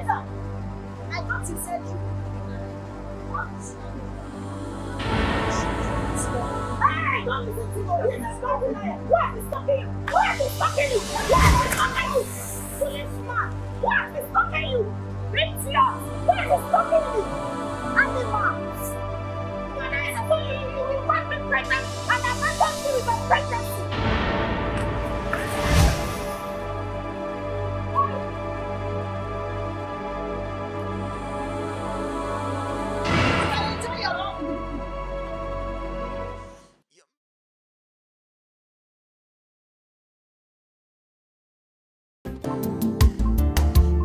Peter! I thought you said you. What? Hey, don't listen to me! He's stopping me! What is stopping you? What is stopping you? What is stopping you? Policeman! What is stopping you? Idiot! What is stopping you? Animals! When I told you you will not be pregnant, and I'm not going to with a pregnancy!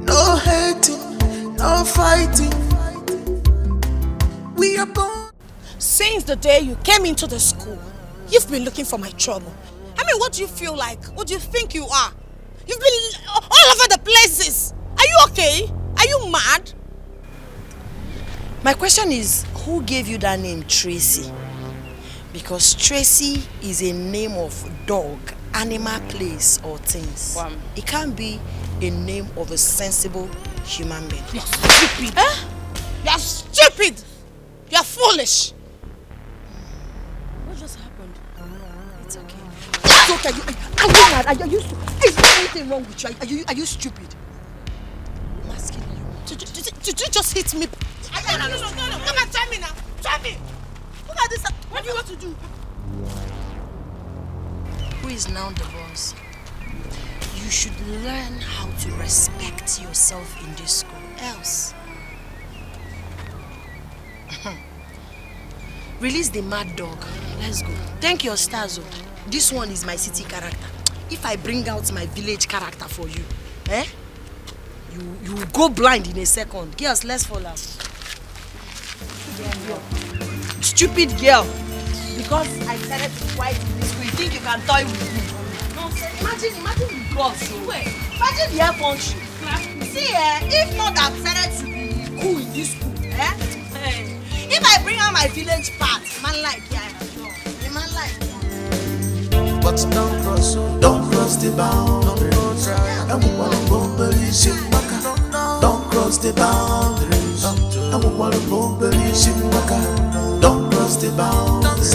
No hating, no fighting. We are born. Since the day you came into the school, you've been looking for my trouble. I mean, what do you feel like? What do you think you are? You've been all over the places. Are you okay? Are you mad? My question is, who gave you that name, Tracy? Because Tracy is a name of dog, animal, place, or things. Wow. It can't be a name of a sensible human being. You're stupid. Eh? You're stupid. You're foolish. What just happened? It's okay. It's okay. Are you mad? Is there anything wrong with you? Are you stupid? I'm asking you. Did you just hit me? No. Come on, try me now. Try me. Look at this. What do you want to do? Who is now the boss? You should learn how to respect yourself in this school. Else. Release the mad dog. Let's go. Thank your stars. This one is my city character. If I bring out my village character for you, you will go blind in a second. Girls, let's follow. Stupid girl. Because I started to fight in this school, you think you can toy with me? Nonsense. Imagine the girls. Imagine the air country. See, if not that started to be cool in this school, if I bring out my village part, man like man like. But don't cross the boundaries. And we want to go police in Maka. Don't cross the boundaries. And we want to go police in Maka. Don't cross the boundaries.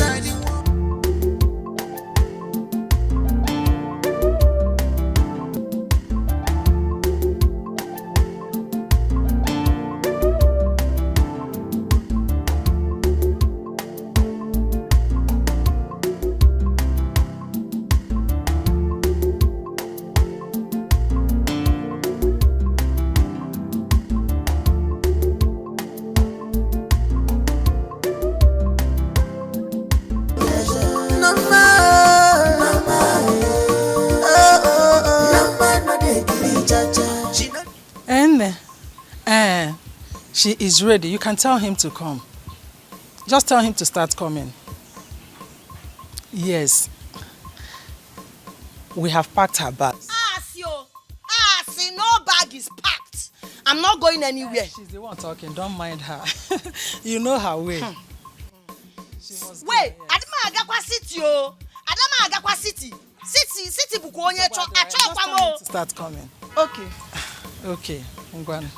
She is ready. You can tell him to come. Just tell him to start coming. Yes. We have packed her bag. See, no bag is packed. I'm not going anywhere. She's the one talking. Don't mind her. You know her way. She must wait, Adama Agakwa City, oh. Adama Agakwa City. City bukonye cho acho kwamo. Start coming. Okay. Okay. Ngwana.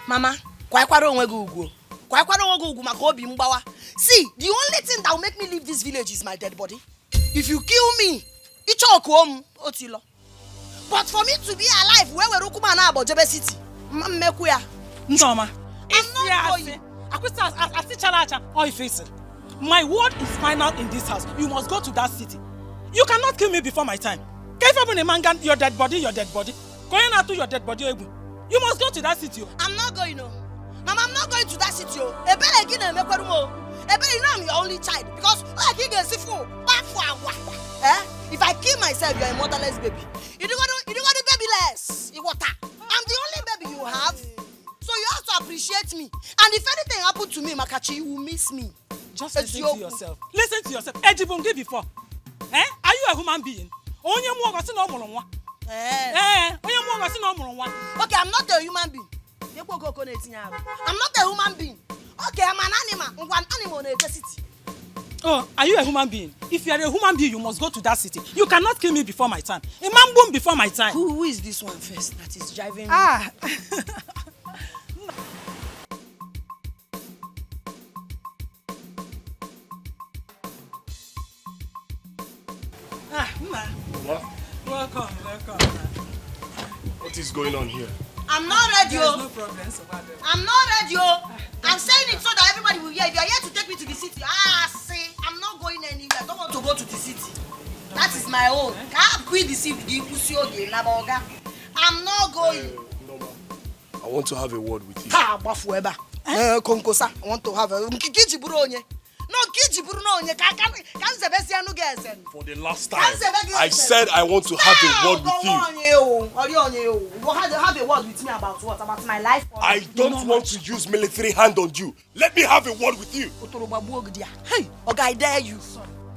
Mama, kwakwara onwe go ugwu. Kwakwara onwe go ugwu maka obi mgbawa. See, the only thing that will make me leave this village is my dead body. If you kill me, ichoku otilo. But for me to be alive, where we rukuma na Abojebe City, mmekuya. Ndoma. I'm not going. My word is final in this house. You must go to that city. You cannot kill me before my time. Your dead body. Going out to your dead body. You must go to that city. I'm not going, no. Mama, I'm not going to that city. You know I'm your only child. Because if I kill myself, you're a motherless baby. You don't want the babyless. I'm the only baby you have. So you have to appreciate me. And if anything happened to me, Makachi, you will miss me. Just listen to yourself. Listen to yourself. Ejibungi before. Are you a human being? Okay, I'm not a human being. I'm not a human being. Okay, I'm an animal. I'm an animal in the city. Oh, are you a human being? If you are a human being, you must go to that city. You cannot kill me before my time. A man born before my time. Who is this one first that is driving me? Ah. Ma. What? Welcome. What is going on here? I'm not ready, There's no problems about it. I'm not ready, I'm saying it so that everybody will hear. If you are here to take me to the city, see, I'm not going anywhere. I don't want to go to the city. That is my own. Can't quit the city. I'm not going. No, ma. I want to have a word with you. Bafueba. Konkosa. I want to have a For the last time, I said I want to have a word with you. Have a word with me about what? About my life? I don't want to use military hand on you. Let me have a word with you. Hey, Oga, I dare you.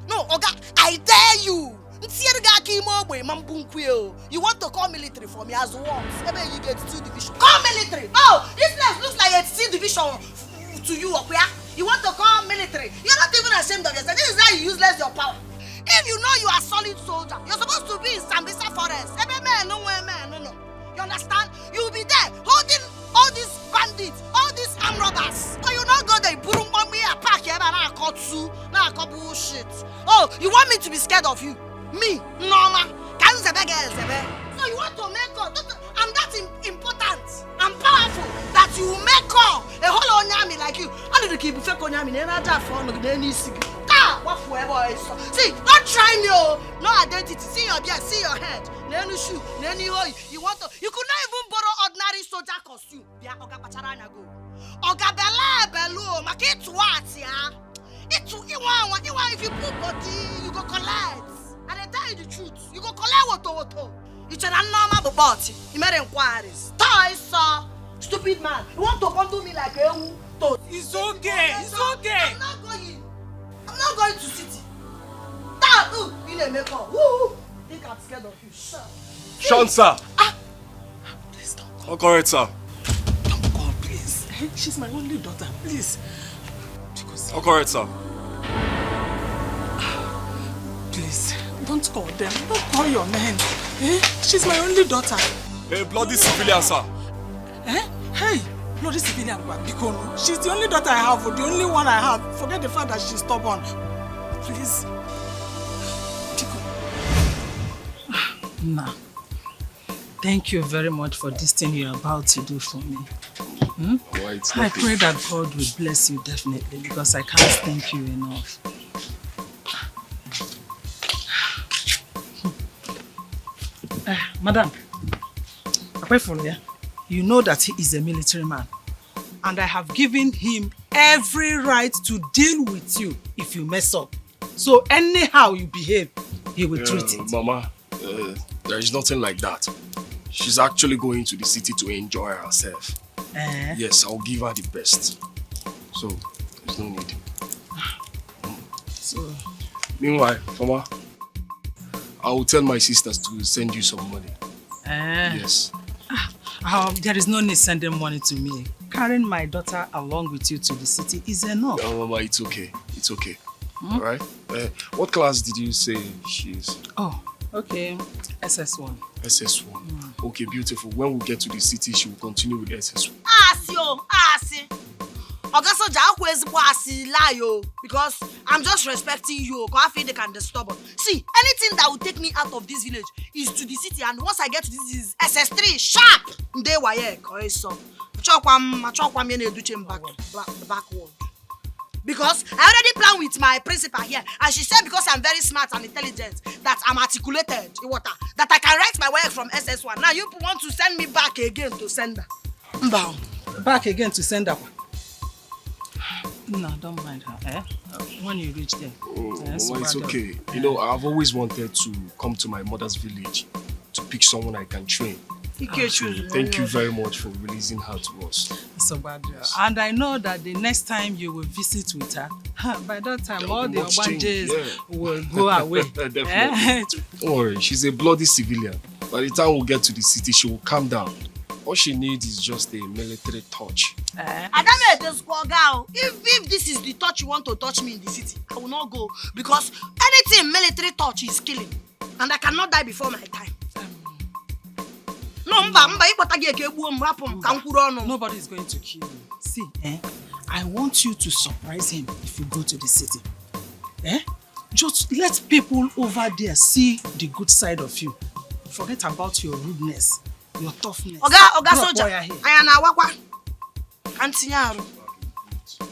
No, Oga, I dare you. You want to call military for me as what? Maybe you get 2 division. Call military. Oh, this place looks like a 3 division to you, okay? You want to call military. You're not even ashamed of yourself. This is how you useless your power. If you know you are a solid soldier, you're supposed to be in Sambisa Forest. No. You understand? You'll be there holding all these bandits, all these armed robbers. Oh, you not go there, bullshit. Oh, you want me to be scared of you? Me? Norma. So you want to make up? I'm that important. I'm powerful that you make up a whole onyami like you. I need to keep fake onyami. See, don't try me. No identity. See your beard, see your head. You want to? You could not even borrow ordinary soldier costume. Oga Belu, make it what, yeah? If you put body, you go collect. And I tell you the truth, you go collect what. You tell a normal body. You made inquiries. Toys, stupid man. You want to bundle me like a toad. It's okay. I'm not going to city. You need make up. Think I'm scared of you. Sean, sir. Please don't. All correct, sir. Don't call, please. She's my only daughter, please. All correct, sir. Please, don't call them. Don't call your men. She's my only daughter. A bloody civilian, sir. Hey, bloody civilian. Bikono. She's the only daughter I have, the only one I have. Forget the fact that she's stubborn. Please. Nah. Thank you very much for this thing you're about to do for me. Well, I pray that God will bless you definitely because I can't thank you enough. Madam, apart from there, you know that he is a military man and I have given him every right to deal with you if you mess up. So anyhow you behave, he will treat it. Mama, there is nothing like that. She's actually going to the city to enjoy herself. Yes, I'll give her the best. So, there's no need. So, meanwhile, Mama, I will tell my sisters to send you some money. Yes. There is no need sending money to me. Carrying my daughter along with you to the city is enough. No, Mama, it's okay. It's okay. Alright? What class did you say she is? Oh, okay. SS1. SS1. Okay, beautiful. When we get to the city, she will continue with SS1. Because I'm just respecting you. I feel they can disturb us. See, anything that will take me out of this village is to the city, and once I get to this is SS3 sharp. Backward. Because I already planned with my principal here, and she said because I'm very smart and intelligent, that I'm articulated, that I can write my work from SS1. Now you want to send me back again to sender. Back again to sender. No, don't mind her. When you reach there. Well, it's okay. You know, I've always wanted to come to my mother's village to pick someone I can train. Thank you very much for releasing her to us. So bad. And I know that the next time you will visit with her, by that time all the obanjes will go away. Definitely. Don't worry, she's a bloody civilian. By the time we get to the city, she will calm down. All she needs is just a military touch. If this is the touch you want to touch me in the city, I will not go because anything military touch is killing, and I cannot die before my time. Nobody is going to kill you. See, I want you to surprise him if you go to the city. Just let people over there see the good side of you. Forget about your rudeness, your toughness. Oga soldier, I na wakwa.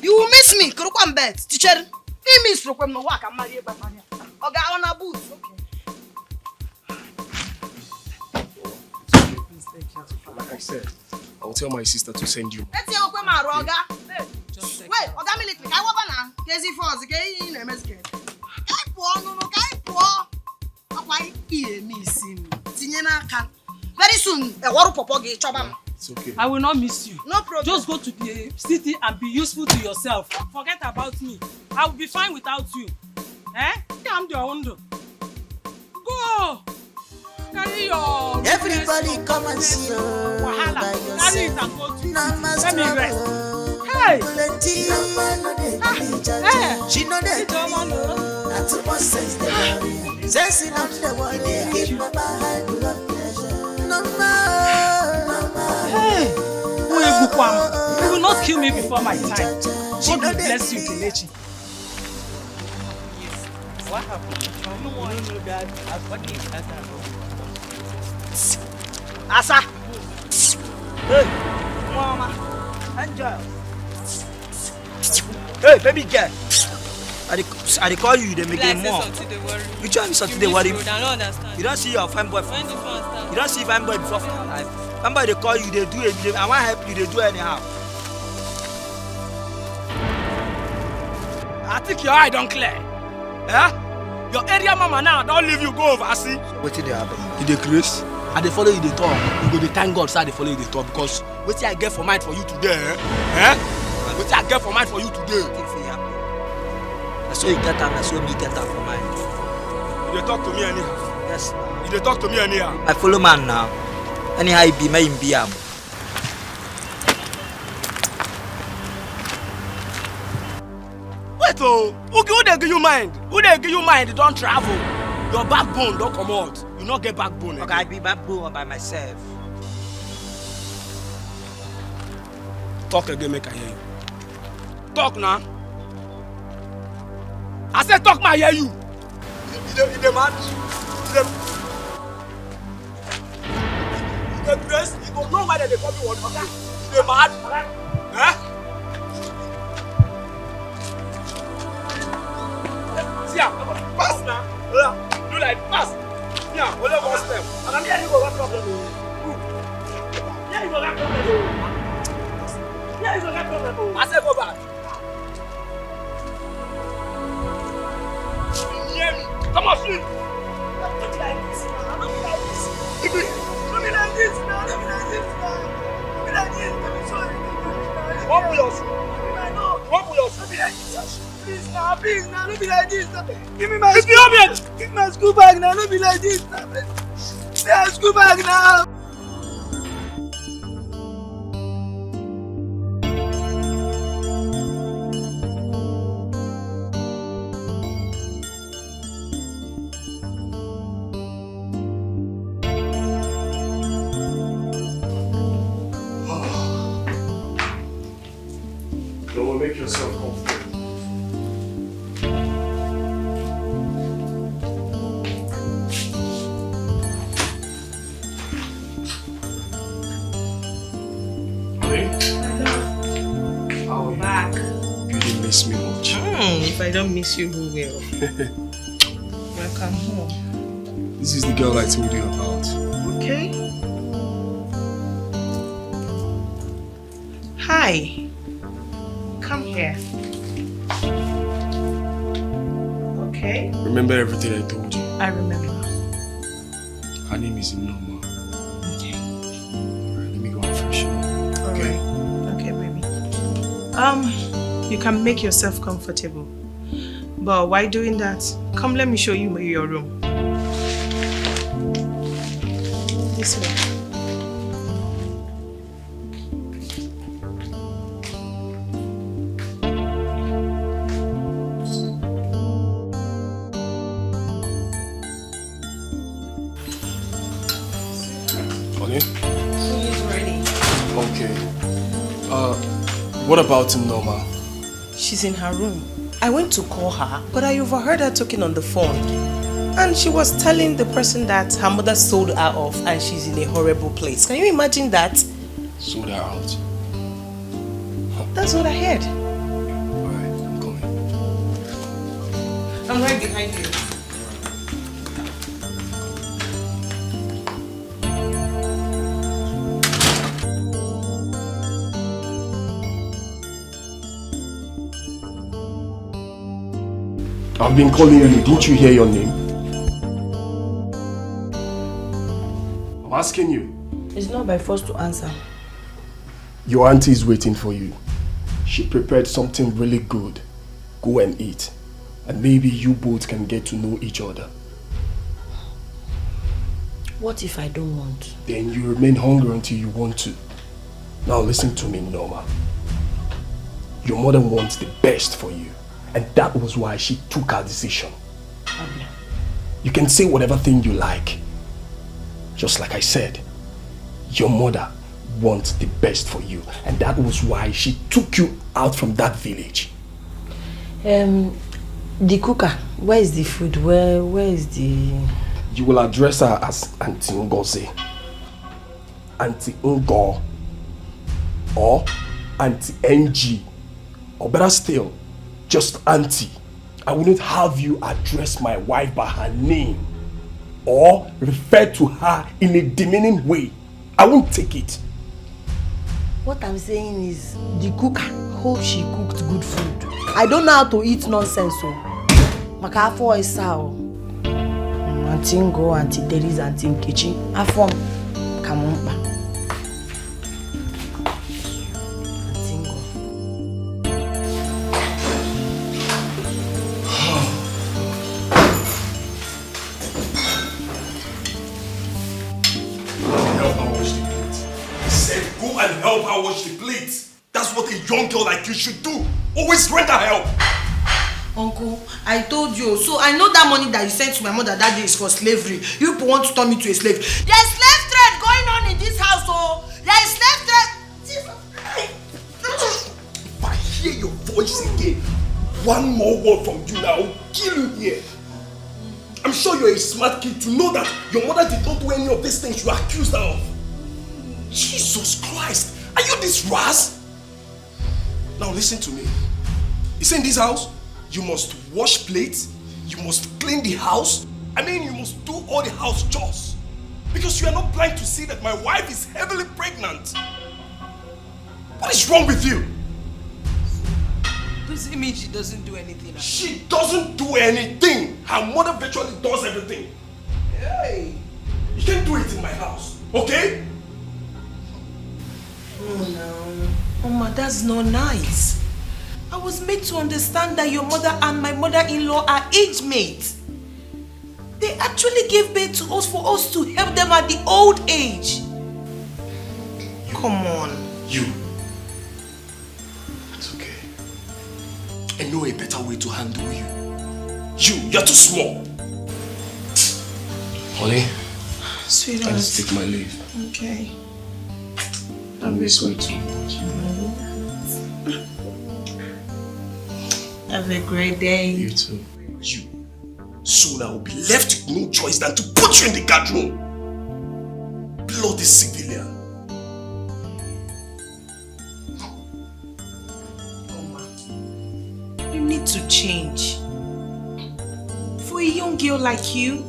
You will miss me. Kurukwan bet, teacher. He miss prokwem no work and marry a bamania. Oga on a boot. Like I said, I will tell my sister to send you. Let's see Oga. Wait, Oga military. I want na. Kezi force. Kezi na MSK. Very soon, it's okay. I will not miss you. No problem. Just go to the city and be useful to yourself. Forget about me. I will be fine without you. I'm the window. Go. Carry your. Everybody come and see you. Carry it and go to. Let me rest. Hey. She know that. That's what says the worry. Says it up the worry. Keep my behind blood pressure. No more. Hey. You will not kill me before my time. God will bless you, Kelechi. What happened? No one knew that. What is that? Asa. Hey, mama. Angel. Hey, baby girl. I call you, they make it more. Which one is something they worry? You don't see your fine boy. You don't see fine boy before for your life. Somebody they call you, they do it. I want to help you, they do anyhow. I think your eye don't clear. Yeah? Your area mama now don't leave you go overseas. What did they happen? You decrease. And they follow you the talk. You go to thank God so they follow you the talk because what I get for mind for you today, what I get for mind for you today. That's why you get that, that's why me get that for mine. You talk to me anyhow. Yes. You talk to me anyhow. I follow man now. Anyhow he be, may him be am. Wait oh, who they give you mind? Who they give you mind? Don't travel. Your backbone don't come out. You not get backbone. Okay, I be backbone by myself. Talk again, make I hear you. Talk now. I said talk, I hear you. You demand. You dress. You don't know why they call me one. Okay. You demand. Huh? See, pass now. Do like pass. Yeah, only one step. And I'm here. You go one problem. Yeah, you go one problem. Yeah, you go one problem. I said go back. Come on, sleep. Don't be like this now. Don't be like this. Don't be like this now. Don't be like this now. Don't be like this. Don't be sorry. What will you say? What will you say? Don't be like this. Please now. Please now. Don't be like this now. Give me my school bag. Give me my school bag now. Don't be like this now. Give me my school bag now. Make yourself comfortable. Hello. Back. You didn't miss me much. If I don't miss you, who will? Welcome home. This is the girl I told you about. Okay. Hi. Come here. Okay. Remember everything I told you? I remember. Her name is Inoma. Okay. Alright, let me go and freshen up. Okay? Okay, baby. You can make yourself comfortable. But while doing that, come let me show you your room. This way. Honey? He's ready. Okay. What about Norma? She's in her room. I went to call her, but I overheard her talking on the phone. And she was telling the person that her mother sold her off and she's in a horrible place. Can you imagine that? Sold her out. That's what I heard. Alright, I'm coming. I'm right behind you. I've been calling you. Didn't you hear your name? I'm asking you. It's not by force to answer. Your auntie is waiting for you. She prepared something really good. Go and eat. And maybe you both can get to know each other. What if I don't want? Then you remain hungry until you want to. Now listen to me, Norma. Your mother wants the best for you. And that was why she took her decision. You can say whatever thing you like. Just like I said, your mother wants the best for you. And that was why she took you out from that village. The cooker, where is the food? Where is the... You will address her as Auntie Ngozi, Auntie Ngo, or Auntie NG, or better still, just Auntie. I wouldn't have you address my wife by her name or refer to her in a demeaning way. I won't take it. What I'm saying is, the cooker, hope she cooked good food. I don't know how to eat nonsense, so. Makafo is sao. Auntie Ngo, Auntie Teris, Auntie Nkechi. Afom, Kamumba. Auntie Ngo. Help her wash the plate. I said go and help her wash the plate. That's what a young girl like you should do. Always render help. Uncle, I told you. So I know that money that you sent to my mother that day is for slavery. You people want to turn me to a slave. There's slave trade going on in this house, oh. There's slave trade. If I hear your voice again, one more word from you now, I will kill you here. I'm sure you're a smart kid to know that your mother did not do any of these things you are accused her of. Jesus Christ, are you this ras? Now listen to me. You see in this house, you must wash plates, you must clean the house, you must do all the house chores. Because you are not blind to see that my wife is heavily pregnant. What is wrong with you? Does it mean she doesn't do anything? She doesn't do anything. Her mother virtually does everything. Hey, you can't do it in my house, okay? Oh no. Mama, that's not nice. I was made to understand that your mother and my mother-in-law are age mates. They actually gave birth to us for us to help them at the old age. Come on. You. It's okay. I know a better way to handle you. You're too small. Honey, Sweetheart. I just take my leave. Okay. I miss you too much. Have a great day. You too. You. Soon I will be left with no choice than to put you in the guard room. Bloody civilian. Mama, you need to change. For a young girl like you.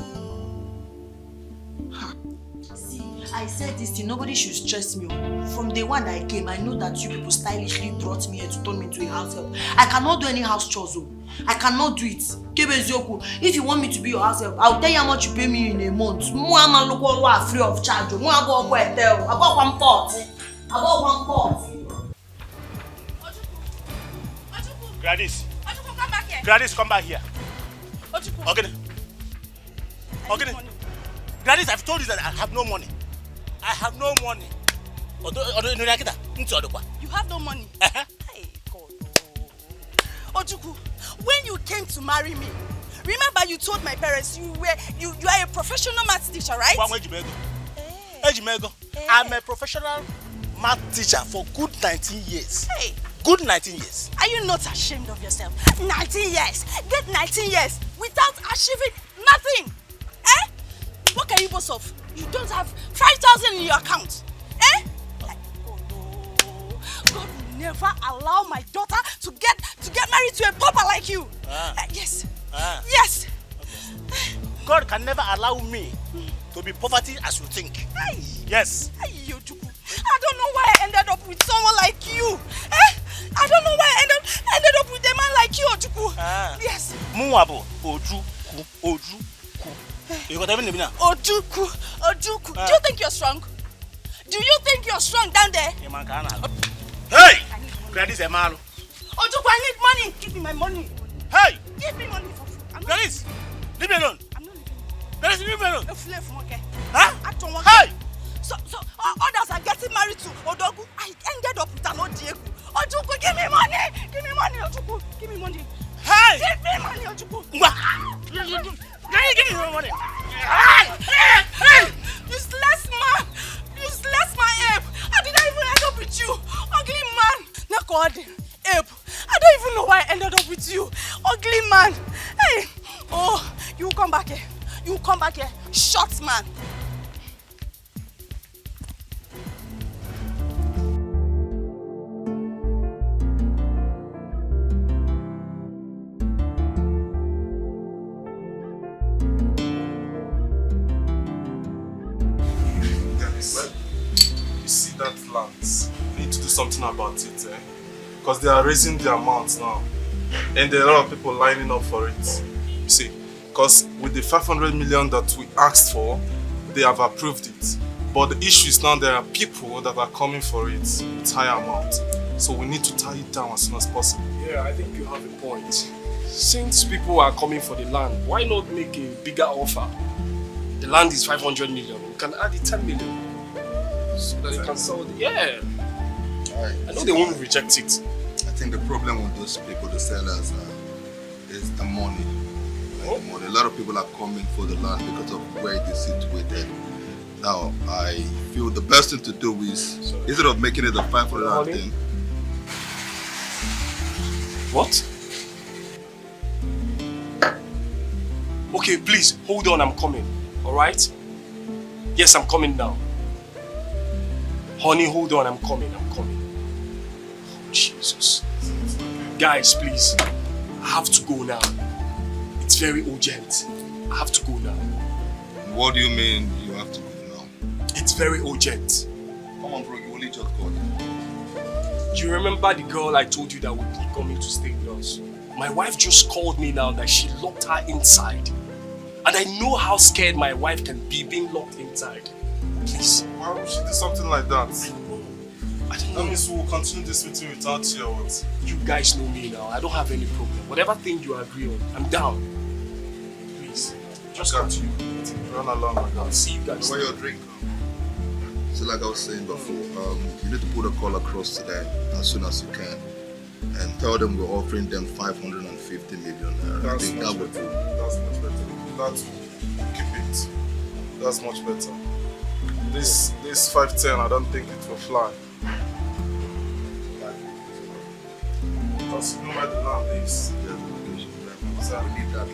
See, I said this thing, nobody should stress me. From day one that I came, I know that you people stylishly brought me here to turn me into a house help. I cannot do any house chores. I cannot do it. If you want me to be your house help, I'll tell you how much you pay me in a month. I'm free of charge. I got one pot. Gladys. Come back here. Gladys, come back here. Okay. Gladys, I've told you that I have no money. I have no money. You have no money? Hey, God. Ojuku, when you came to marry me, remember you told my parents you are a professional maths teacher, right? I'm a professional math teacher for good 19 years. Hey. Good 19 years. Are you not ashamed of yourself? 19 years. Get 19 years without achieving nothing. Eh? What can you boast of? You don't have 5,000 in your account. Eh? Like, oh no. God will never allow my daughter to get married to a pauper like you. Yes. Yes. Okay. God can never allow me to be poverty as you think. Hey. Yes. Hey, I don't know why I ended up with someone like you. Eh? I don't know why I ended up with a man like you, Ojuku. Yes. Muwabo, Ojuku. You got everything now? Ojuku. Do you think you're strong? Do you think you're strong down there? Hey! Gladys Emalo. Ojuku, I need money. Give me my money. Hey! Give me money for food. Gladys, leave me alone. I'm not leaving. Gladys, leave me alone. Huh? Hey! So others are getting married to Odogu. I ended up with an Odiegu. Ojuku, give me money! Give me money, Ojuku! Give me money! Hey! Give me money, Ojuku! Give me money! Useless man! Useless man, Abe! How did I even end up with you? Ugly man! Nakodi, Abe! I don't even know why I ended up with you. Ugly man! Hey! Oh, you come back here. You come back here. Short man! That land, we need to do something about it, because they are raising the amounts now, and there are a lot of people lining up for it. You see, because with the 500 million that we asked for, they have approved it. But the issue is now there are people that are coming for it with higher amount, so we need to tie it down as soon as possible. Yeah, I think you have a point. Since people are coming for the land, why not make a bigger offer? The land is 500 million. We can add it 10 million. So that they can sell it. Yeah. I know they won't reject it. I think the problem with those people, the sellers, is the money. Like the money. A lot of people are coming for the land because of where it is situated. Now, I feel the best thing to do is, instead of making it a 500 thing. What? Okay, please, hold on, I'm coming. Alright? Yes, I'm coming now. Honey, hold on, I'm coming. Oh, Jesus. Guys, please. I have to go now. It's very urgent. I have to go now. What do you mean you have to go now? It's very urgent. Come on, bro, you only just got it. Do you remember the girl I told you that would be coming to stay with us? My wife just called me now that she locked her inside. And I know how scared my wife can be being locked inside. Please. Why would she do something like that? I don't know. That means we will continue this meeting without you or what? You guys know me now. I don't have any problem. Whatever thing you agree on, I'm down. Please. Just continue. Run along like that. I'll see you guys. Where your drink? So like I was saying before, you need to put a call across to them as soon as you can. And tell them we're offering them 550 million. I think that would do. That's much better. That will keep it. That's much better. This 510, I don't think it will fly. Because you know where the land is. So we need that.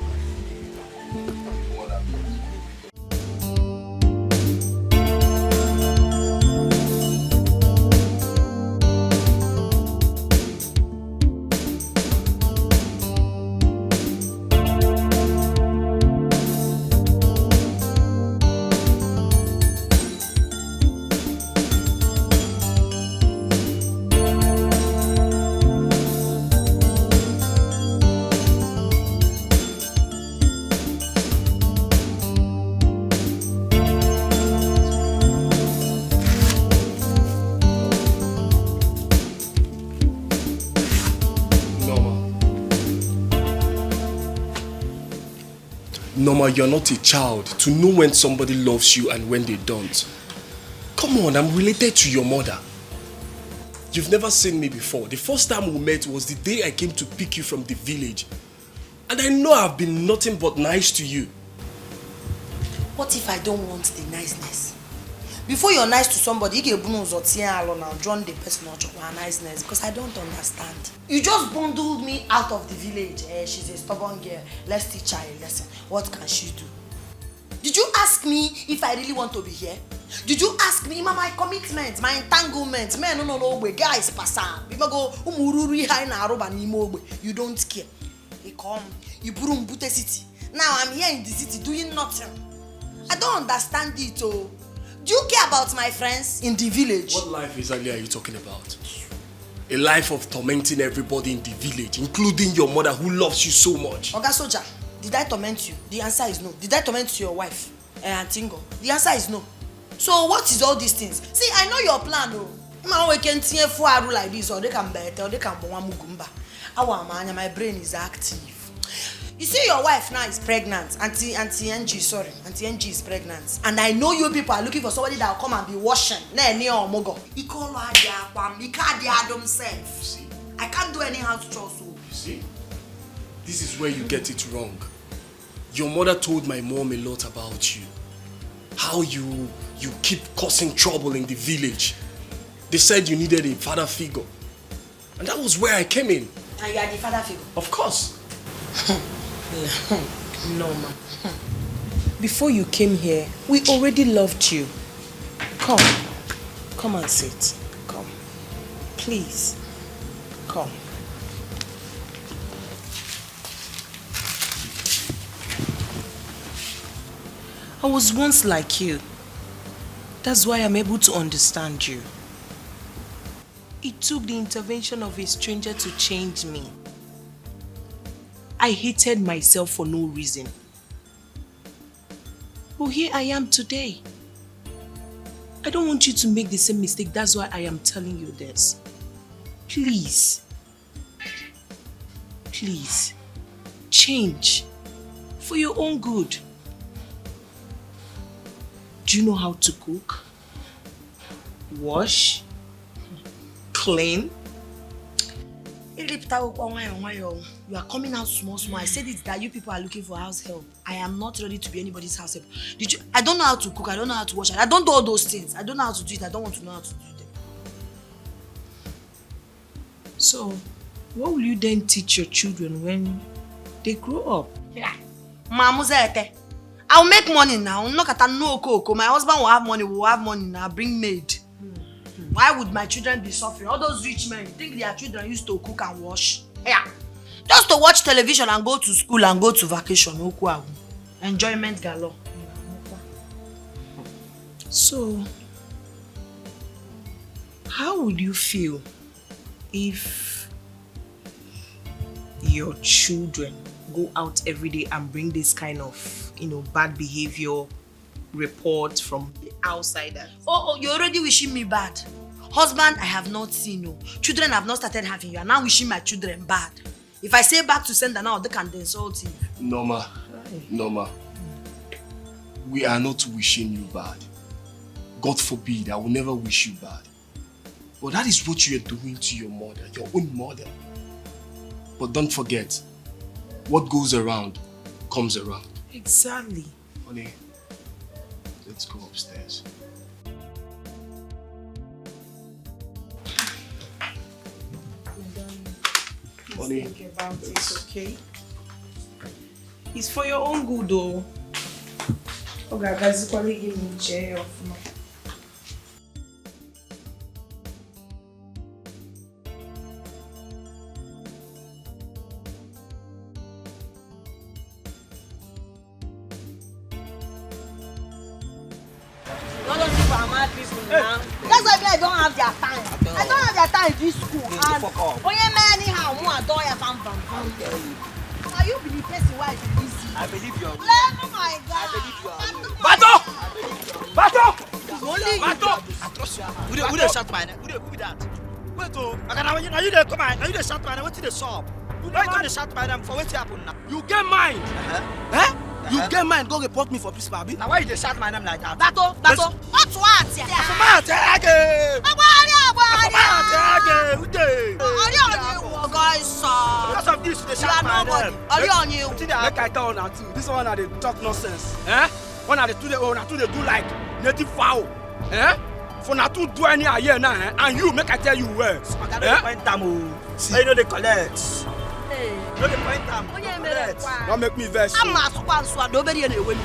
Norma, you're not a child to know when somebody loves you and when they don't. Come on, I'm related to your mother. You've never seen me before. The first time we met was the day I came to pick you from the village. And I know I've been nothing but nice to you. What if I don't want the niceness? Before you're nice to somebody, you get now join the person or niceness because I don't understand. You just bundled me out of the village. She's a stubborn girl. Let's teach her a lesson. What can she do? Did you ask me if I really want to be here? Did you ask me my commitment, my entanglement? Man, no, guys, passa. You don't care. You come, you bring Bute city. Now I'm here in the city doing nothing. I don't understand it. Oh, do you care about my friends in the village? What life exactly are you talking about? A life of tormenting everybody in the village, including your mother who loves you so much. Oga Soldier, did I torment you? The answer is no. Did I torment your wife, Antingo? The answer is no. So what is all these things? See, I know your plan. Oh, we can see if I like this, or they can bet, or they can go mugumba. My brain is active. You see, your wife now is pregnant. Auntie NG is pregnant. And I know you people are looking for somebody that will come and be washing. He call her themself. See? I can't do any house chores. You see? This is where you get it wrong. Your mother told my mom a lot about you. How you keep causing trouble in the village. They said you needed a father figure. And that was where I came in. And you are the father figure? Of course. No, ma. Before you came here, we already loved you. Come and sit. Come. Please. Come. I was once like you. That's why I'm able to understand you. It took the intervention of a stranger to change me. I hated myself for no reason. But here I am today. I don't want you to make the same mistake. That's why I am telling you this. Please. Please. Change. For your own good. Do you know how to cook? Wash? Clean? You are coming out small. I said it that you people are looking for house help. I am not ready to be anybody's house help. I don't know how to cook. I don't know how to wash. I don't do all those things. I don't know how to do it. I don't want to know how to do them. So, what will you then teach your children when they grow up? Yeah. I'll make money now. My husband will have money. We'll have money now. Bring maid. Why would my children be suffering? All those rich men, you think their children used to cook and wash? Yeah. Just to watch television and go to school and go to vacation. Enjoyment galore. So, how would you feel if your children go out every day and bring this kind of, bad behavior report from the outsider? Oh, you're already wishing me bad. Husband, I have not seen you. Children have not started having you. I'm now wishing my children bad. If I say back to sender now, they can insult you. Norma, we are not wishing you bad. God forbid, I will never wish you bad. But that is what you are doing to your mother, your own mother. But don't forget, what goes around comes around. Exactly. Honey, let's go upstairs. Honey, think about it, okay? It's for your own good, though. Okay, guys, equally give me a chair off now. That's why I don't have their time. I don't have their time in this school. And anyhow, now you be the person why you busy. I believe you. Oh my God. I believe you. Bato! Only Bato! I trust you. Who they shot my name? Who be that? Wait, now you dey come out. Now you dey shot my name. What did they solve? Why you dey shot my name for what happen now? You get mine! You get mine, go report me for principal, abi? Now why you dey shout my name like that? Bato! What's what? Guys, because of this, they shout my name. Make I tell you, this one are they talk nonsense. One are they do like native foul. Eh? For not to do any here now, and you make I tell you where. I don't point them. You know they collect. Hey. No they point them. Don't make me vex. I'm not one nobody anyway.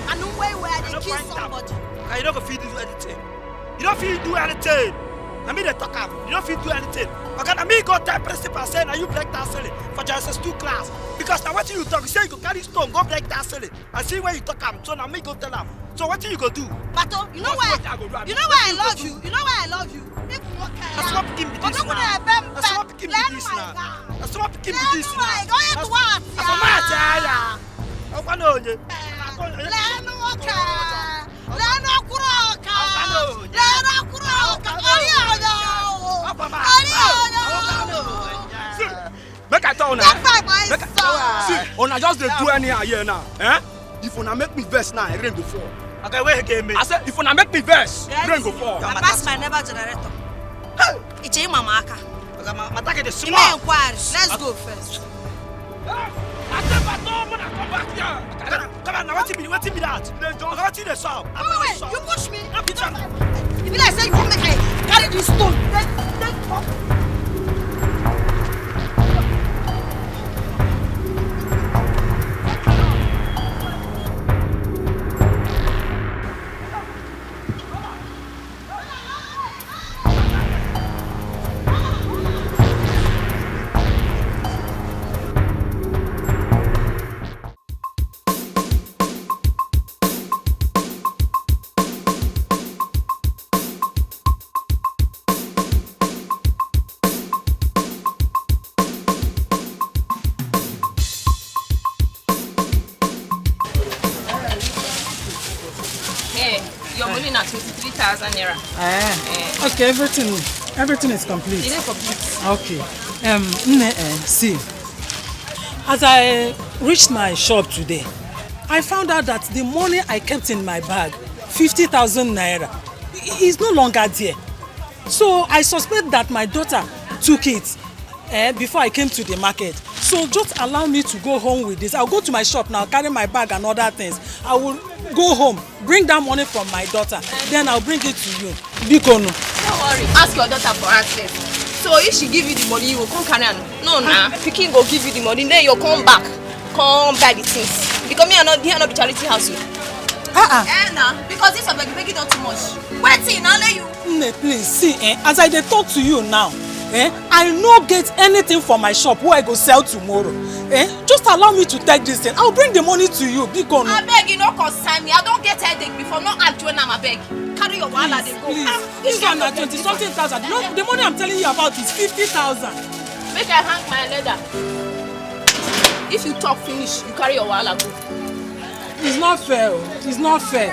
I know where they kill somebody. You don't feel do anything. You don't feel do anything. I mean they talk up. You don't feel do anything. Okay, I mean go tell principal saying now you break that silly for just 2 class. Because now what you talk, you say you go carry stone, go break that silly. I see where you talk am. So now me go tell them. So what you go do? Bato, you know why? You know why I love you? You know why I love you? If you walk out. That's what picking me this now. That's what picking me this now. That's what picking me this now. Go ahead to what? That's what my tell. I want to know you. Leno oka. Leno kuroka. Leno kuroka. Make I tell now. See, on just dey do any here now. Eh? If una make me vex now, rain go fall. Okay, where again, me? I said, if una make me vex, rain go fall. I pass my never generator. It's in Mama Aka. My target is Give small. me inquiries. Let's go first. I said, but no, when I come back here. Come on, now what you be that? What you the solve? Wait, you push me. You be like say you want me to carry this stone. Then your money now 23,000 naira. Okay, everything is complete. It is complete. Okay. See, as I reached my shop today, I found out that the money I kept in my bag, 50,000 naira, is no longer there. So I suspect that my daughter took it before I came to the market. So just allow me to go home with this. I'll go to my shop now, carry my bag and other things. I will go home, bring that money from my daughter, then I'll bring it to you. Bikono. Don't worry, ask your daughter for access. So if she give you the money, you will come carry her. No, nah. Pikin go give you the money, then you'll come back, come buy the things. Because me and not be charity house. Nah, because this is begging not too much. Wait till I'll let you. Please see, as I talk to you now, I no get anything for my shop where I go sell tomorrow. Just allow me to take this thing. I'll bring the money to you. Bikono. I beg you, no concern me. I don't get headache before. No act when I'm a beg. Carry your wallet and go. This one at 20-something thousand. No, the money I'm telling you about is 50,000. Make I hang my leather. If you talk finish, you carry your wallet go. It's not fair. It's not fair.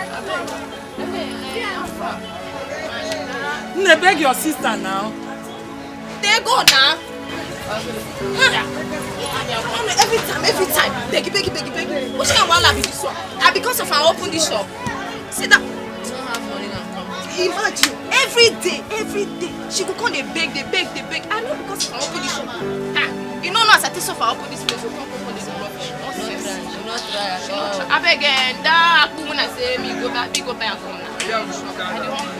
Beg your sister now. They go now. Every time. Beg. Which kind of wallet be this one? And because of I open this shop. See that? Imagine every day she go come they beg. I know because of I open this shop. You know as I take so far open this place, you come open this rubbish. I beg and that when I say me go back, me go buy and come now.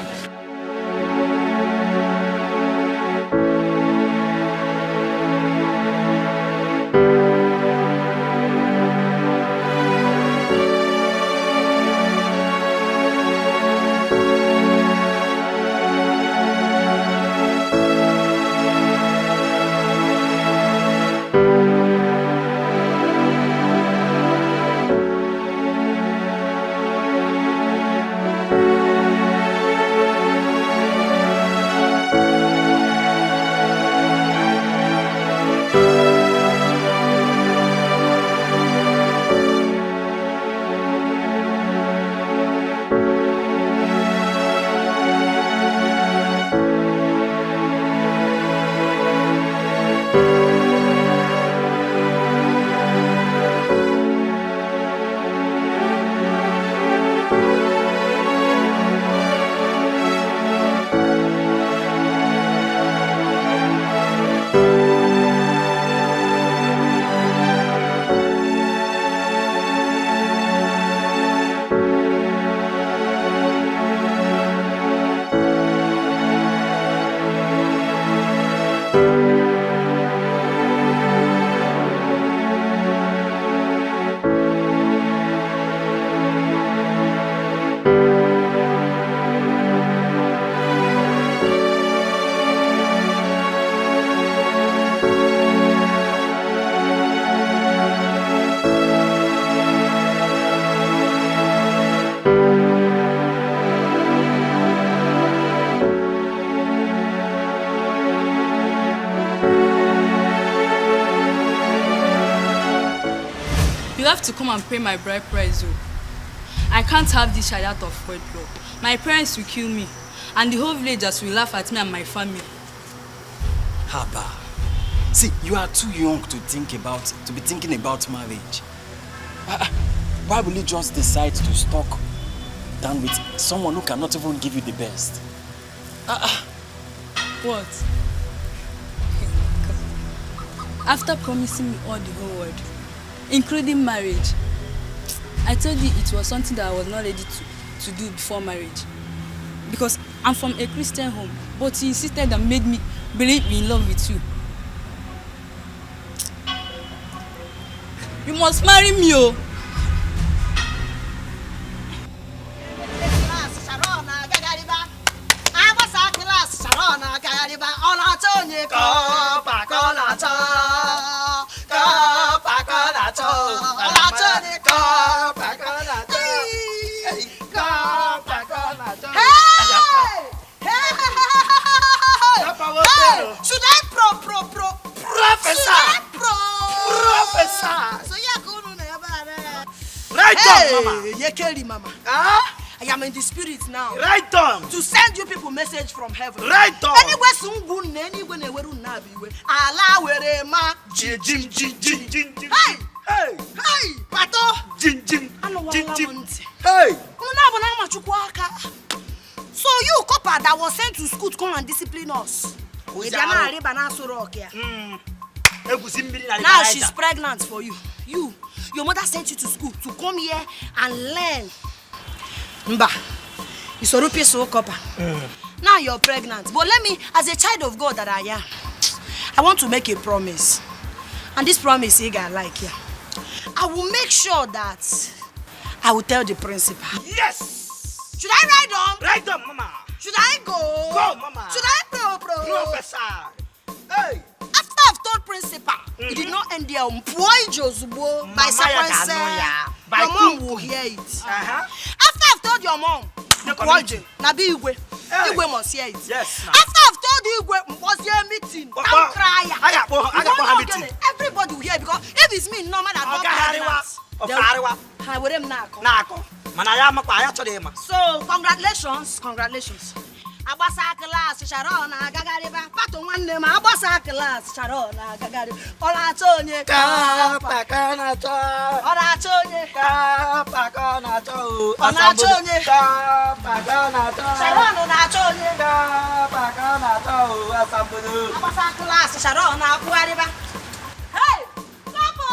You have to come and pay my bride price, oh. I can't have this child out of wedlock. My parents will kill me, and the whole villagers will laugh at me and my family. Haba. See, you are too young to be thinking about marriage. Why will you just decide to stock down with someone who cannot even give you the best? What? After promising me all the whole world, including marriage, I told you it was something that I was not ready to do before marriage. Because I'm from a Christian home, but he insisted and made me believe in love with you. You must marry me, oh. Should I Professor. So yeah, go on Right on, Mama. Yekeli, Mama. I am in the spirit now. Right on. To send you people message from heaven. Right on. Anywhere soon anywhere neweru nabi we. Ala were ma jim. Hey. Pato. Jim. Hey. So you copper that was sent to school to come and discipline us. Now she's pregnant for you. Your mother sent you to school to come here and learn. Mba, it's a so copper. Now you're pregnant. But let me, as a child of God that I am, I want to make a promise. And this promise, I like you. I will make sure that I will tell the principal. Yes! Should I ride on? Ride on, Mama. Should I go? Go, Mama. Should I Professor. Hey. After I've told principal, it did not end there. By sequence, your mom will hear it. After I've told your mom, Nabi Igwe must hear it. Yes. After I've told you Igwe was your meeting, don't cry. Everybody will hear it because if it's me, no man So congratulations. Abasa class Sharon Gagariba Pato one name Abasa class Sharon Gagari Olatonye Kapakanato Olatonye Kapakanato Olatonye Kapakanato Sharon Olatonye Kapakanato Asambudu Abasa class Sharon Aquariba. Hey Papa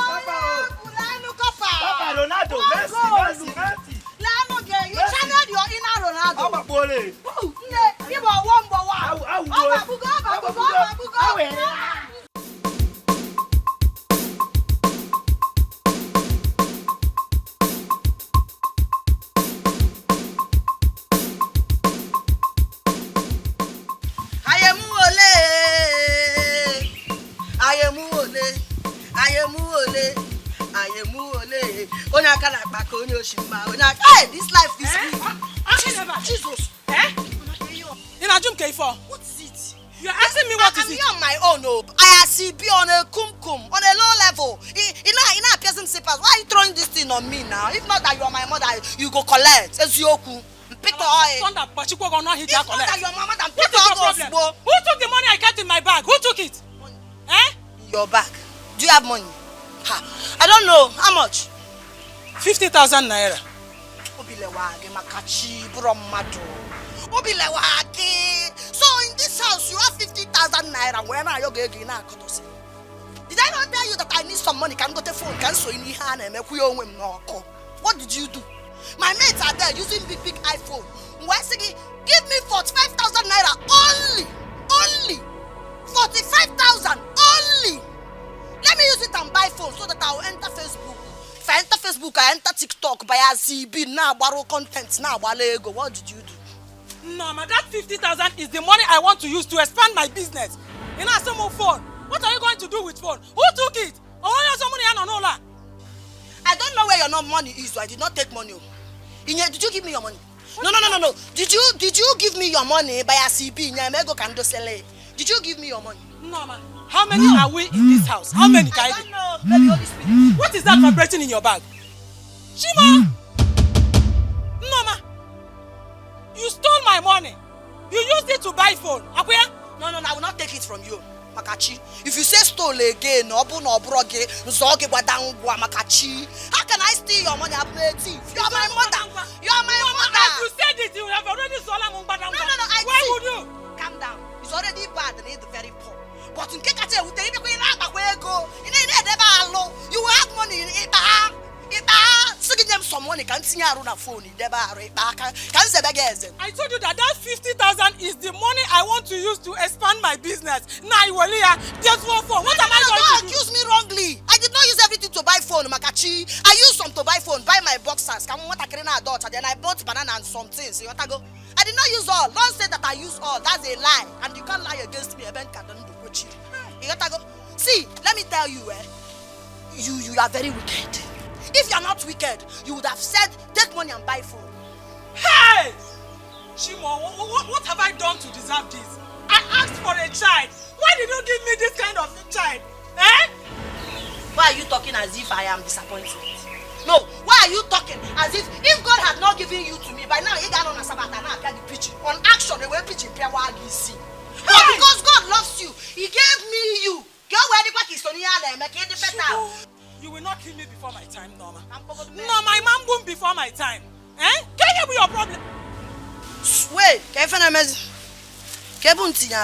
Ronaldo Messi you channeled your inner Ronaldo. Hey, this life is Jesus. What is it? You're asking me what is it? I'm on my own. I see be on a kumkum, on a low level. In a person slippers. Why are you throwing this thing on me now? If not that you are my mother, you go collect. It's yoku. Pick the oil. If not that your mama, pick the oil. Who took the money I kept in my bag? Who took it? Your bag. Do you have money? I don't know. How much? 50,000 naira. So in this house you have 50,000 naira. When are you going to? Did I not tell you that I need some money? Can go to phone? Can so in your hand and make you What did you do? My mates are there using big iPhone. Give me 45,000 naira only 45,000 only. Let me use it and buy phone so that I will enter Facebook. If I enter Facebook, I enter TikTok, buy a CB, now borrow content, now Lego. What did you do? No, ma, that 50,000 is the money I want to use to expand my business. In a sum of phone. What are you going to do with phone? Who took it? I don't know where your money is, so I did not take money. Did you give me your money? No. Did you give me your money by a CB? Did you give me your money? No, ma. How many are we in this house? How many, Kaide? I don't know. Maybe Holy Spirit. What is that vibrating in your bag? Shima! Noma! You stole my money. You used it to buy phone. Akwea? No, I will not take it from you. Makachi. If you say stole again, Makachi. How can I steal your money? I'm a thief. You are my mother. You are my mother. If you said it, you have already stolen my money. No. Why would you? Calm down. It's already bad and it's very poor. But in case you will have money in it. Some money can see around a phone. I told you that 50,000 is the money I want to use to expand my business. Now you will hear just one phone. What am I going to do? Don't accuse me wrongly. I did not use everything to buy phone, Makachi. I used some to buy phone, buy my boxers. Then I bought banana and some things. I did not use all. Don't say that I use all. That's a lie. And you can't lie against me. See, let me tell you, you are very wicked. If you are not wicked, you would have said, take money and buy phone. Hey! Shimo, what have I done to deserve this? I asked for a child. Why did you give me this kind of a child? Eh? Why are you talking as if I am disappointed? No, why are you talking as if God had not given you to me, by now he got on a Sabbath and now I the preaching. On action, they were preaching prayer while you see. But because God loves you, he gave me you. You will not kill me before my time, Norma. No, my mom won't before my time. Eh? Can you be your problem? Wait,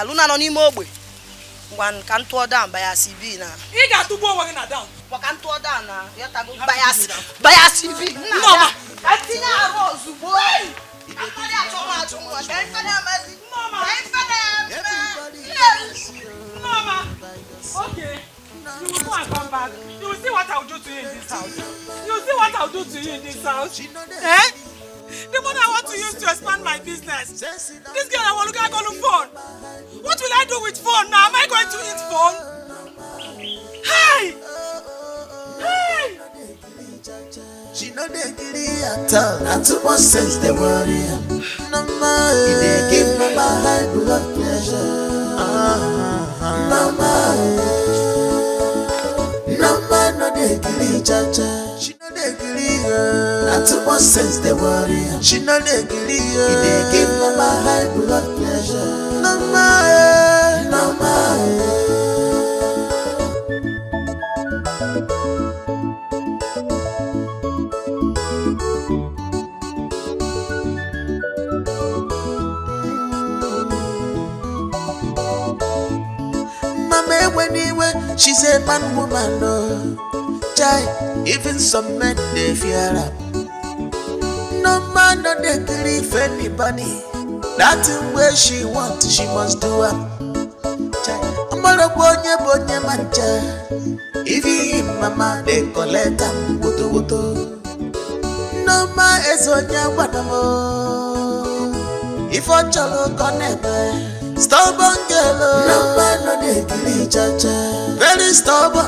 Luna no nimogwe. One can tour down by a CB now. You got to go down. What can tour down now? You have to go by a CB. Norma, I think I was boy. Mama, okay. You will go and come back. You will see what I'll do to you in this house. You will see what I'll do to you in this house. Eh? The money I want to use to expand my business. This girl I want to go on phone. What will I do with phone now? Am I going to eat phone? Hey! Hey! She know they agree at all. Not too much sense they worry. No more. They give me my high blood pressure. No more. No they agree, cha-cha. She know they agree. Not too much sense they worry. She know they agree. They give me my high blood pressure. No more. No more. Anyway, she's a man, woman, no. Chai, even some men they fear her. No man, no they grieve anybody. That's where she wants, she must do it. Chai, I'm all a bonye mancha. If you mama, they collect them, wuto. No man is on your wadamo. If I chalo connect. Stubborn girl, no man no they kill cha-cha. Very stubborn,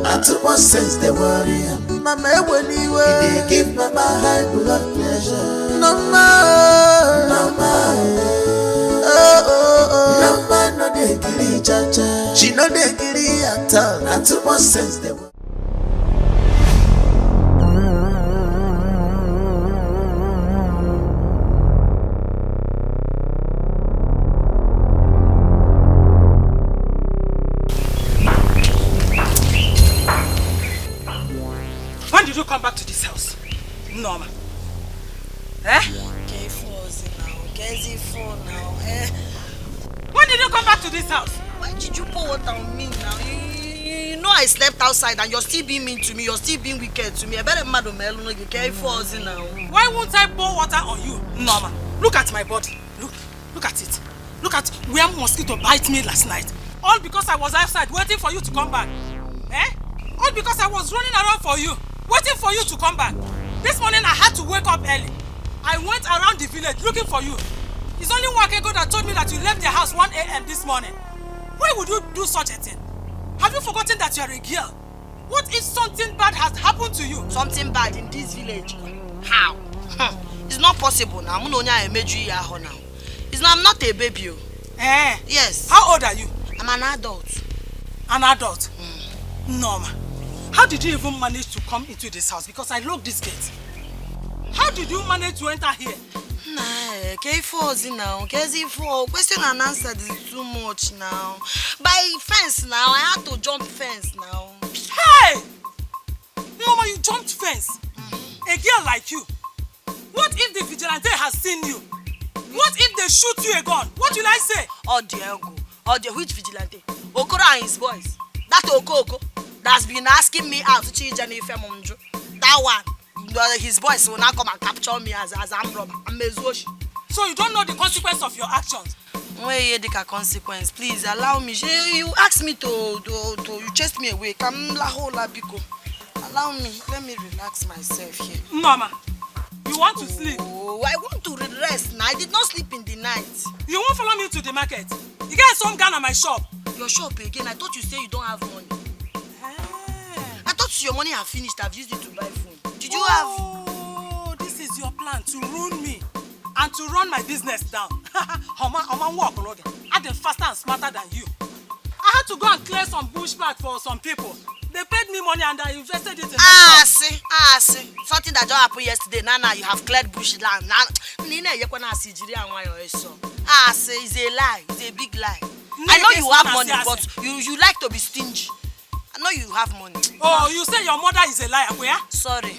not too much sense they worry. Mama when you were, they give mama high blood pressure. No more, no more. No man no they kill cha-cha. She no they kill at all, not too much sense they worry. When did you come back to this house? Norma. Eh? When did you come back to this house? Why did you pour water on me now? You know I slept outside and you're still being mean to me. You're still being wicked to me. I better mad on you care for us now. Why won't I pour water on you, Norma? Look at my body. Look at it. Look at where mosquito bite me last night. All because I was outside waiting for you to come back. Eh? All because I was running around for you, waiting for you to come back. This morning I had to wake up early. I went around the village looking for you. It's only one ago that told me that you left the house 1 a.m. this morning. Why would you do such a thing? Have you forgotten that you are a girl? What if something bad has happened to you? Something bad in this village? How? It's not possible now. I'm not a baby. Eh? Yes. How old are you? I'm an adult. An adult? No, ma. How did you even manage to come into this house? Because I locked this gate. How did you manage to enter here? Nah, K4 now. KZ4. Question and answer is too much now. By fence now. I had to jump fence now. Hey! Mama, you jumped fence. A girl like you. What if the vigilante has seen you? What if they shoot you a gun? What will I say? Oh, Diego. Oh, the which vigilante? Okoro and his boys. That Okoko that's been asking me out to change any Femonjo. That one. His boys will now come and capture me as I'm robber. I'm Mezoshi. So you don't know the consequence of your actions? Wait, the consequence. Please allow me. You asked me to you chased me away. Come la hola biko. Allow me. Let me relax myself here. Mama, you want to sleep? Oh, I want to rest now. I did not sleep in the night. You won't follow me to the market? You get some gun at my shop. Your shop again? I thought you say you don't have money. I thought your money had finished. I've used it to buy food. Did you have? Oh, this is your plan to ruin me and to run my business down. I'm walking. I'm faster and smarter than you. I had to go and clear some bushback for some people. They paid me money and I invested it in see. Something that just happened yesterday. Now you have cleared bush land. See, it's a lie. It's a big lie. I know you have money, but you like to be stingy. I know you have money. Oh, you say your mother is a liar. Where? Sorry.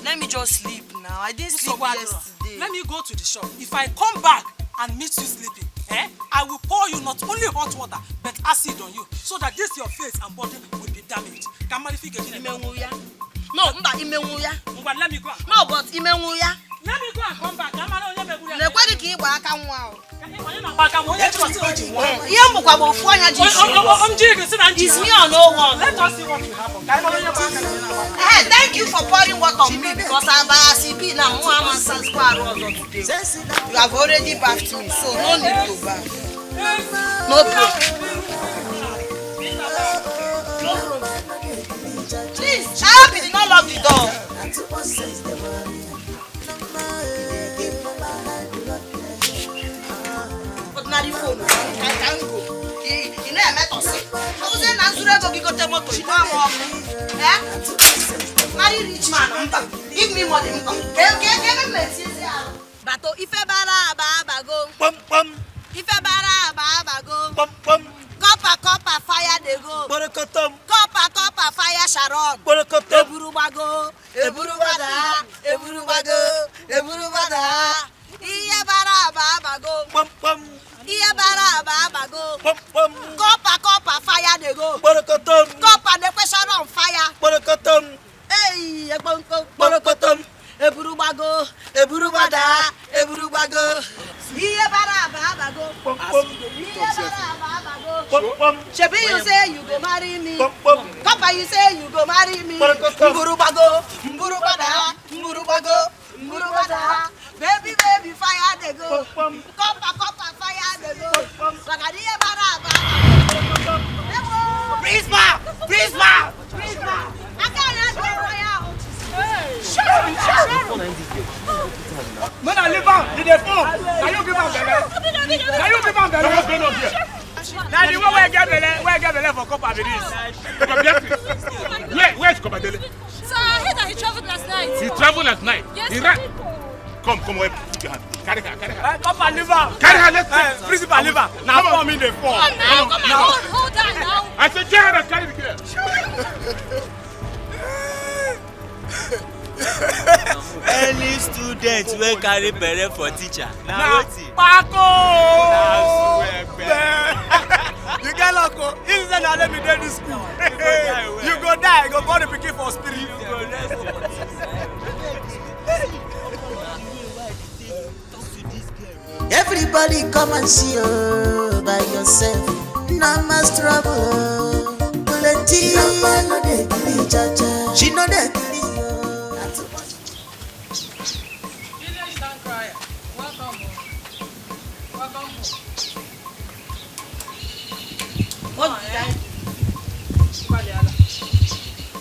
Let me just sleep now. I didn't sleep yesterday. Let me go to the shop. If I come back and meet you sleeping, I will pour you not only hot water, but acid on you, so that this your face and body will be damaged. No, let me go. No, but let me go and come back. It's me or no one. Let us see what will happen. Thank you for pouring water on me because I'm by CP now. You have already bathed me, so no need to bath. No problem. Please, I hope you did not lock the door. But now you phone, I can't go. You know I met us. I was in Nazura go get a motor. You marry rich man. Give me money. Give me Bato ife bara go. Ife bara go. Copper fire they go. Copper fire Sharon. Eburubada. Iya bara go. Iya bara go. Copper fire they go. Copper they put Sharon fire. Hey, Eburubada. Iya bara go. Shebi you say you go marry me. Papa you say you go marry me. Mburubago. Baby fire they go. Copper fire they go. Sagadiya bara. Prisma. I can't go fire. Shut up. Man, I live out. Did they fall? Can you give am belle? Now the one where get belle for copper be this. Where's Copper Dele? Sir, I heard that he traveled last night. He traveled last night? Yes, he ran. Come, wait. Put your hand. Carry her. Copper liver. Carry her, let's go. Principal liver. Now come in the form. Come on, hold on now. I said, carry her, carry the girl. Any student will carry belle for teacher. Now, Paco! You get loco. If you let me do this school, you go die. You go born the pikin for spirit. Everybody come and see you by yourself. No más trouble. Plenty. No dey kill each other. She know dey kill you. What did I do?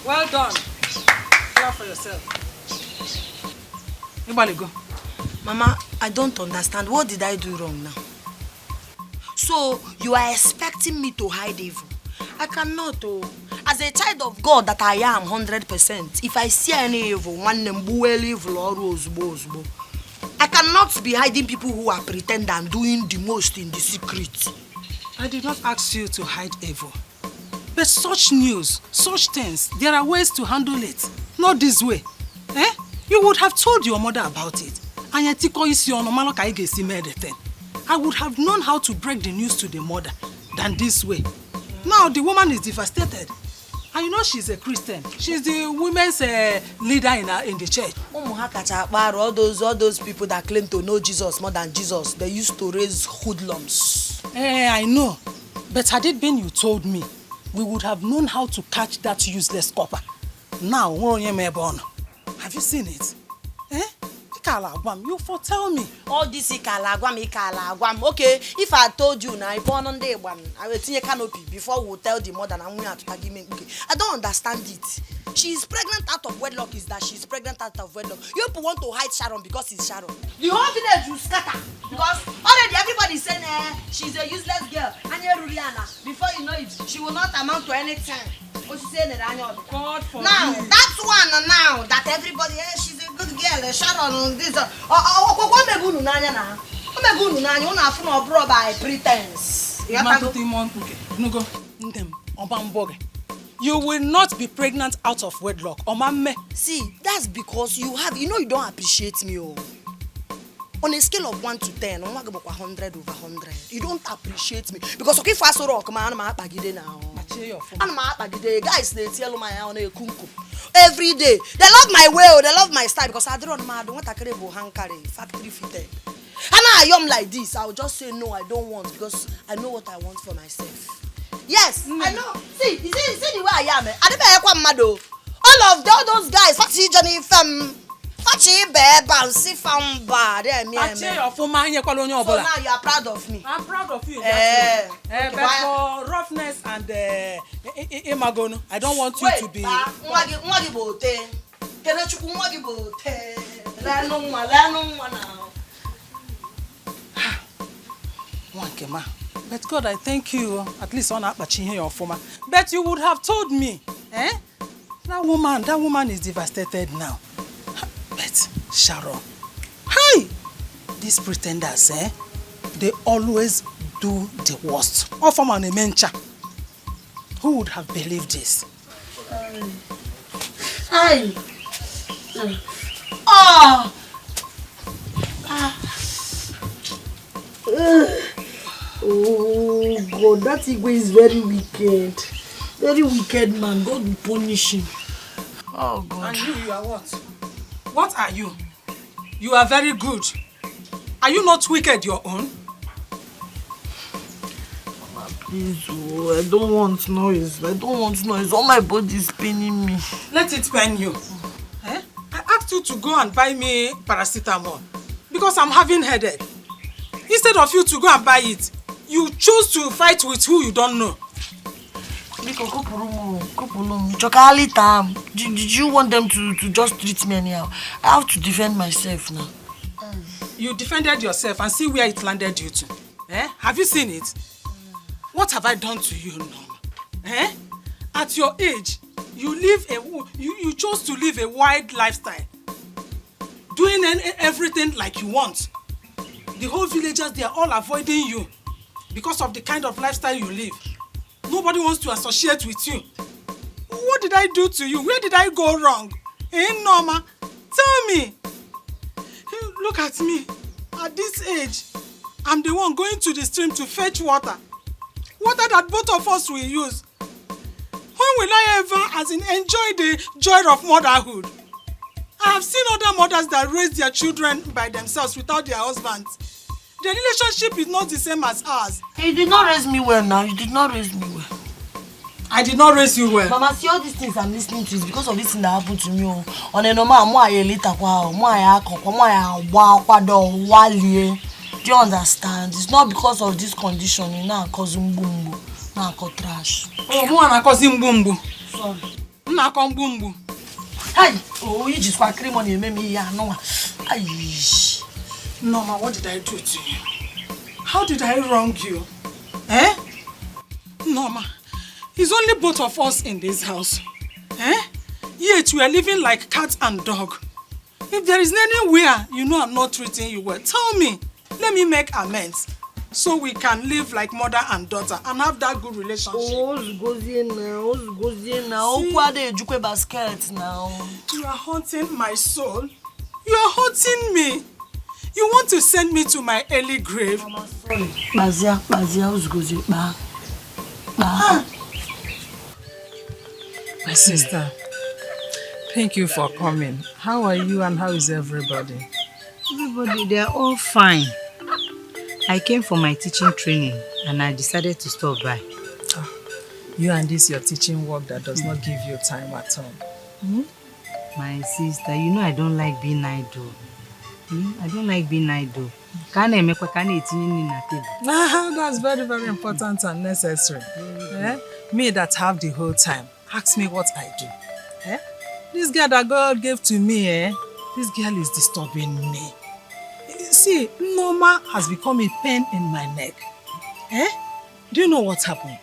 Well done. Clap for yourself. Anybody go? Mama, I don't understand. What did I do wrong now? So, you are expecting me to hide evil? I cannot. Oh. As a child of God that I am 100%, if I see any evil, I cannot be hiding people who are pretend and doing the most in the secret. I did not ask you to hide evil. But such news, such things, there are ways to handle it. Not this way. Eh? You would have told your mother about it. I would have known how to break the news to the mother than this way. Now the woman is devastated. And you know she's a Christian. She's the women's leader in the church. All those people that claim to know Jesus more than Jesus, they used to raise hoodlums. I know. But had it been you told me, we would have known how to catch that useless copper. Now, have you seen it? Eh? You foretell me. All this ikalagwam. Okay, if I told you now, I will see a canopy before we tell the mother and we have to give me. I don't understand it. She's pregnant out of wedlock. Is that she's pregnant out of wedlock? You people want to hide Sharon because it's Sharon. The whole village will scatter because already everybody is saying she's a useless girl. Before you know it, she will not amount to anything. Now that's one now that everybody she's a good girl. Sharon this. By pretense. You will not be pregnant out of wedlock. See, that's because you don't appreciate me. Oh. On a scale of 1 to 10, 100 over 100. You don't appreciate me. Because okay, fast rock, man, I'm now. Guys, they tell my on a kunku. Every day. They love my way, they love my style because I don't want to carry factory fitted. And I am like this. I'll just say no, I don't want because I know what I want for myself. Yes, I know. See the way I am. I don't all of those guys, Fachi Johnny Fem, Fachi Beb and Sifam Bad. So now you are proud of me. I'm proud of you. But for roughness and imagono, I don't want you to be. But God, I thank you. At least on that your former. But you would have told me, eh? That woman is devastated now. But Sharon, hi! These pretenders, eh? They always do the worst. Who would have believed this? Hi! Oh God, that Igwe is very wicked. Very wicked man. God will punish him. Oh God. And you are what? What are you? You are very good. Are you not wicked your own? Mama, please, I don't want noise. All my body is paining me. Let it pain you. Eh? I asked you to go and buy me paracetamol because I'm having headache. Instead of you to go and buy it, you choose to fight with who you don't know. Did you want them to just treat me anyhow? I have to defend myself now. You defended yourself and see where it landed you to. Eh? Have you seen it? What have I done to you, Norma? Eh? At your age, you chose to live a wild lifestyle. Doing everything like you want. The whole villagers, they are all avoiding you because of the kind of lifestyle you live. Nobody wants to associate with you. What did I do to you? Where did I go wrong? Eh, Norma? Tell me. Look at me. At this age, I'm the one going to the stream to fetch water. Water that both of us will use. When will I ever, enjoy the joy of motherhood? I have seen other mothers that raise their children by themselves without their husbands. The relationship is not the same as ours. You did not raise me well now. You did not raise me well. I did not raise you well. Mama, see all these things I'm listening to is because of this thing that happened to me. On a normal, do you understand? It's not because of this condition. You know, cause mbumbu, now cause trash. Oh, who am I causing mbumbu? Sorry. Now cause mbumbu. Hey, oh, you just want cream on your meme, yeah, no. Norma, what did I do to you? How did I wrong you? Eh? Norma, It's only both of us in this house. Eh? Yet we are living like cat and dog. If there is anywhere you know I'm not treating you well, tell me. Let me make amends. So we can live like mother and daughter and have that good relationship. Oh, basket now. You are haunting my soul. You are haunting me. You want to send me to my early grave. My sister, thank you for coming. How are you and how is everybody? Everybody, they are all fine. I came for my teaching training and I decided to stop by. You and this your teaching work that does not give you time at home. My sister, you know I don't like being idle. I don't like being idle. That's very, very important and necessary. Me that have the whole time, ask me what I do. This girl that God gave to me, this girl is disturbing me. See, Norma has become a pain in my neck. Do you know what happened?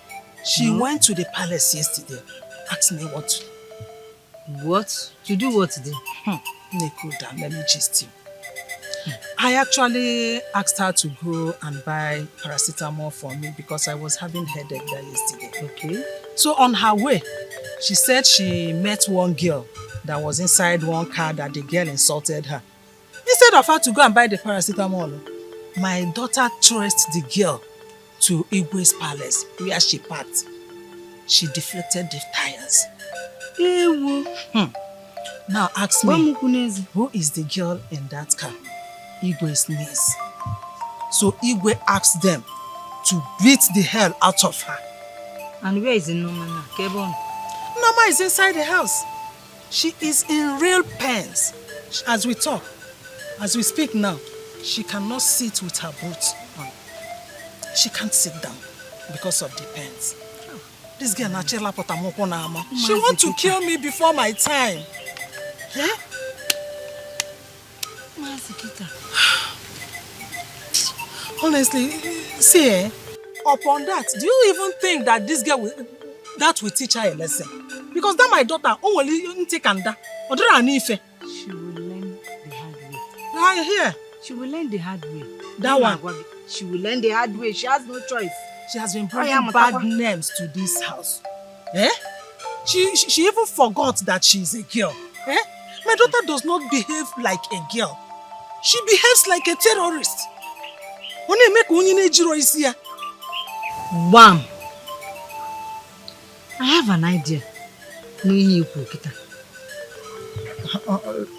She went to the palace yesterday. Ask me what to do. What? To do what today? Cool down, let me gist you. I actually asked her to go and buy paracetamol for me because I was having headache there yesterday. Okay. So on her way, she said she met one girl that was inside one car that the girl insulted her. Instead of her to go and buy the paracetamol, my daughter traced the girl to Igwe's palace where she parked. She deflected the tires. Now ask me, who is the girl in that car? Igwe's niece. So Igwe asked them to beat the hell out of her. And where is Norma now? Kebon? Norma is inside the house. She is in real pains. As we talk, as we speak now, she cannot sit with her boots on. She can't sit down because of the pains. This girl, she wants to kill me before my time. Honestly, see, upon that, do you even think that this girl will teach her a lesson? Because that my daughter only take and that. She will learn the hard way. Right here. She will learn the hard way. That one. She will learn the hard way. She has no choice. She has been bringing bad names to this house. She even forgot that she is a girl. My daughter does not behave like a girl. She behaves like a terrorist. Bam! I have an idea.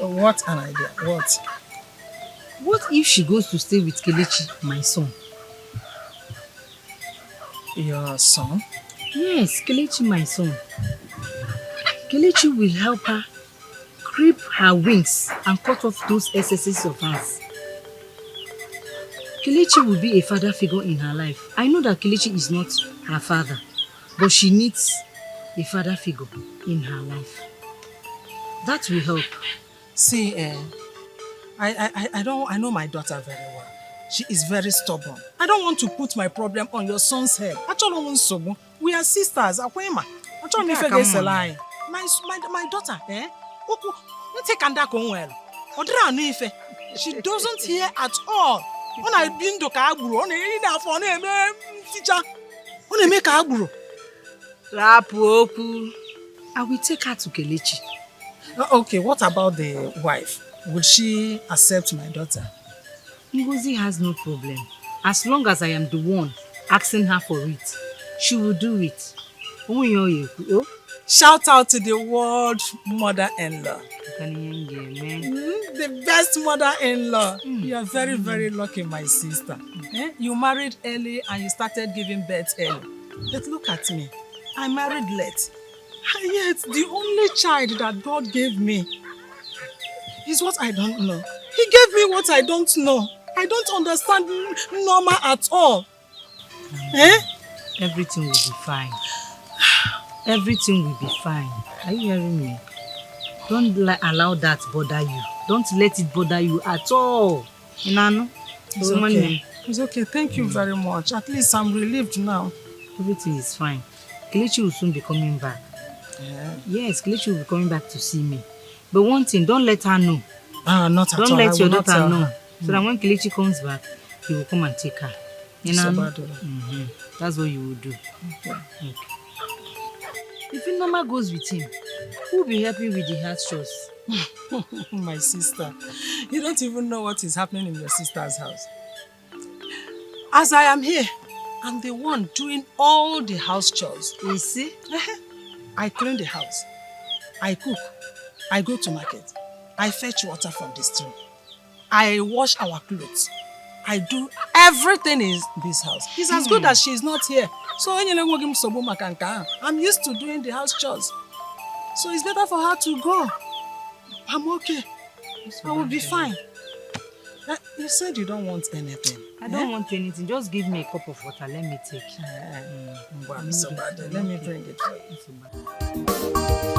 What an idea? What? What if she goes to stay with Kelechi, my son? Your son? Yes, Kelechi, my son. Kelechi will help her clip her wings and cut off those excesses of hers. Kelechi will be a father figure in her life. I know that Kelechi is not her father, but she needs a father figure in her life. That will help. See, I know my daughter very well. She is very stubborn. I don't want to put my problem on your son's head. We are sisters. My daughter, she doesn't hear at all. When I been to Kaburu, I will take her to Kelechi. Okay, what about the wife? Will she accept my daughter? Ngozi has no problem. As long as I am the one asking her for it, she will do it. Shout out to the world mother-in-law. The best mother-in-law. You are very, very lucky, my sister. You married early and you started giving birth early. But look at me. I married late. And yet, the only child that God gave me is what I don't know. He gave me what I don't know. I don't understand Norma at all. Everything will be fine. Everything will be fine. Are you hearing me? Don't allow that bother you. Don't let it bother you at all. Inano? It's okay. It's okay. Thank you very much. At least I'm relieved now. Everything is fine. Kelechi will soon be coming back. Yeah. Yes, Kelechi will be coming back to see me. But one thing, don't let her know. Not at all. Don't let your daughter know. So Mm. that when Kelechi comes back, he will come and take her. You know? Mm-hmm. That's what you will do. Okay. If Norma goes with him, who will be helping with the house chores? My sister, you don't even know what is happening in your sister's house. As I am here, I'm the one doing all the house chores. You see? I clean the house. I cook. I go to market. I fetch water from the stream. I wash our clothes. I do everything in this house. It's as good as she's not here. So I'm used to doing the house chores. So it's better for her to go. I'm okay. I will be fine. You said you don't want anything. I don't want anything. Just give me a cup of water. Let me take. Let me bring it for you.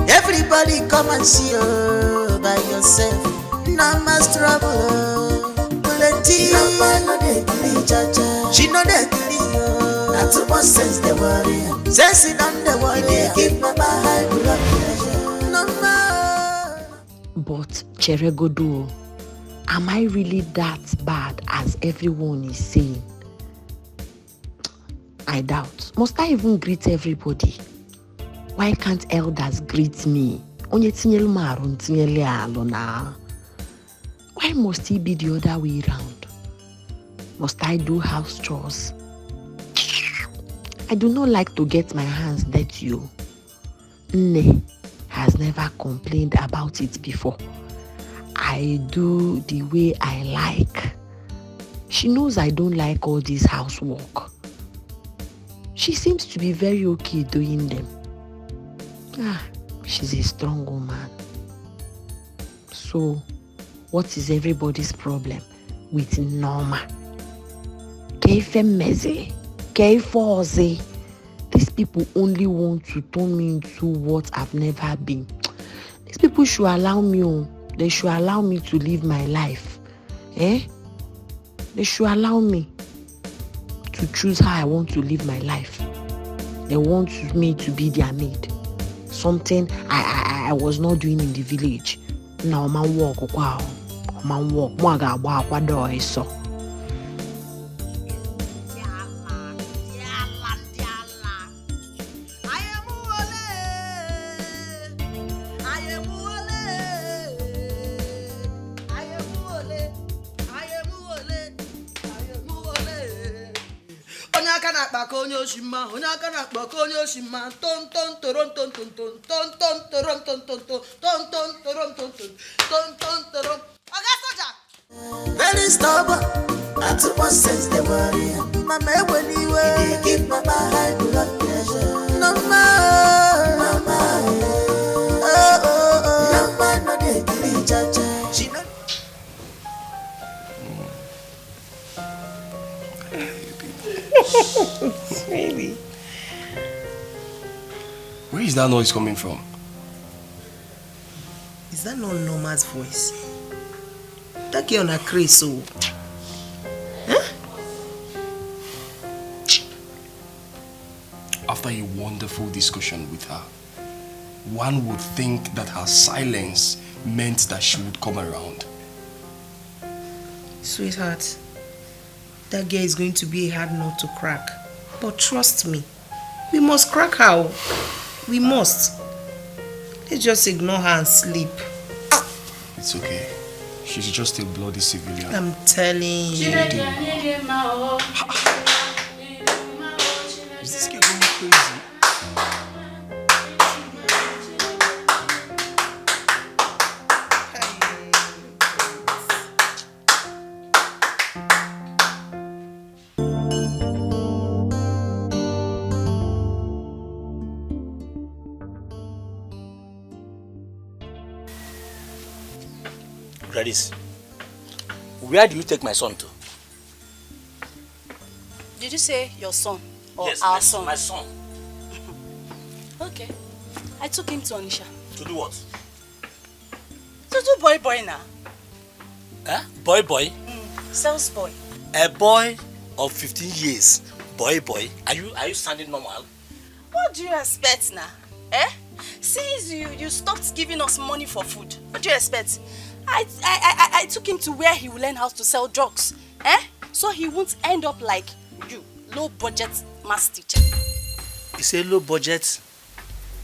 Everybody come and see you by yourself. No más trouble. Plenty. No dey kill cha-cha. She no dey kill you. Not too much sense they worry. Sense it on the worry. They keep my high blood pressure. No more. But Cheregodo, am I really that bad as everyone is saying? I doubt. Must I even greet everybody? Why can't elders greet me? Why must it be the other way around? Must I do house chores? I do not like to get my hands dirty. Nne has never complained about it before. I do the way I like. She knows I don't like all this housework. She seems to be very okay doing them. She's a strong woman. So, what is everybody's problem with Norma? These people only want to turn me into what I've never been. These people should allow me. They should allow me to live my life. They should allow me to choose how I want to live my life. They want me to be their maid. Something I was not doing in the village. Now man walk. So. Very stubborn, not too much sense they worry. Mama, when you they keep my high blood pressure. No more, mama. No man, no they kill cha-cha. She no. Really? Where is that noise coming from? Is that not Norma's voice? That girl on a craze, so. After a wonderful discussion with her, one would think that her silence meant that she would come around. Sweetheart, that girl is going to be a hard nut to crack. But trust me, we must crack her. We must. Let's just ignore her and sleep. It's okay. She's just a bloody civilian. I'm telling you. Is this girl going crazy? Gladys, where do you take my son to? Did you say your son or yes, our son? My son. Okay. I took him to Onisha. To do what? To do boy now. Boy? Sales boy. A boy of 15 years. Boy. Are you sounding normal? What do you expect now? Eh? Since you stopped giving us money for food, what do you expect? I took him to where he will learn how to sell drugs. Eh? So he won't end up like you, low budget math teacher. You say low budget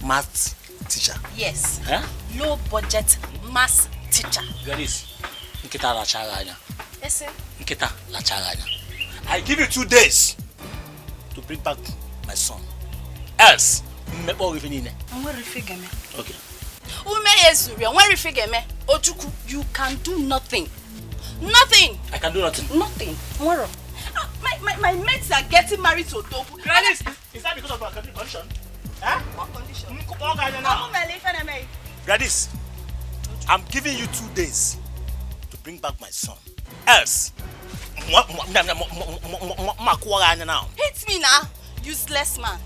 math teacher? Yes. Huh? Low budget math teacher. Gladys, Nkita lacharanya. Yes, sir. Nkita lacharanya. I give you 2 days to bring back my son. Else, I'm going to okay. Ojuku, you can do nothing. Nothing. I can do nothing. Nothing. My mates are getting married to Odogu. Gladys, is that because of our condition? Huh? What condition? Gladys, I'm giving you 2 days to bring back my son. Else, hit me now, useless man,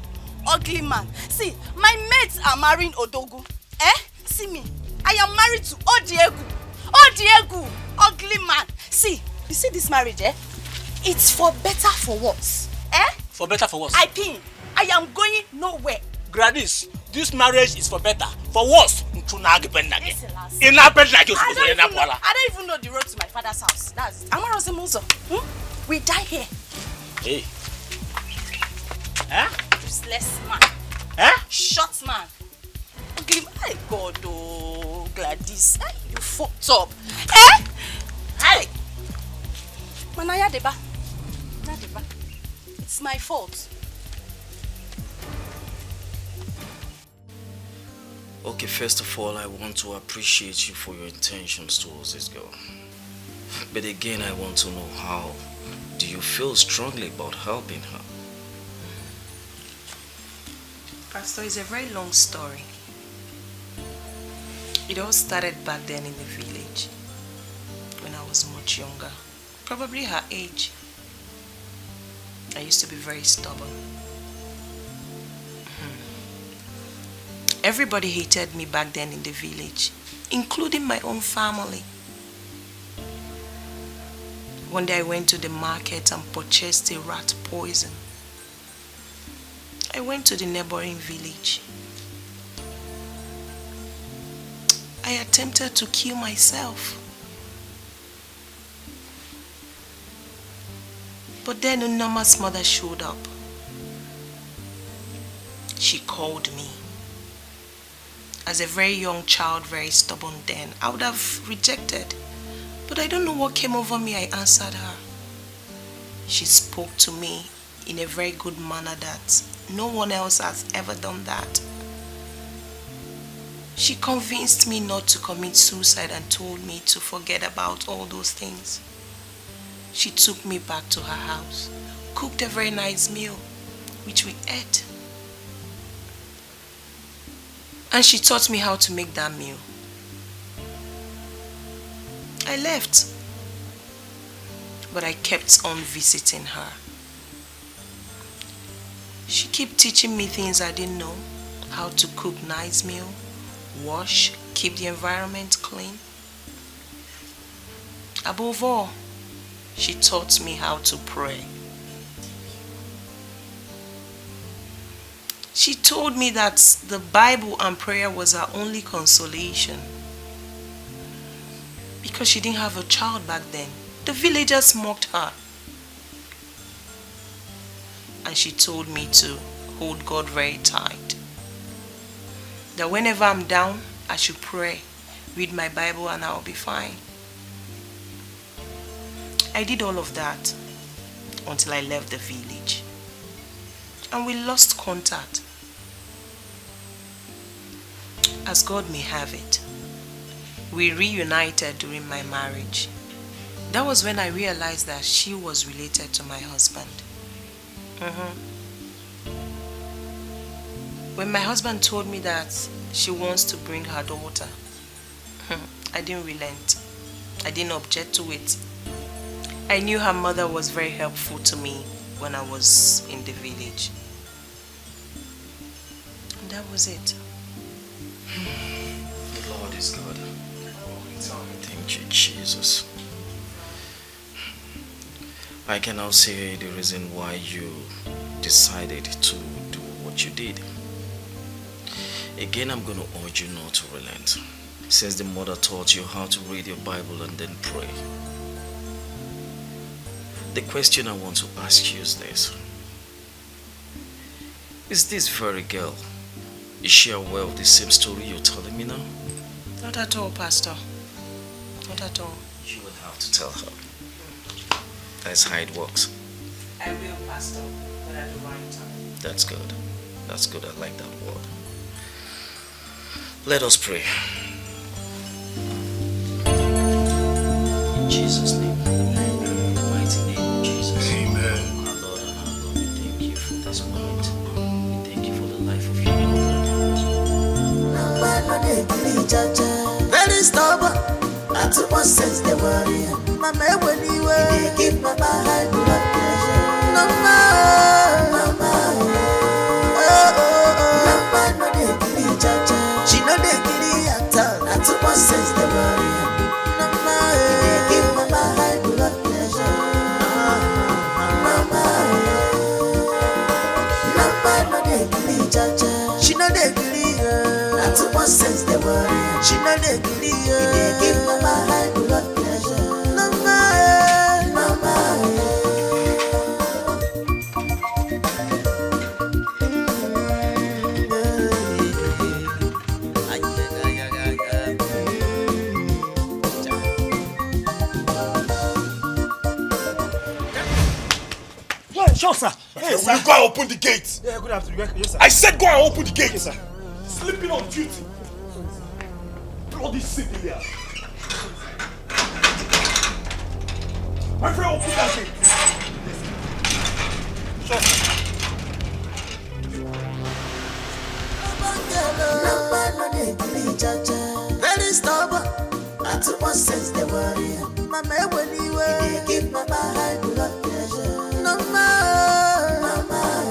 ugly man. See, my mates are marrying Odogu. Eh? See me. I am married to Odiegu. Odiegu, ugly man. See, you see this marriage, eh? It's for better, for worse. Eh? For better, for worse. I am going nowhere. Gladys, this marriage is for better. For worse, I don't even know the road to my father's house. That's it. We die here. Hey. Huh? Useless man. Huh? Short man. Ugly man. My God, oh, Gladys. Hey, you fucked up. Eh? Hey. Manaya deba. It's my fault. Okay, first of all, I want to appreciate you for your intentions towards this girl. But again, I want to know, how do you feel strongly about helping her? Pastor, it's a very long story. It all started back then in the village, when I was much younger, probably her age. I used to be very stubborn. Everybody hated me back then in the village, including my own family. One day I went to the market and purchased a rat poison. I went to the neighboring village. I attempted to kill myself. But then Unama's mother showed up. She called me. As a very young child, very stubborn then, I would have rejected. But I don't know what came over me. I answered her. She spoke to me in a very good manner that no one else has ever done that. She convinced me not to commit suicide and told me to forget about all those things. She took me back to her house, cooked a very nice meal, which we ate. And she taught me how to make that meal. I left, but I kept on visiting her. She kept teaching me things I didn't know, how to cook nice meal, wash, keep the environment clean. Above all, she taught me how to pray. She told me that the Bible and prayer was her only consolation. Because she didn't have a child back then. The villagers mocked her. And she told me to hold God very tight. That whenever I'm down, I should pray, read my Bible, and I'll be fine. I did all of that until I left the village. And we lost contact. As God may have it, we reunited during my marriage. That was when I realized that she was related to my husband. When my husband told me that she wants to bring her daughter, I didn't relent. I didn't object to it. I knew her mother was very helpful to me when I was in the village. And that was it. The Lord is good. Thank you, Jesus. I can now say the reason why you decided to do what what you did. Again, I'm going to urge you not to relent, since the mother taught you how to read your Bible and then pray. The question I want to ask you is this. Is this very girl, is she aware of the same story you're telling me now? Not at all, Pastor. Not at all. You will have to tell her. That's how it works. I will, Pastor, but at the right time. That's good. That's good. I like that word. Let us pray. In Jesus' name. In the mighty name of Jesus. Amen. Our Lord and our God, we thank you for this moment. We thank you for the life of your daughter. Very stubborn. I took one sense the warrior. Mama, when you were, give Mama high blood pressure. No more, no more. No more, no they kill each other. She no they kill at all. I took one sense the warrior. No more, give Mama high blood pressure. No more, no they kill each other. She no they kill. I took one sense the warrior. She no they kill. Give Mama high blood pressure. No more, no more. Sure, sir. Hey, will you go and open the gate? Yeah, good afternoon. Yes, sir. I said go and open the gate. Yes, sir. Sleeping on duty. Bloody civilian. My friend, open that gate. Sure, sir. Very stubborn. I took one sense the warrior. Mama, when you were, give Mama high blood pressure. No more, no more.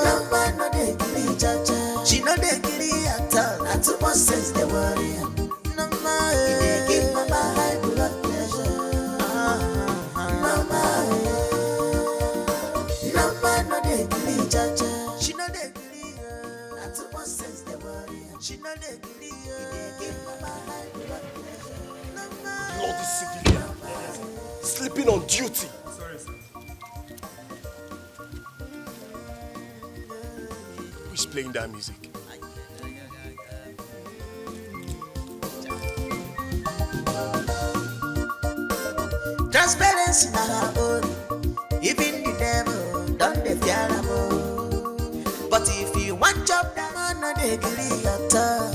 No more, no they kill each other. She no they kill at all. I took one sense the warrior. No more, give Mama high blood pressure. No more, no they kill each other. She no they kill. I took one sense the warrior. She no they kill. Give Mama high blood pressure. No more. Bloody civilian. Sleeping on duty. Sorry, sir. Who's playing that music? Transparency na her own. Even the devil don't dey fear am o. But if you want job, that man no dey gree at all.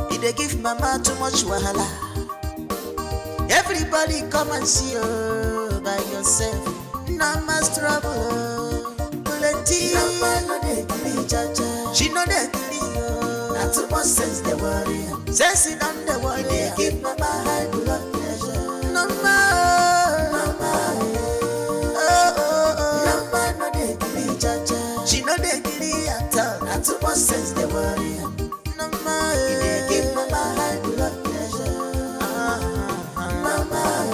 He dey give Mama too much wahala. Everybody come and see you by yourself. No más trouble. Plenty. No man no dey gree jaja. She no dey gree o. Na too much sense dey worry. Sense it on the worry. He dey give Mama high blood pressure. No more, no more. No man no dey gree jaja. She no dey gree at all. Na too much sense dey worry. No more. He dey give Mama high blood pressure. No more.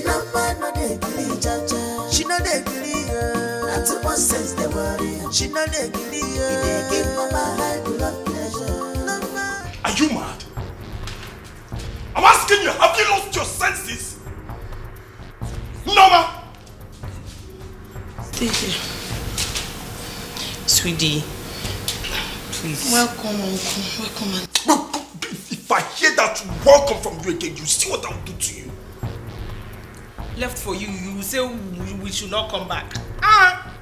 No man no dey gree jaja. She no dey gree. Na too much sense dey worry. She no dey gree. He dey give Mama high blood pressure. No more. Are you mad? I'm asking you, have you lost your senses? Norma! Dikeh. Sweetie. Please. Welcome, uncle. Welcome. If I hear that welcome from you again, you see what I'll do to you. Left for you, you will say we should not come back.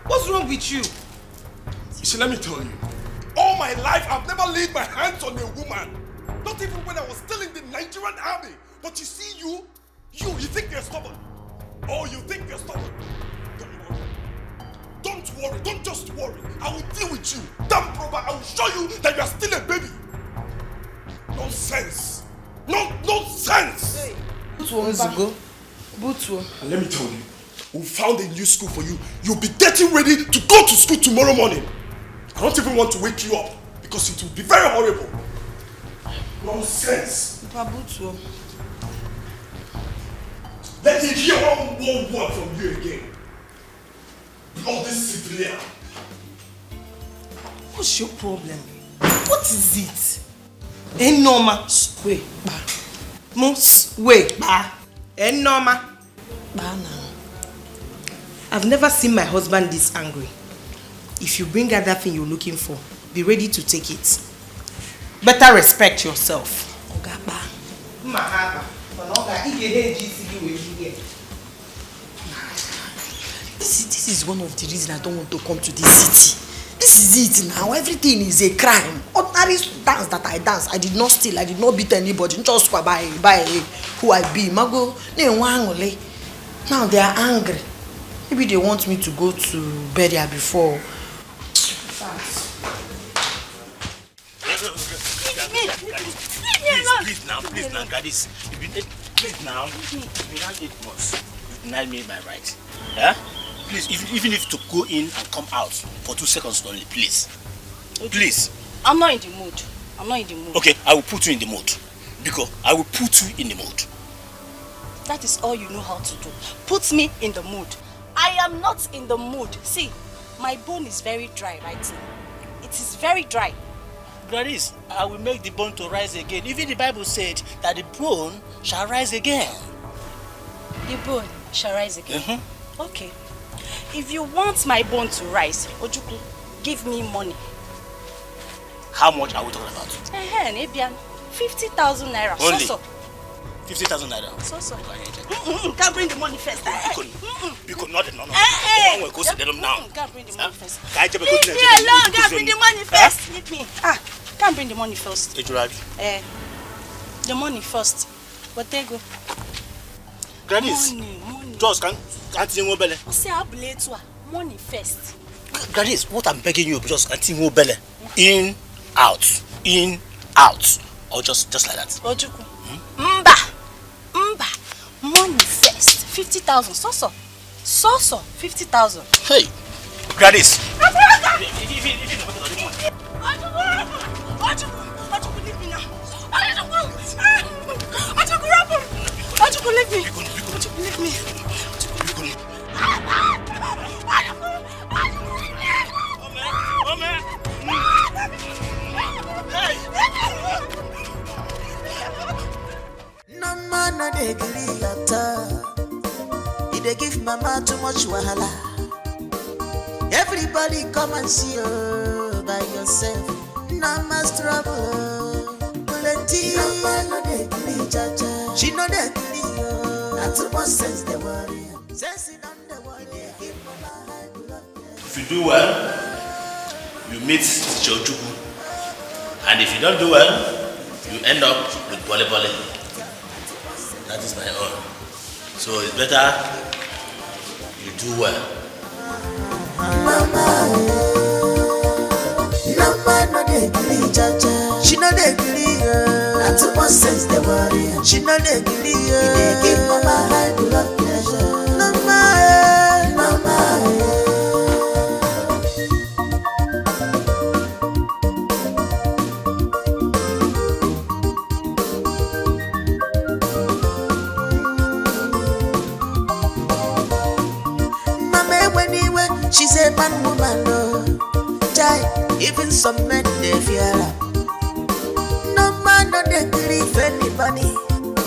What's wrong with you? You see, let me tell you. All my life, I've never laid my hands on a woman. Not even when I was still in the Nigerian army. But you see, you think you're stubborn. Oh, you think you're stubborn. Don't worry, don't just worry. I will deal with you. Damn proper, I will show you that you are still a baby. Nonsense. Nonsense. Hey, Butuo. And let me tell you, we found a new school for you. You'll be getting ready to go to school tomorrow morning. I don't even want to wake you up because it will be very horrible. Nonsense. Papa Butuo. Let me hear one more word from you again. Bloody civilian. What's your problem? What is it? Enoma. Wait, ba. Wait, ba. Enoma. Ba now. I've never seen my husband this angry. If you bring out that thing you're looking for, be ready to take it. Better respect yourself. Oga ba. This is one of the reasons I don't want to come to this city. This is it now. Everything is a crime. Ordinary dance that I dance, I did not steal, I did not beat anybody. Just by who I be. Mago, now they are angry. Maybe they want me to go to burial before. Please now, Gladys. Please now. You can't eat much. You deny me my right. Yeah? Please, even if to go in and come out for 2 seconds only, please. Please. I'm not in the mood. I'm not in the mood. Okay, I will put you in the mood. Because I will put you in the mood. That is all you know how to do. Put me in the mood. I am not in the mood. See, my bone is very dry right now. It is very dry. Gladys, I will make the bone to rise again. Even the Bible said that the bone shall rise again. The bone shall rise again? Okay. If you want my bone to rise, Ojuku, give me money. How much are we talking about? 50,000 naira. Only? So. 50,000 naira. So. Can't bring the money first. Because no. One will go to them now. Can't bring the money first. Leave me alone. Can't bring the money first. Leave me. Can't bring the money first. The money first. But there go. Gladys, money. Just can't you go belly? Money first. Gladys, what I'm begging you, just can't you go belly? In, out, or just like that. Ojuku. Mba. Money first. 50,000. So. 50,000. Hey, Gladys. Ojuku, leave me now. Ojuku, leave me. Ojuku, leave me. No man no dey gree at all. They give mama too much wahala. Everybody come and see you by yourself. No más trouble. Plenty. No man no dey gree, Jaja. She no dey gree, not too much sense they worry. Sense it on the worry. Give mama high blood. If you do well, you meet Chojuku. And if you don't do well, you end up with bole. That is my own. So it's better you do well. No man no dey gree, Jaja. She no dey gree, not too much sense they worry. She no dey gree, they give mama high blood pressure. No man. She's a man woman, no. Jai, even some men they fear her. No man no dey gree for anybody.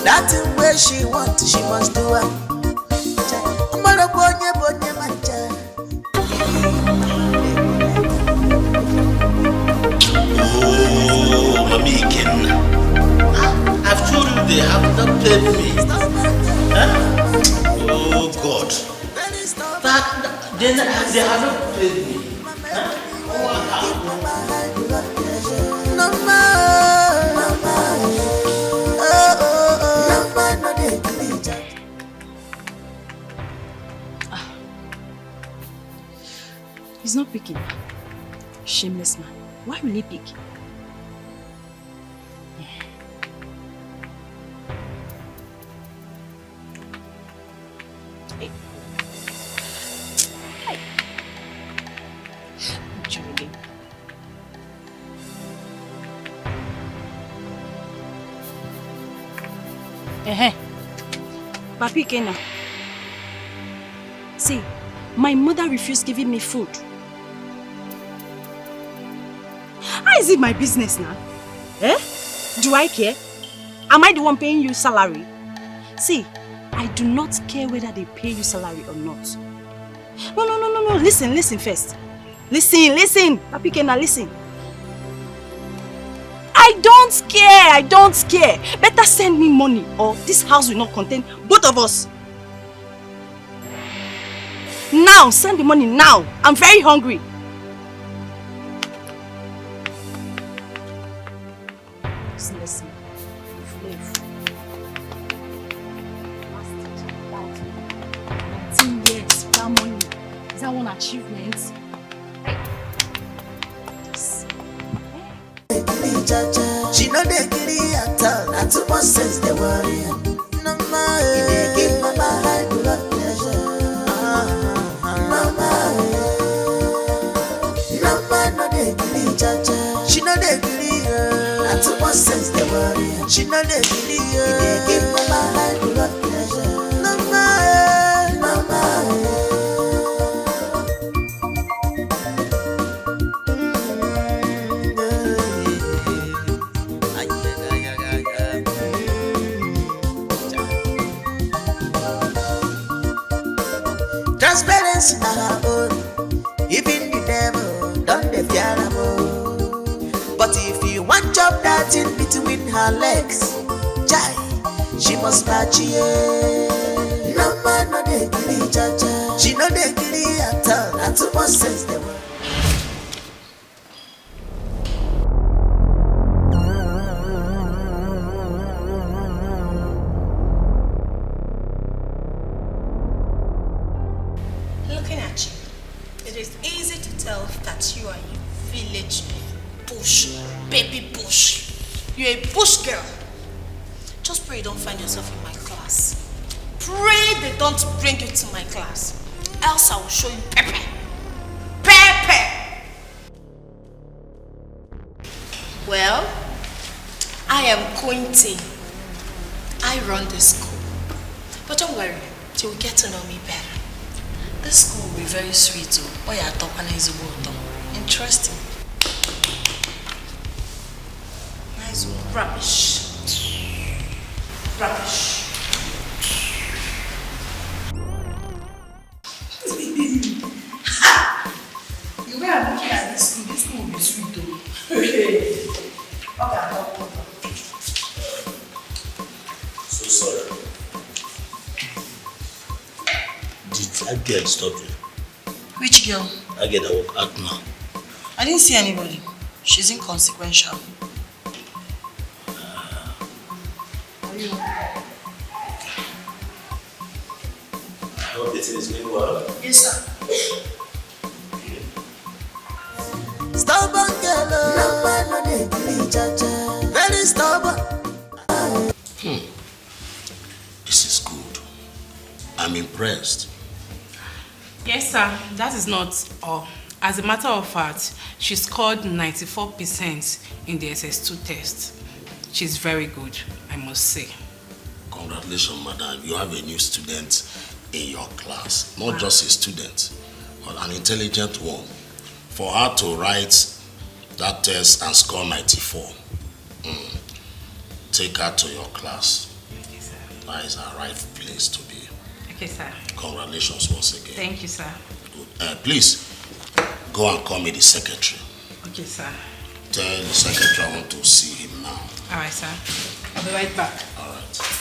That is where she want, she must do it. I'm gonna bonye manja. Oh, Mami Ken. I've told you they have not paid me. Huh? Oh God. They have not paid me. He's not picking. Shameless man. Why will he pick? Papi Kena. See, My mother refused giving me food. How is it my business now? Eh? Do I care? Am I the one paying you salary? See, I do not care whether they pay you salary or not. No. Listen first. Listen. Papi Kena, listen. I don't care. Better send me money or this house will not contain both of us. Now, send the money now. I'm very hungry. Listen. Yes, that money. Is that one achievement? She know they giddy at all. Not too much sense they worry. No more. They give mama high blood pressure. No they giddy cha-cha. She know they giddy. Not too much sense they worry. She know they giddy. They give mama high blood pressure. No more. Transparency in her own. Even the devil don't they fear her more. But if you want job that in between her legs, jai, she must match you. No man no dey giddy cha-cha. She no dey giddy at all. Not too much sense they want. Looking at you, it is easy to tell that you are a village bush, baby bush. You're a bush girl. Just pray you don't find yourself in my class. Pray they don't bring you to my class. Else I will show you pepper. Pepper! Well, I am Quinty. I run this school. But don't worry, you will get to know me better. This school will be very sweet too. Oh yeah, interesting. Nice rubbish. The way I'm looking at this school will be sweet though. Okay. So sorry. Did that girl stop you? Which girl? That girl that work out now. I didn't see anybody. She's inconsequential. Are you okay? I hope the thing is going well. Yes, sir. Stubborn girl, no man no dey giddy cha-cha. Very stubborn. This is good. I'm impressed. Yes, sir. That is not all. As a matter of fact, she scored 94% in the SS2 test. She's very good, I must say. Congratulations, madam. You have a new student in your class. Not just a student, but an intelligent one. For her to write that test and score 94, take her to your class. Okay, sir. That is her right place to be. Okay, sir. Congratulations once again. Thank you, sir. Good. Please, go and call me the secretary. Okay, sir. Tell the secretary I want to see him now. All right, sir. I'll be right back. All right.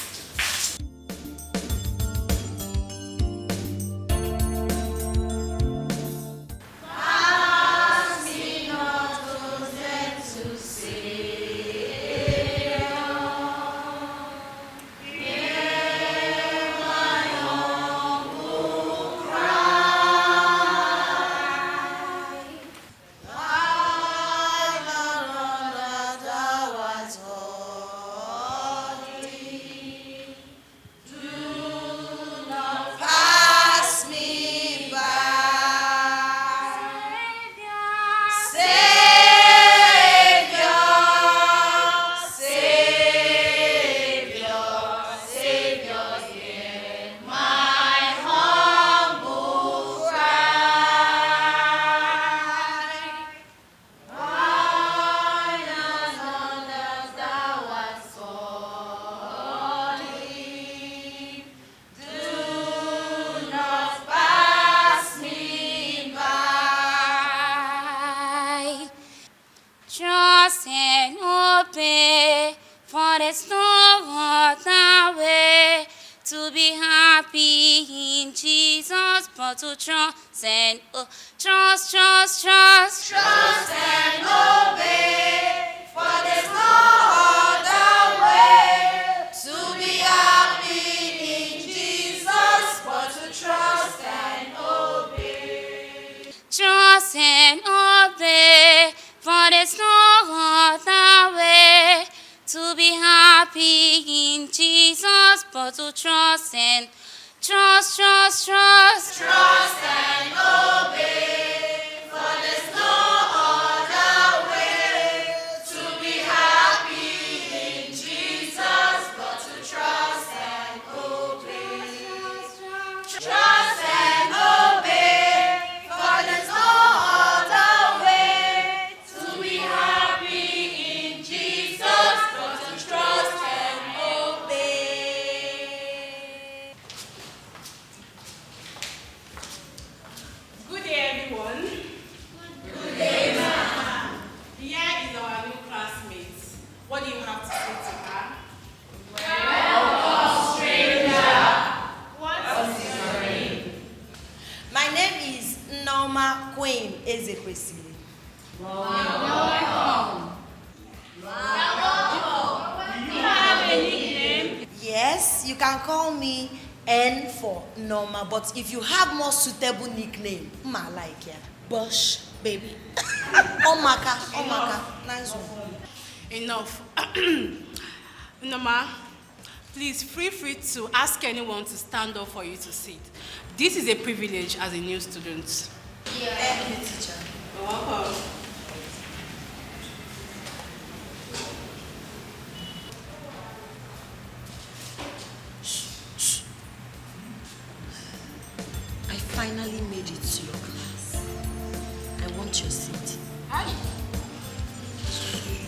but to trust and trust. Trust and obey, for there's no other way to be happy in Jesus, but to trust and obey. Trust and obey, for there's no other way to be happy in Jesus, but to trust and trust and obey, for there's no other way to be happy in Jesus, but to trust and obey. Trust and obey, for there's no other way to be happy in Jesus, but to trust and obey. Good day, everyone. Good day, ma'am. Here is our new classmate. What do you have to say to her? Welcome, stranger. What's your name? My name is Norma Queen Ezekwesili. Welcome. Do you have a nickname? Yes, you can call me N for Norma, but if you have more suitable nickname, I like ya. Bush, baby. Omaka, nice one. Enough. Norma, please feel free to ask anyone to stand up for you to sit. This is a privilege as a new student. Thank you, teacher. You're welcome. I finally made it to your class. I want your seat. Hi.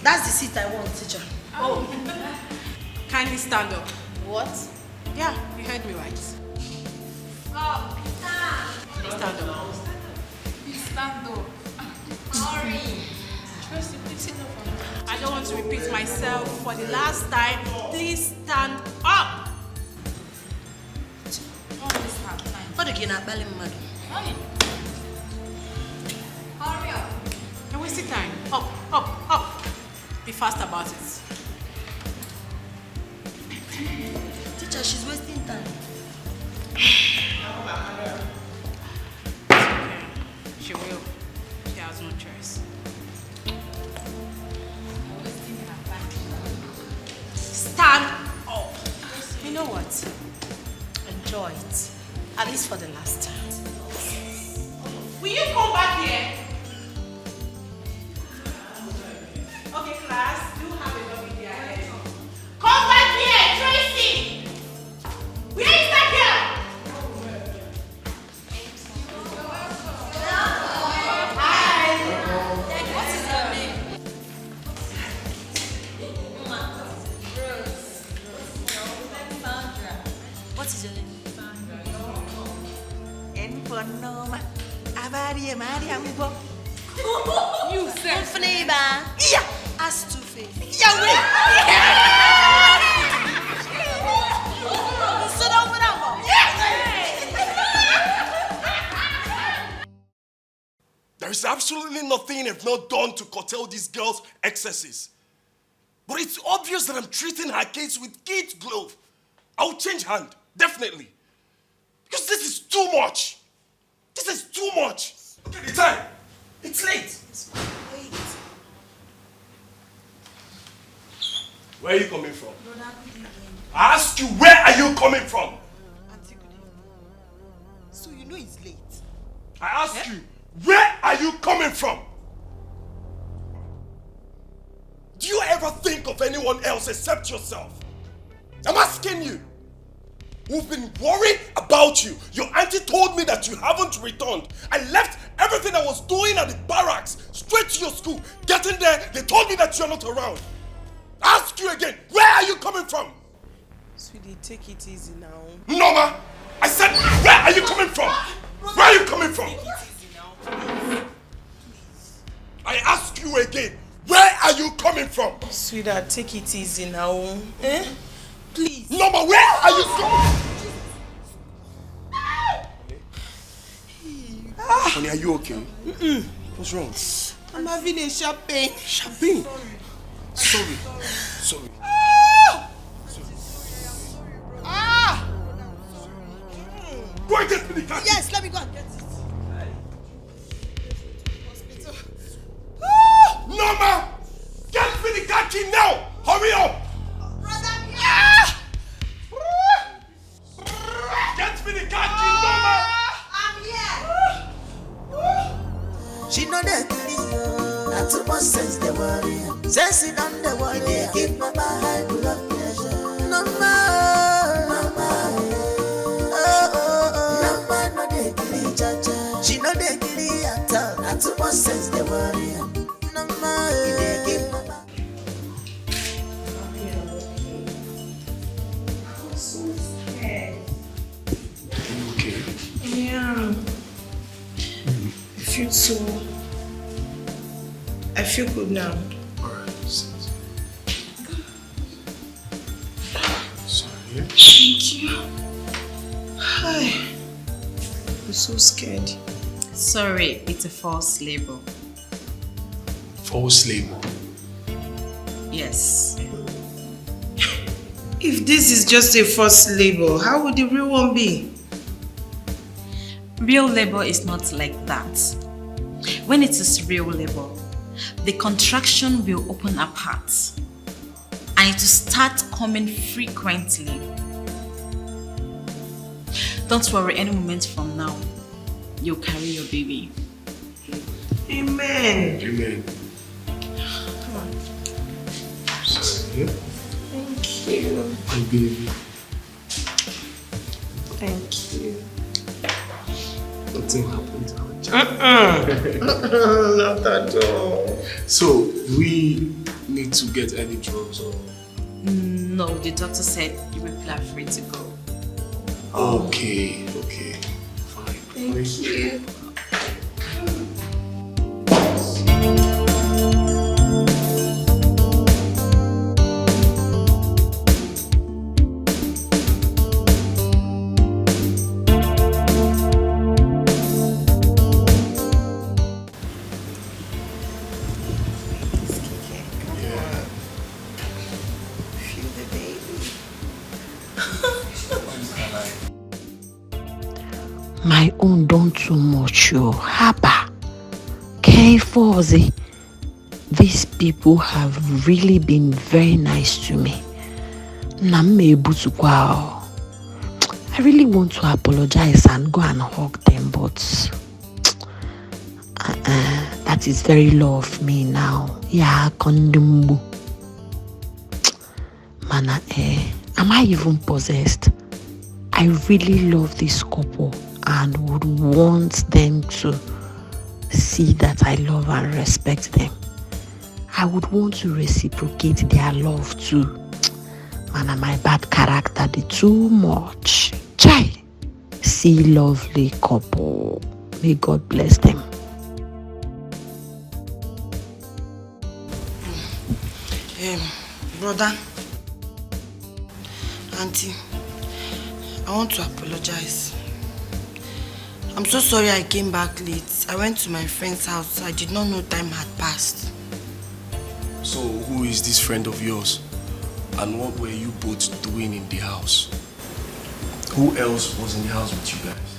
That's the seat I want, teacher. Oh. Kindly stand up. What? Yeah, you heard me right. Stop. Please stand up. Please stand up. Hurry. I don't want to repeat myself for the last time. Please stand up. What do you get at Hurry. Hurry up. You're wasting time. Up. Be fast about it. Teacher, she's wasting time. Okay. She will. She has no choice. Stand up. You know what? Enjoy it. At least for the last time. Will you come back here? Okay, class. Do have a dog in their head. Come back here, Tracy! Where is that girl? What is your name? N for Norma. Avaria Maria Wibo. You said Fneba. Yeah. As two face. There is absolutely nothing I've not done to curtail these girls' excesses. But it's obvious that I'm treating her case with kid glove. I'll change hand, definitely. Because this is too much. This is too much. Look at the time. It's late. Where are you coming from? I asked you, where are you coming from? So you know it's late. I asked you, where are you coming from? Do you ever think of anyone else except yourself? I'm asking you. We've been worried about you. Your auntie told me that you haven't returned. I left everything I was doing at the barracks straight to your school. Getting there, they told me that you're not around. Ask you again, where are you coming from? Sweetie, take it easy now. Norma, I said, where are you coming from? Where are you coming from? I ask you again, where are you coming from? Sweetheart, take it easy now. Eh? Please. Norma, where are you coming from? Honey, are you okay? What's wrong? I'm having a sharp pain. Sharp pain? Sorry. Go and get me the car. Yes, let me go and get it. Norma! Get me the car key now! Hurry up! Get me the car key, Norma! I'm here! She know that not too much sense the worry. Sense it on the worry. They keep my high blood pressure. No more. No they kill each other. She know they kill each other. Not too much sense the worry. No more. They keep my Yeah. I feel good now. Alright. Sorry. Thank you. Hi. I'm so scared. Sorry, it's a false label. False label? Yes. If this is just a false label, how would the real one be? Real labor is not like that. When it is real labor, the contraction will open apart and it will start coming frequently. Don't worry, any moment from now, you'll carry your baby. Amen. Amen. Come on. Sorry. Thank you. My baby. Thank you. Nothing happened to our child. Not at all. So, we need to get any drugs or... No, the doctor said you people are free to go. Okay. Fine. Thank you. My own don't too much, yo. Haba. K4Z. These people have really been very nice to me. I really want to apologize and go and hug them, but that is very low of me now. Yeah, kondumbu. Mana, am I even possessed? I really love this couple and would want them to see that I love and respect them. I would want to reciprocate their love too. Man, my bad character, they too much. Chai, see lovely couple. May God bless them. Brother, auntie, I want to apologize. I'm so sorry I came back late. I went to my friend's house. I did not know time had passed. So, who is this friend of yours? And what were you both doing in the house? Who else was in the house with you guys?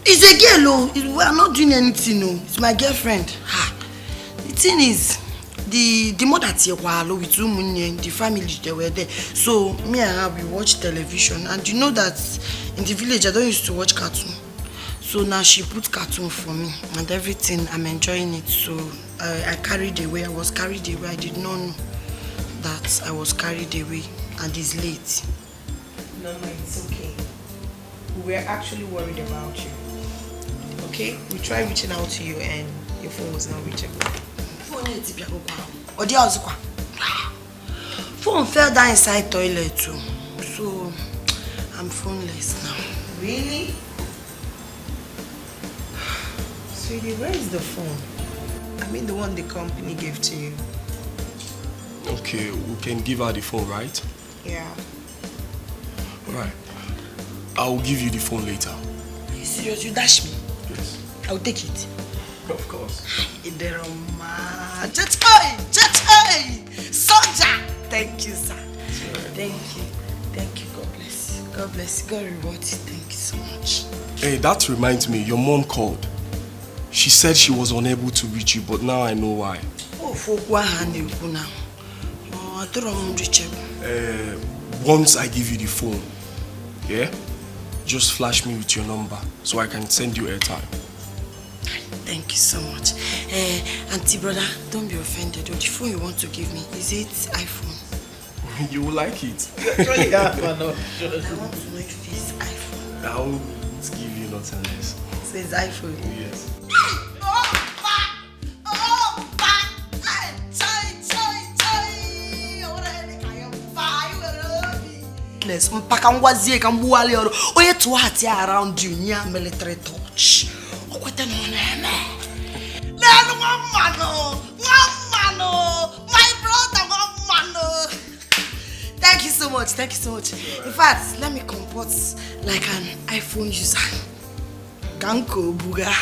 It's a girl, we are not doing anything, no. It's my girlfriend. The thing is, the mother with two women, the family, they were there. So, me and her, we watch television. And you know that in the village, I don't used to watch cartoon. So now she put cartoon for me and everything. I'm enjoying it. So I carried away. I was carried away. I did not know that I was carried away and it's late. No, it's okay. We were actually worried about you. Okay? We tried reaching out to you and your phone was not reachable. Phone fell down inside toilet too. So I'm phoneless now. Really? Sweetie, where is the phone? I mean the one the company gave to you. Okay, we can give her the phone, right? Yeah. Alright. I will give you the phone later. Are you serious? You dash me? Yes. I'll take it. Of course. Soldier! Thank you, sir. Thank you. Thank you. God bless you. God bless you. God reward you. Thank you so much. Hey, that reminds me, your mom called. She said she was unable to reach you, but now I know why. Once I give you the phone, yeah? Just flash me with your number so I can send you airtime. Thank you so much. Auntie brother, don't be offended. The phone you want to give me, is it iPhone? You will like it. Really have an option. I want to know if it's iPhone. I won't give you nothing less. So it's iPhone? Yes. Mpaka ngwazie ka mbuwali oro oye tuwati around you nya military touch okwete no na eme lelu ngamano my brother ngamano. Thank you so much, thank you so much. In fact, let me comport like an iPhone user. Ganko buga.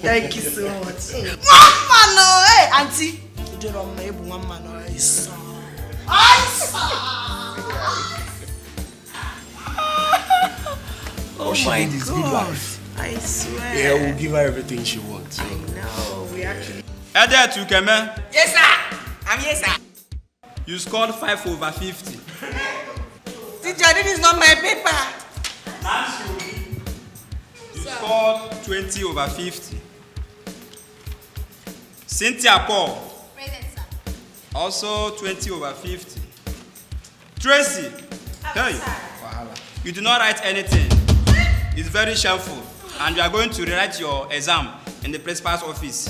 Thank you so much. Ngamano, hey auntie, you don't know me bu ngamano. Oh my God. Good life. I swear. Yeah, we'll give her everything she wants. I know, we actually... Ede Tukeme. Yes, sir. I'm yes, sir. You scored 5/50. Teacher, this is not my paper. You scored 20/50. Cynthia Paul. Present, sir. Also 20/50. Tracy. Hey. You do not write anything. It's very shameful. And you are going to rewrite your exam in the principal's office.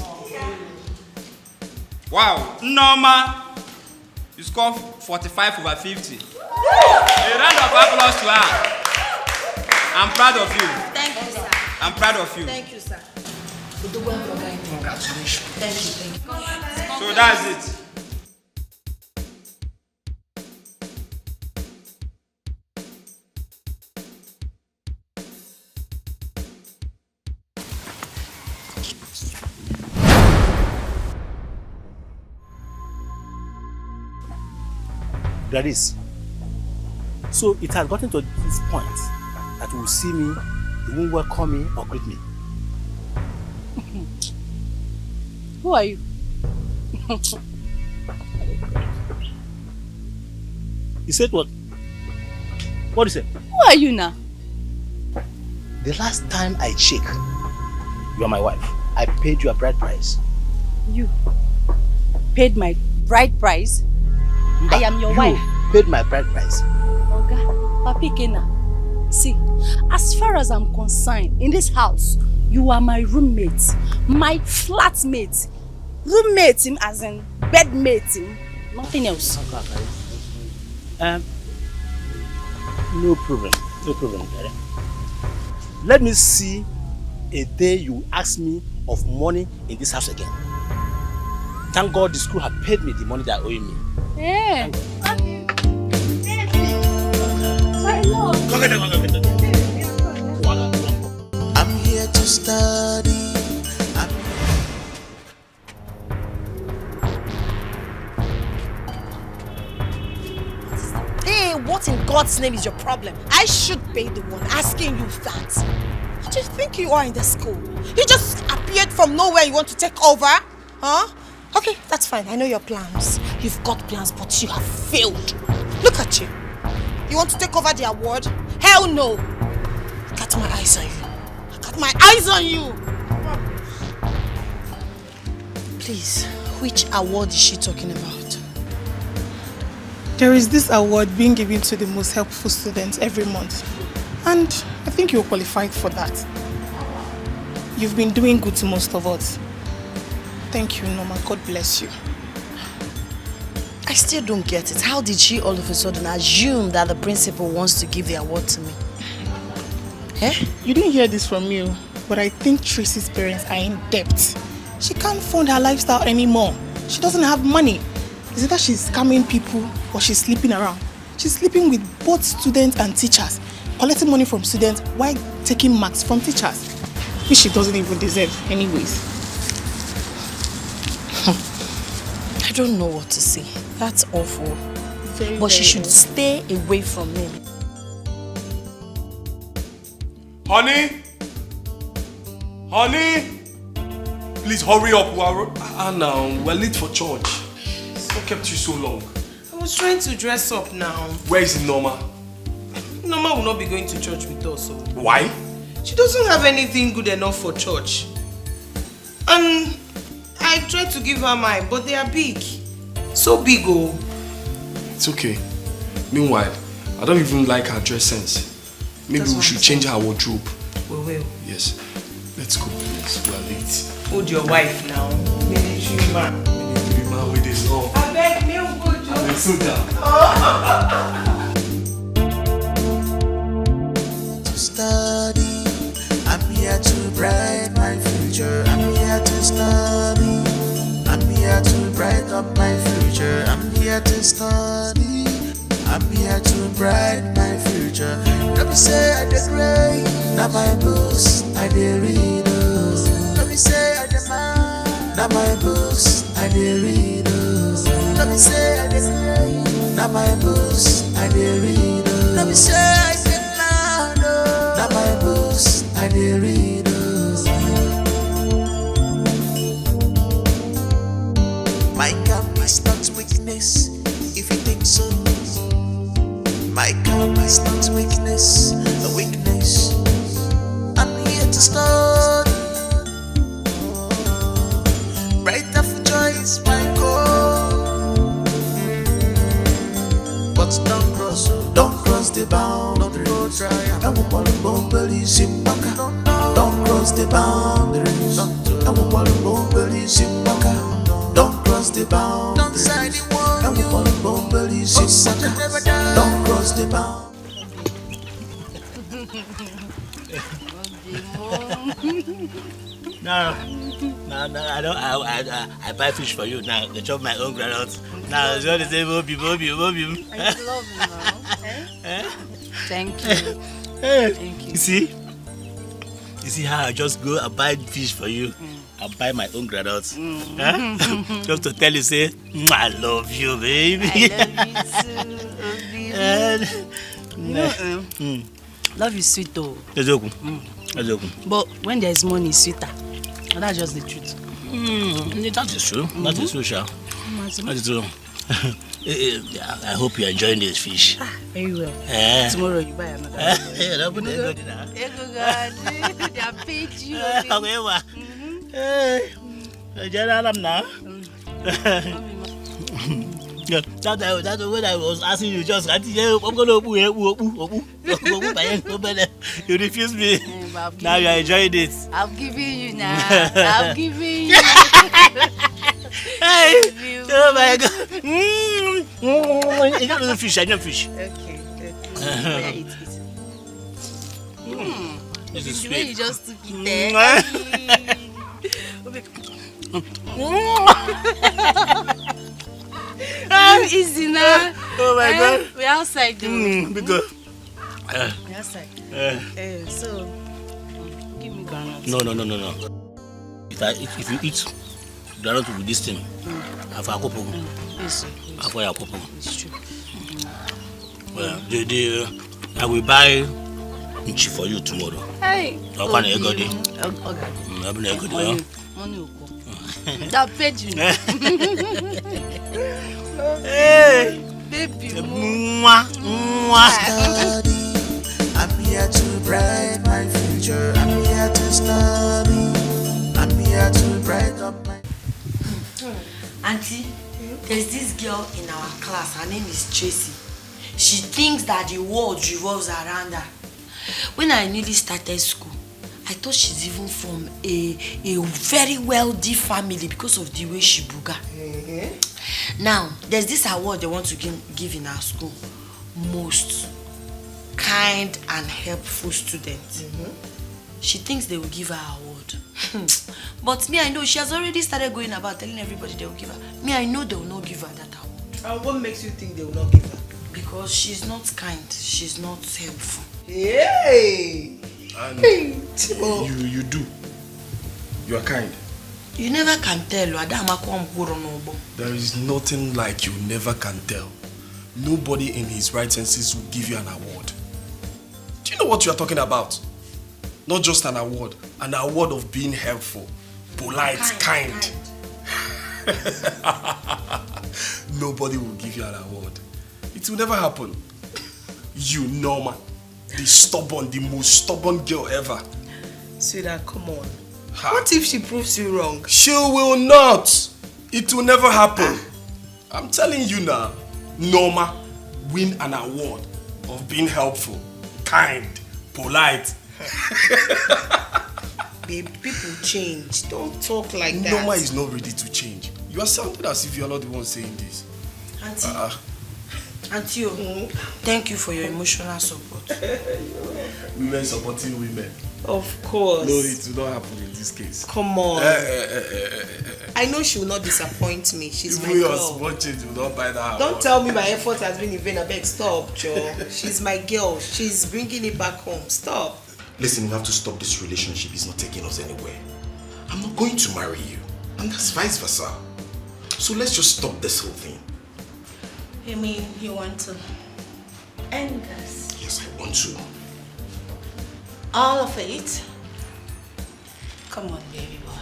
Wow. Norma. You score 45/50. A round of applause to her. I'm proud of you. Thank you, sir. I'm proud of you. Thank you, sir. Congratulations. Thank you. So that's it. Gladys, so it has gotten to this point that you will see me, you won't welcome me or greet me. Who are you? You said what? What did you say? Who are you now? The last time I checked, you are my wife. I paid you a bride price. You paid my bride price? I am your wife. You paid my bride price. Oga, Papi Kena. See, as far as I'm concerned, in this house, you are my roommate, my flatmate. Roommate him as in bedmate him, nothing else. No problem. No problem, Gary. Let me see a day you ask me of money in this house again. Thank God the school have paid me the money they are owing me. Yeah. I'm here to study. Hey, what in God's name is your problem? I should be the one asking you that. What do you think you are in the school? You just appeared from nowhere. You want to take over? Huh? Okay, that's fine. I know your plans. You've got plans, but you have failed. Look at you. You want to take over the award? Hell no. I got my eyes on you. I got my eyes on you. Please, which award is she talking about? There is this award being given to the most helpful students every month. And I think you're qualified for that. You've been doing good to most of us. Thank you, Norma. God bless you. I still don't get it. How did she all of a sudden assume that the principal wants to give the award to me? Eh? You didn't hear this from you, but I think Tracy's parents are in debt. She can't fund her lifestyle anymore. She doesn't have money. Is it that she's scamming people or she's sleeping around? She's sleeping with both students and teachers, collecting money from students while taking marks from teachers. which she doesn't even deserve anyways. I don't know what to say. That's awful. But she should stay away from me. Honey? Honey? Please hurry up. Now, we're late for church. What kept you so long? I was trying to dress up now. Where is Norma? Norma will not be going to church with us. So. Why? She doesn't have anything good enough for church. And I tried to give her mine, but they are big. So big, oh. It's okay. Meanwhile, I don't even like her dress sense. Maybe we should change her wardrobe. We will. Yes. Let's go, please. We are late. Hold your wife now. Military man. Military man with his law. I beg me, good job. I'm a soldier. To study, I'm here to brighten my future. I'm here to study. I'm here to brighten up my future. I'm here to study. I'm here to brighten my future. Let me say I did great. Now my books I did read. Let me say I did mine. Now my books I did read. Let me say I did great. Now my books I did read. Let me say I did mine. Now my books I did read. My calm is not weakness, if you think so. My calm is not weakness, a weakness. I'm here to start. Brighter future is my goal. But don't cross the boundary. I won't want to believe in Maka. Don't cross the boundaries. I won't want to believe in Maka. Don't cross the boundary. Don't side the one. I won't want to believe in Maka. Don't cross the boundary. No, I don't. I buy fish for you now. They chop my own groundnuts. Now it's all the same. Obium. I love you now. Thank you. Thank you. You see how I just go and buy fish for you. I buy my own groundnuts. Huh? Just to tell you, say, I love you, baby. I love you too. Love is sweet though. But when there is money, it's sweeter. And that's just the truth. That is true. That is true, Sha. That is true. I hope you're enjoying this fish. Very well. Tomorrow you buy another. They have paid you. Yeah, that's what I was asking you. Just you refuse me. Now you are enjoying it. I'm giving you now. I'm giving you. Hey! Oh my God! I don't fish. Okay. Eat. This is sweet. You just took it there. Easy now. Oh my God! We're outside though. Because we're outside. So give me groundnut. No. If you eat groundnut with this thing, have a couple. Yes. Have a couple. It's true. Well, I will buy nchi for you tomorrow. Hey. Okay. That paid you. Hey, baby. I'm here to brighten my future. I'm here to study. I'm here to brighten up my. Auntie, there's this girl in our class. Her name is Tracy. She thinks that the world revolves around her. When I newly started school, I thought she's even from a very wealthy family because of the way she buga. Now, there's this award they want to give in our school. Most kind and helpful student. She thinks they will give her an award. But me, I know she has already started going about telling everybody they will give her. Me, I know they will not give her that award. And what makes you think they will not give her? Because she's not kind. She's not helpful. Hey! And you do. You are kind. You never can tell. There is nothing like you never can tell. Nobody in his right senses will give you an award. Do you know what you are talking about? Not just an award of being helpful, polite, kind. Nobody will give you an award. It will never happen. You, Norma, the most stubborn girl ever. Sweetheart, come on. What if she proves you wrong? She will not. It will never happen. I'm telling you now, Norma win an award of being helpful, kind, polite. Babe, people change. Don't talk like that. Norma is not ready to change. You are sounding as if you are not the one saying this. Auntie, thank you for your emotional support. Women supporting women. Of course. No, it will not happen in this case. Come on. I know she will not disappoint me. She's my girl. Even your small change will not buy that. Don't tell me my effort has been in vain. I beg, stop, Joe. She's my girl. She's bringing it back home. Stop. Listen, we have to stop this relationship. It's not taking us anywhere. I'm not going to marry you. And that's vice versa. So let's just stop this whole thing. You mean you want to end this? Yes, I want to. All of it? Come on, baby boy.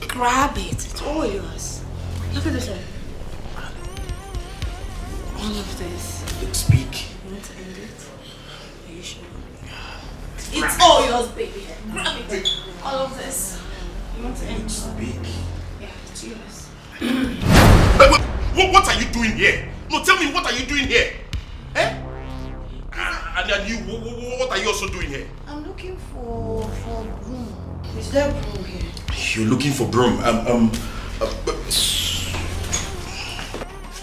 Grab it. It's all yours. Look at this one. All of this. Speak. You want to end it? Are you sure? It's all yours, baby. Grab it. All of this. You want to end it? Speak. Yeah, it's yours. What are you doing here? No, tell me, what are you doing here? Eh? And you, what are you also doing here? I'm looking for broom. Is there broom here? You're looking for broom.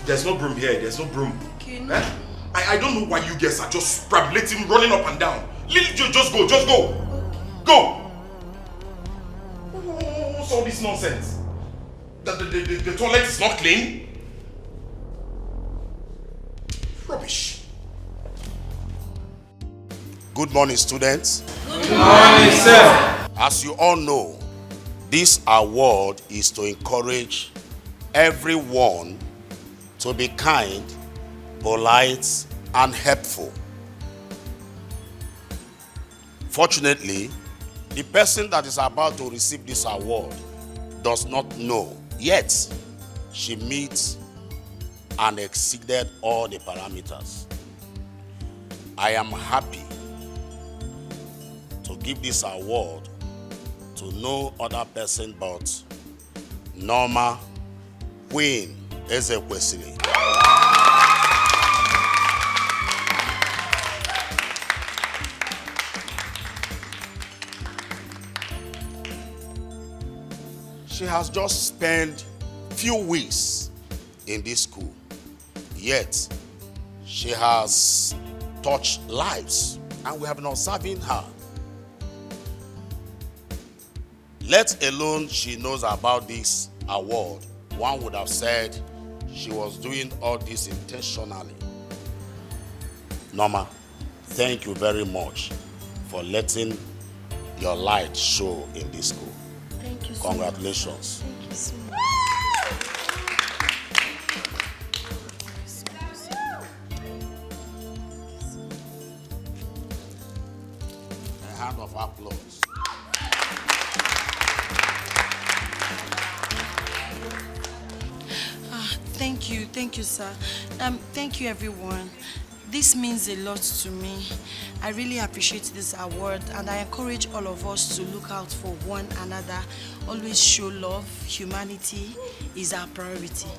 There's no broom here. There's no broom. Okay, no. Eh? I don't know why you guys are just scrambling, running up and down. Just go. Go. What's all this nonsense? The toilet is not clean? Rubbish. Good morning, students. Good morning, sir. As you all know, this award is to encourage everyone to be kind, polite, and helpful. Fortunately, the person that is about to receive this award does not know, yet she meets and exceeded all the parameters. I am happy to give this award to no other person but Norma Queen Ezekwesili. She has just spent few weeks in this school, yet she has touched lives and we have been observing her. Let alone she knows about this award, one would have said she was doing all this intentionally. Norma, thank you very much for letting your light show in this school. Thank you so Congratulations. much. Thank you so much. A hand of applause. Thank you, sir. Thank you, everyone. This means a lot to me. I really appreciate this award, and I encourage all of us to look out for one another. Always show love. Humanity is our priority.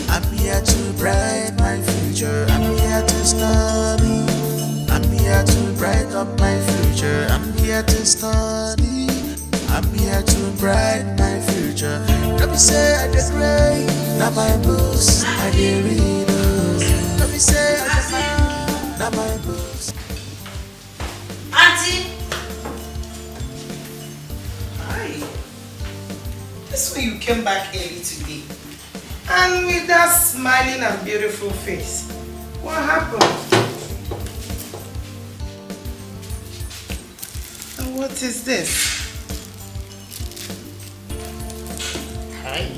I'm here to brighten my future. I'm here to study. I'm here to brighten up my future. I'm here to study. I'm here to brighten my future. Let me say I did great. Now my books, I did read those. Let me say I did now my books. Auntie! Hi. This way you came back early today. And with that smiling and beautiful face, what happened? And what is this? Hi.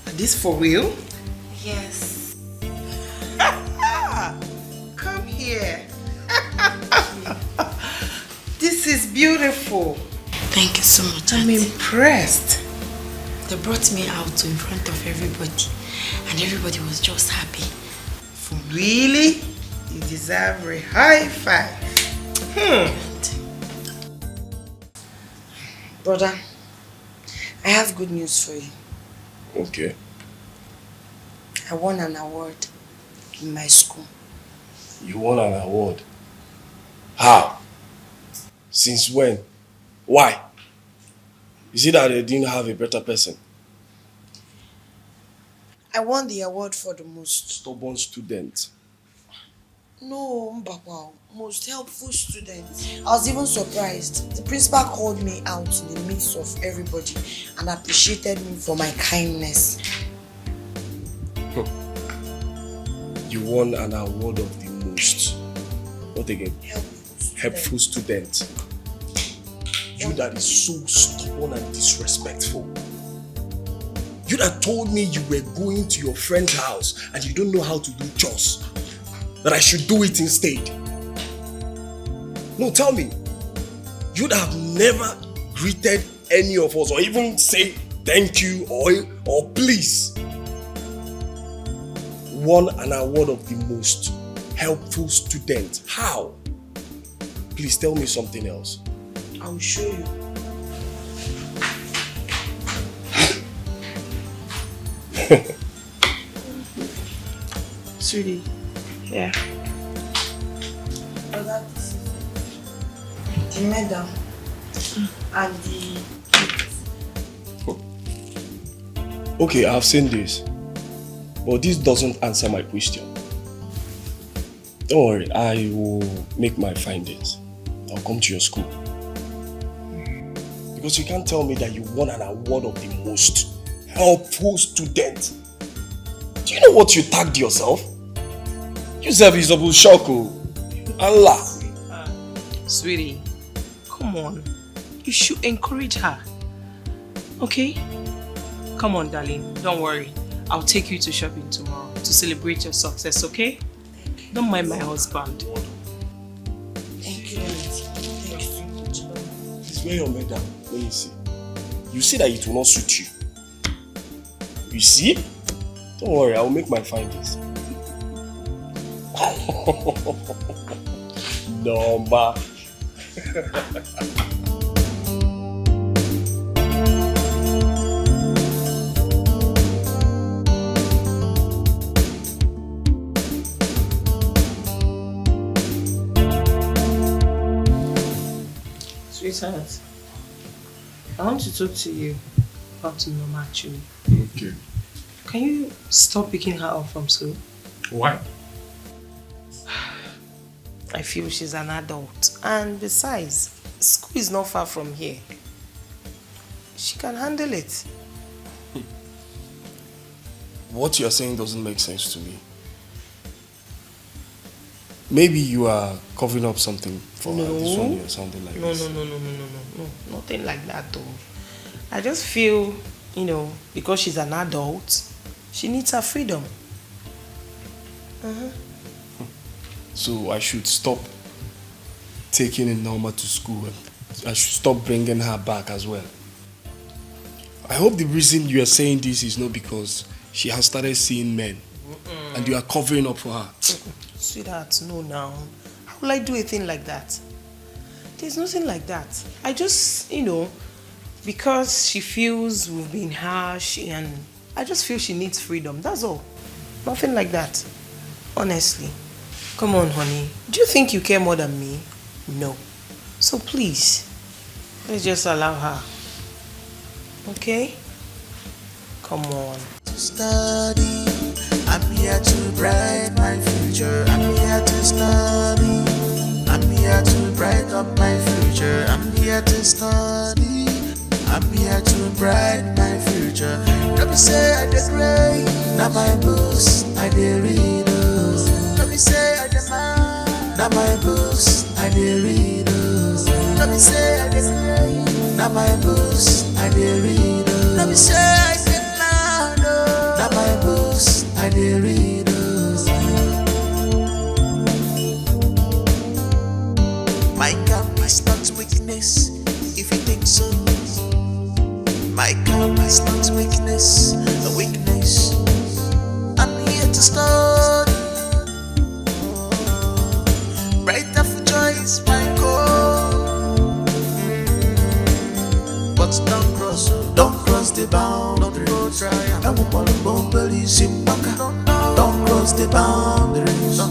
Are this for real? Yes. Come here. This is beautiful. Thank you so much. I'm impressed. They brought me out in front of everybody, and everybody was just happy. Really? You deserve a high five. Brother, I have good news for you. Okay. I won an award in my school. You won an award. How? Since when? Why? Is it that they didn't have a better person? I won the award for the most stubborn student. No, Mbakwa, most helpful student. I was even surprised. The principal called me out in the midst of everybody and appreciated me for my kindness. You won an award of the most. What again? Helpful student. You that is so stubborn and disrespectful. You that told me you were going to your friend's house and you don't know how to do chores. That I should do it instead. No, tell me. You that have never greeted any of us or even say thank you or please. Won an award of the most helpful student. How? Please tell me something else. I will show you. Sweetie, yeah. Oh, that is the medal and the... Okay, I've seen this. But this doesn't answer my question. Don't worry, I will make my findings. I'll come to your school. Because you can't tell me that you won an award of the most helpful student. Do you know what you tagged yourself? You serve is a shock. Allah. Sweetie, come on. You should encourage her. Okay? Come on, darling. Don't worry. I'll take you to shopping tomorrow to celebrate your success, okay? Don't mind my husband. Thank you. Please wear your medal. Let me see. You see that it will not suit you. You see? Don't worry, I will make my findings. No, ma. Sweetheart, I want to talk to you about Noma actually. Okay. Can you stop picking her up from school? Why? I feel she's an adult. And besides, school is not far from here. She can handle it. What you're saying doesn't make sense to me. Maybe you are covering up something for her this one or something like this. No. Nothing like that though. I just feel, because she's an adult, she needs her freedom. So I should stop taking Norma to school and I should stop bringing her back as well. I hope the reason you are saying this is not because she has started seeing men and you are covering up for her. Sweetheart, no now. How will I do a thing like that? There's nothing like that. I just, because she feels we've been harsh and I just feel she needs freedom. That's all. Nothing like that. Honestly. Come on, honey. Do you think you care more than me? No. So please, let's just allow her. Okay? Come on. Study, I'm here to brighten my future. I'm here to study, I'm here to brighten up my future. I'm here to study, I'm here to brighten my future. Let me say I did great. Now my books I did read. Let me say I did mine. Now my books I did read. Let me say I did great. Now my books I did read. Let me say I did mine. Now my books I did read. My calm is not weakness, if you think so. My calm is not weakness, a weakness. I'm here to start. Brighter for joy is my goal. But don't cross the boundary. I won't want to believe in Baka. Don't cross the boundaries. I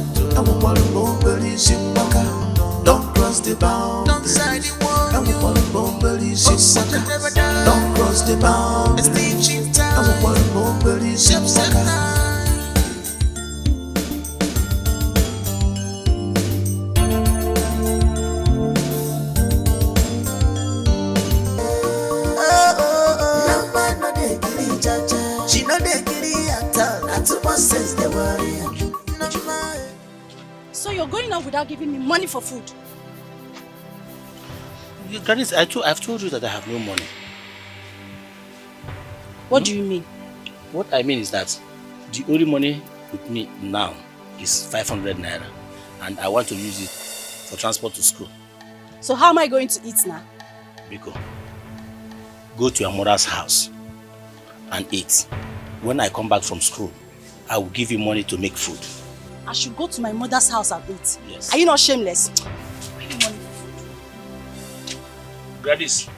won't want to believe in Baka. Don't cross the boundaries. Don't side the one. I won't want to believe in Baka. Don't cross the boundaries. I won't want to believe in Baka. She know they kiri at all. Not too much sense they worry. So you're going out without giving me money for food? Granny, I've told you that I have no money. What do you mean? What I mean is that the only money with me now is 500 naira, and I want to use it for transport to school. So how am I going to eat now? Biko, go to your mother's house and eat. When I come back from school, I will give you money to make food. I should go to my mother's house and eat? Yes. Are you not shameless? Gladys,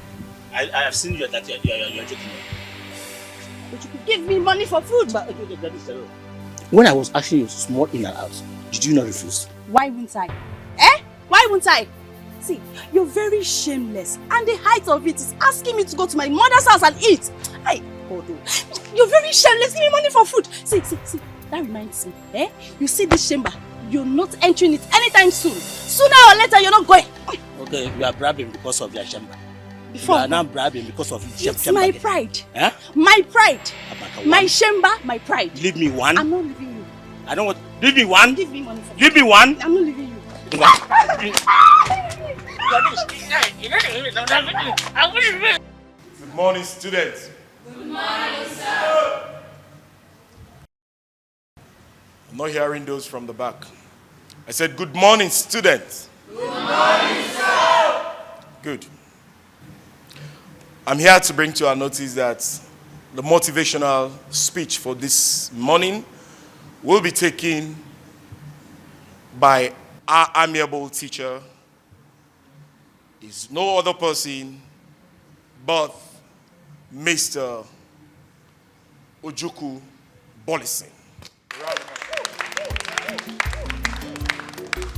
I have seen you that you're joking. But you could give me money for food. But when I was asking you small in and out, did you not refuse? Why wouldn't I? Eh? Why wouldn't I? See, you're very shameless, and the height of it is asking me to go to my mother's house and eat. You're very shameless. Give me money for food. See. That reminds me. You see this chamber? You're not entering it anytime soon. Sooner or later, you're not going. Okay, you are bragging because of your chamber. Before you are now bragging because of your it's chamber. my pride. Eh? My pride. My chamber, my pride. Leave me one. I'm not leaving you. I don't want. Leave me one. Give me money for Leave me one. I'm not leaving you. Good morning, students. Good morning, sir. I'm not hearing those from the back. I said, good morning, students. Good morning, sir. Good. I'm here to bring to our notice that the motivational speech for this morning will be taken by our amiable teacher. Is no other person but Mr. Ojukwu Bolison.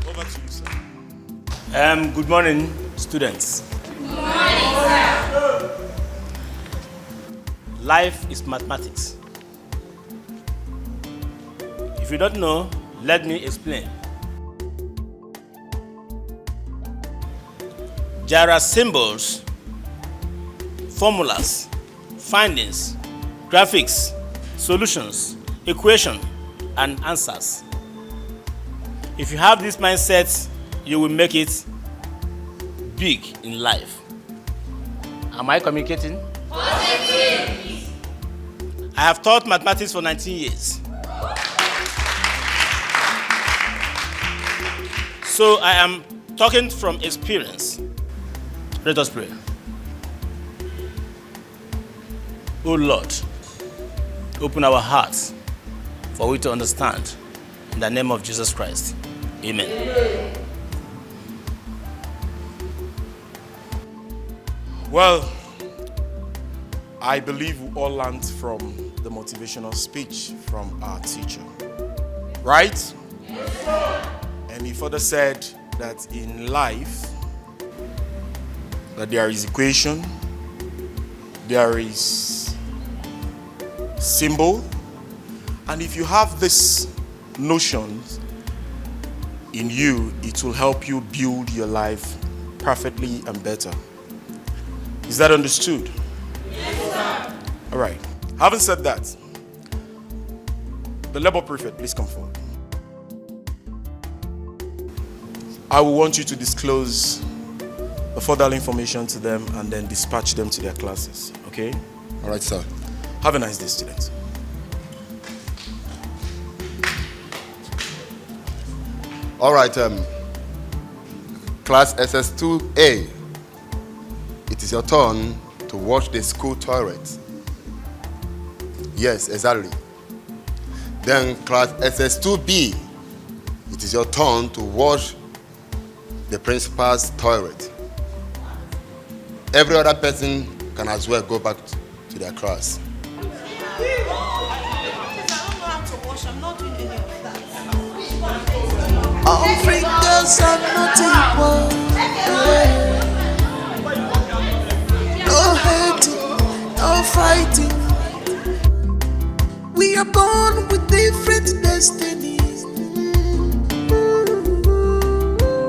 Over to you, sir. Good morning, students. Good morning, sir. Life is mathematics. If you don't know, let me explain. There are symbols, formulas, findings, graphics, solutions, equation, and answers. If you have this mindset, you will make it big in life. Am I communicating? Positive. I have taught mathematics for 19 years. So I am talking from experience. Let us pray. Oh Lord, open our hearts for we to understand. In the name of Jesus Christ. Amen. Amen. Well, I believe we all learned from the motivational speech from our teacher. Right? Yes, sir. And he further said that in life, that there is equation, there is symbol, and if you have this notion in you, it will help you build your life perfectly and better. Is that understood? All right. Having said that, the labor prefect, please come forward. I will want you to disclose the further information to them and then dispatch them to their classes, okay? All right, sir. Have a nice day, students. All right, class SS2A, it is your turn to wash the school toilet. Yes, exactly. Then class SS2B, it is your turn to wash the principal's toilet. Every other person can as well go back to their class. All fingers are not equal. No hating, no fighting. We are born with different destinies.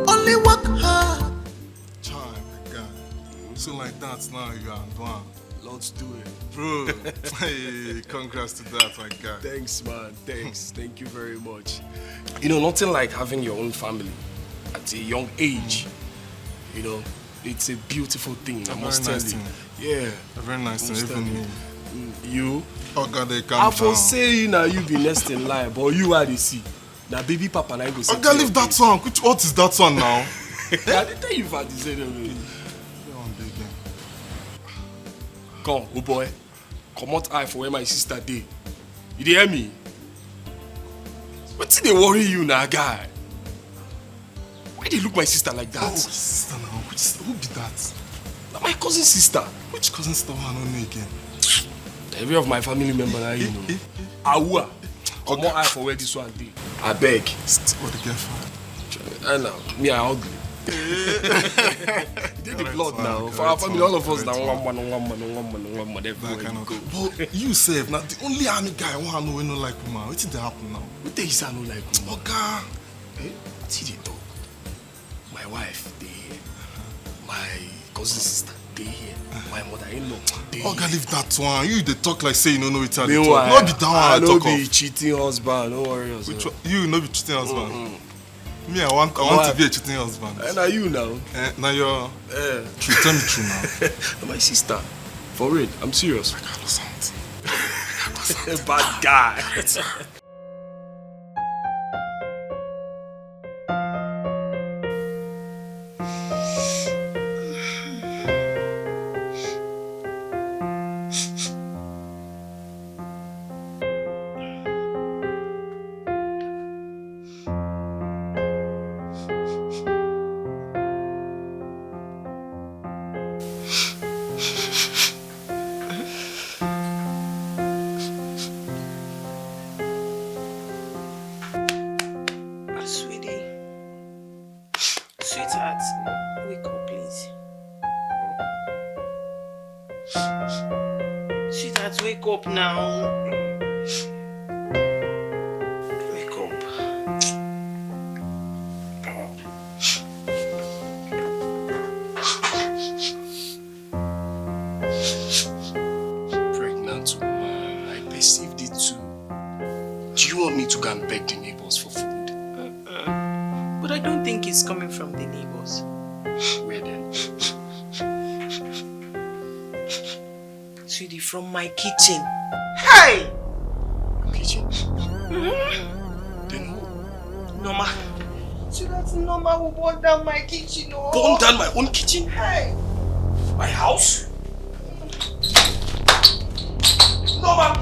Only work hard. Child, my God. So like that now you are one. Let's do it. Bro, hey, congrats to that, my guy. Thanks, man. Thanks. Thank you very much. You know, nothing like having your own family at a young age. You know, it's a beautiful thing. I must tell you. Yeah. A very nice thing, even me. You? Oh God, they calm down. I for say now you be next in line, but you are the see. Now baby papa and I go say. Oh God, leave that song. What is that song now? I didn't tell you if I did say that. Come, oh boy. Come out eye for where my sister dey. You dey hear me? What's they worry you now, guy? Why they look my sister like that? Oh, sister now. Who be that? Now my cousin sister. Which cousin sister I don't know again? Every of my family member now you know. Awa. Come out eye for where this one dey. I beg. What the girlfriend? I know. Me I ugly. Did the blood now. For our family, all of us now one man everywhere you go. But you save now the only army guy I want to know when no like woman. What did they happen now? What they say no like woman? Oga. See the dog. My wife, they here. My cousin sister, they here. My mother-in-law, they here. Oga, leave that one. You they talk like say you don't know it. Not be that one I talk of. I be cheating husband. Don't worry yourself. Which one? You no be cheating husband. Me, I want to be a cheating husband. And are you now? Now you're true. Tell me true now. My sister. For real, I'm serious. I got something. Bad guy. Wake up now. Wake up. Pregnant woman, I perceived it too. Do you want me to go and beg the neighbors for food? But I don't think it's coming from the neighbors. Where then? Sweetie, from my kitchen. Hey! Kitchen? Then who? Norma. So that's Norma who burned down my kitchen. Oh. Burned down my own kitchen? Hey! My house? Norma!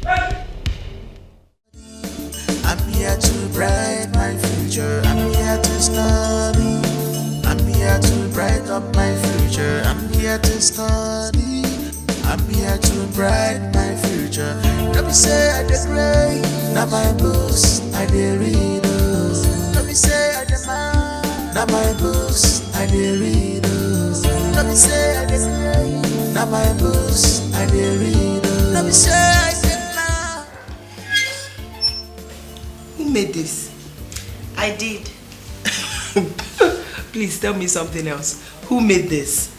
Hey! I'm here to brighten my future. I'm here to study. I'm here to brighten up my future. I'm here to study. I'm here to brighten my future. Let me say I did great. Now my books I did read. Let me say I did mine. Now my books I did read. Let me say I did great. Now my books I did read. Let me say I did now. Who made this? I did. Please tell me something else. Who made this?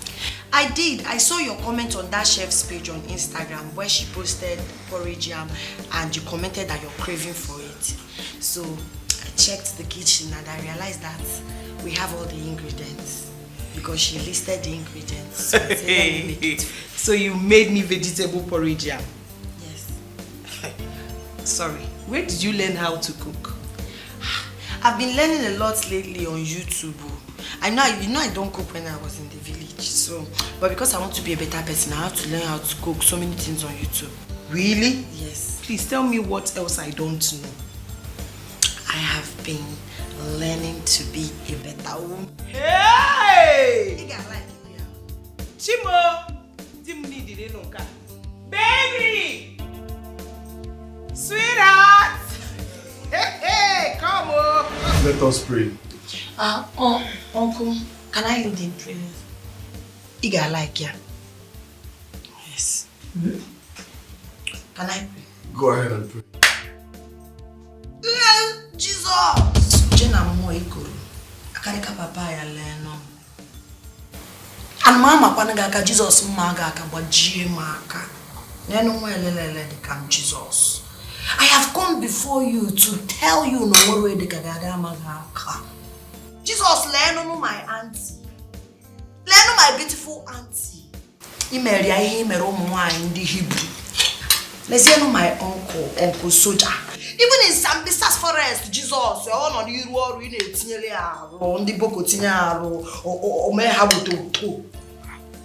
I did. I saw your comment on that chef's page on Instagram where she posted porridge yam and you commented that you're craving for it. So I checked the kitchen and I realized that we have all the ingredients because she listed the ingredients. So, I said, let me make it. So you made me vegetable porridge yam? Yes. Sorry, where did you learn how to cook? I've been learning a lot lately on YouTube. I know I don't cook when I was in the village. So, but because I want to be a better person, I have to learn how to cook so many things on YouTube. Really? Yes. Please tell me what else I don't know. I have been learning to be a better woman. Hey! You got like it, yeah. Chimo! Baby! Sweetheart! Hey, come on! Let us pray. Uncle, can I lead in prayer? You got like yeah. Yes. Can I pray? Go ahead and pray. Jesus! Jenna mo ikuru. Akarika papa ya leno. And mama kwanaga ka Jesus mmaga aka gbajie maka. Nenu mo elelele de kam Jesus. I have come before you to tell you no more way de kagada maga. Jesus leno my auntie. Leno my beautiful auntie. Imeri ya ihe mere umu nwanyi ndi Hebrew. Lesienu my uncle soldier. Even in Sambisa's forest, Jesus, all on you are in a on the Boko Tinaro or may have to.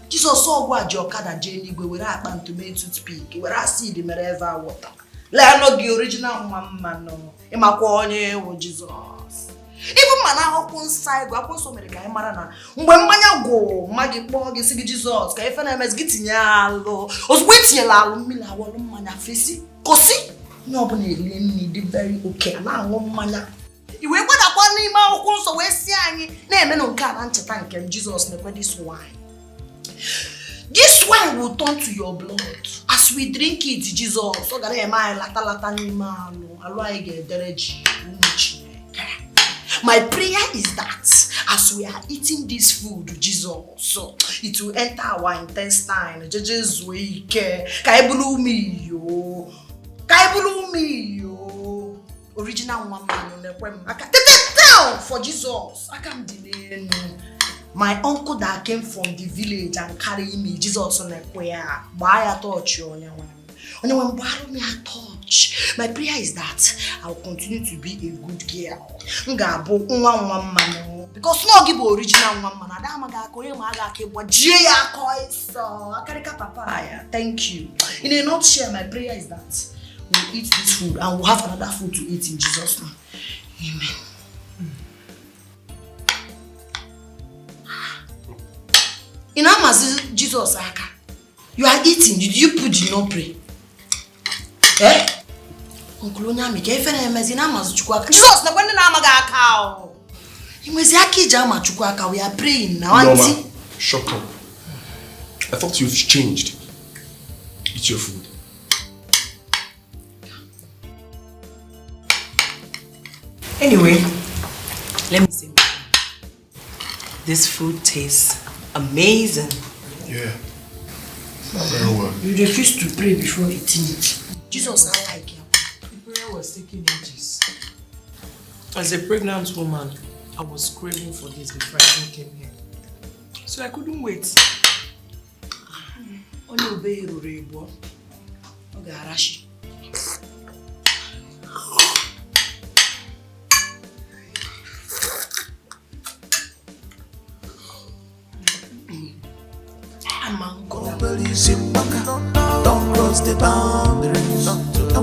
Jesus saw what your cat and Jenny were up to make to speak, where I see the Mereva water. Let not the original mamma no, in my corner with Jesus. Even man, open side, go up so many guy marana. When Maya go, Maggie Bog is Jesus, KFNMS getting yellow, was waiting a mila, one man, face, Cosi. Nobody need very okay. Now, one man. You were what upon him, also we're seeing. Name no can't thank him, Jesus, never this wine. This wine will turn to your blood as we drink it, Jesus. So that I lata ni malo. I get dereji. My prayer is that as we are eating this food, Jesus, so it will enter our intestine. Jesus, we care. Kaibulu yo. Original woman down for Jesus. I can't delay no. My uncle that came from the village and carry me, Jesus on a queer. Buy a touch on your one. Only one borrow me a touch. My prayer is that I will continue to be a good girl. Ngabo one man. Because no give original woman. Adamaga koye maga kebo jia koiso. Akarika papaya. Thank you. In a nutshell, my prayer is that we'll eat this food and we'll have another food to eat in Jesus' name. Amen. In Amazon, Jesus, you are eating. Did you put the no pray? Eh? Uncle Nyami, Jesus, na kwende na amaga akao. Imwezi akija chukwaka. We are praying now. Norma, shut up. I thought you've changed. Eat your food. Anyway, let me say, this food tastes amazing. Yeah. Very well. You refuse to pray before eating it. Jesus, I like you. The prayer was taking ages. As a pregnant woman, I was craving for this before I even came here. So I couldn't wait. Only obey Rurebo. Okay, Arashi. Don't cross the boundaries. Don't cross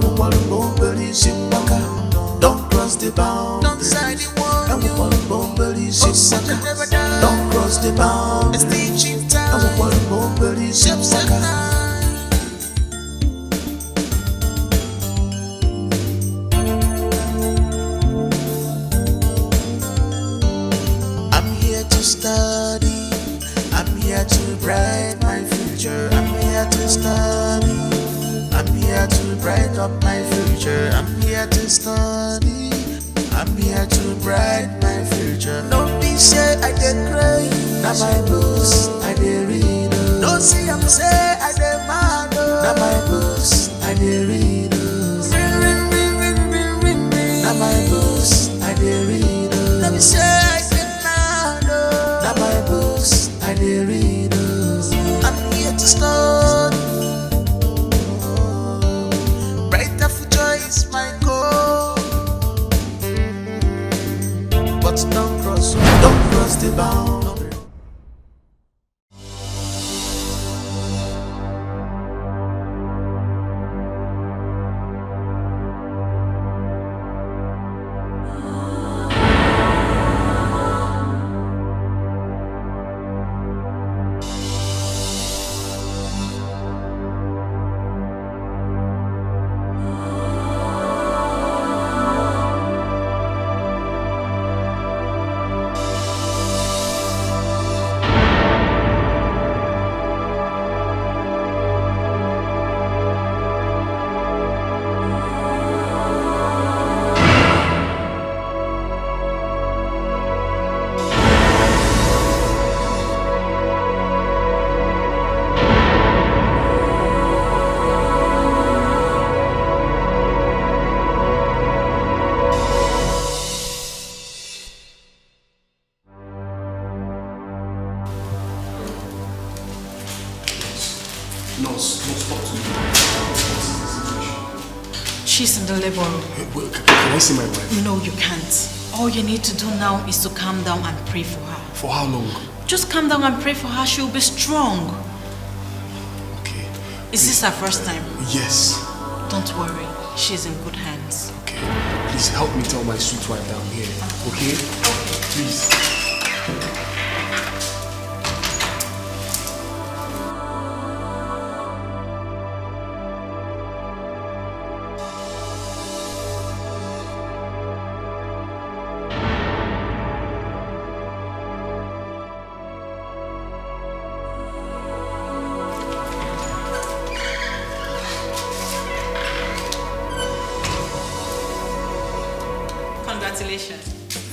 the boundaries. Don't cross the boundaries. I'm here to study. I'm here to brighten my future. I'm here to study. I'm here to brighten up my future. I'm here to study. I'm here to brighten my future. Don't be sad, I get cry. Now my books, I dey read. no see I'm say I demand. Now my books I dey read. Now my books I dey read. Let me say I demand. Now my books I dey read. I'm here to start. Brighter future is my goal. But don't cross the boundary. She's in the labor room. Can I see my wife? No, you can't. All you need to do now is to calm down and pray for her. For how long? Just calm down and pray for her. She'll be strong. Okay. Is this her first time? Yes. Don't worry. She's in good hands. Okay. Please help me tell my sweet wife down here. Okay? Okay. Please. Congratulations.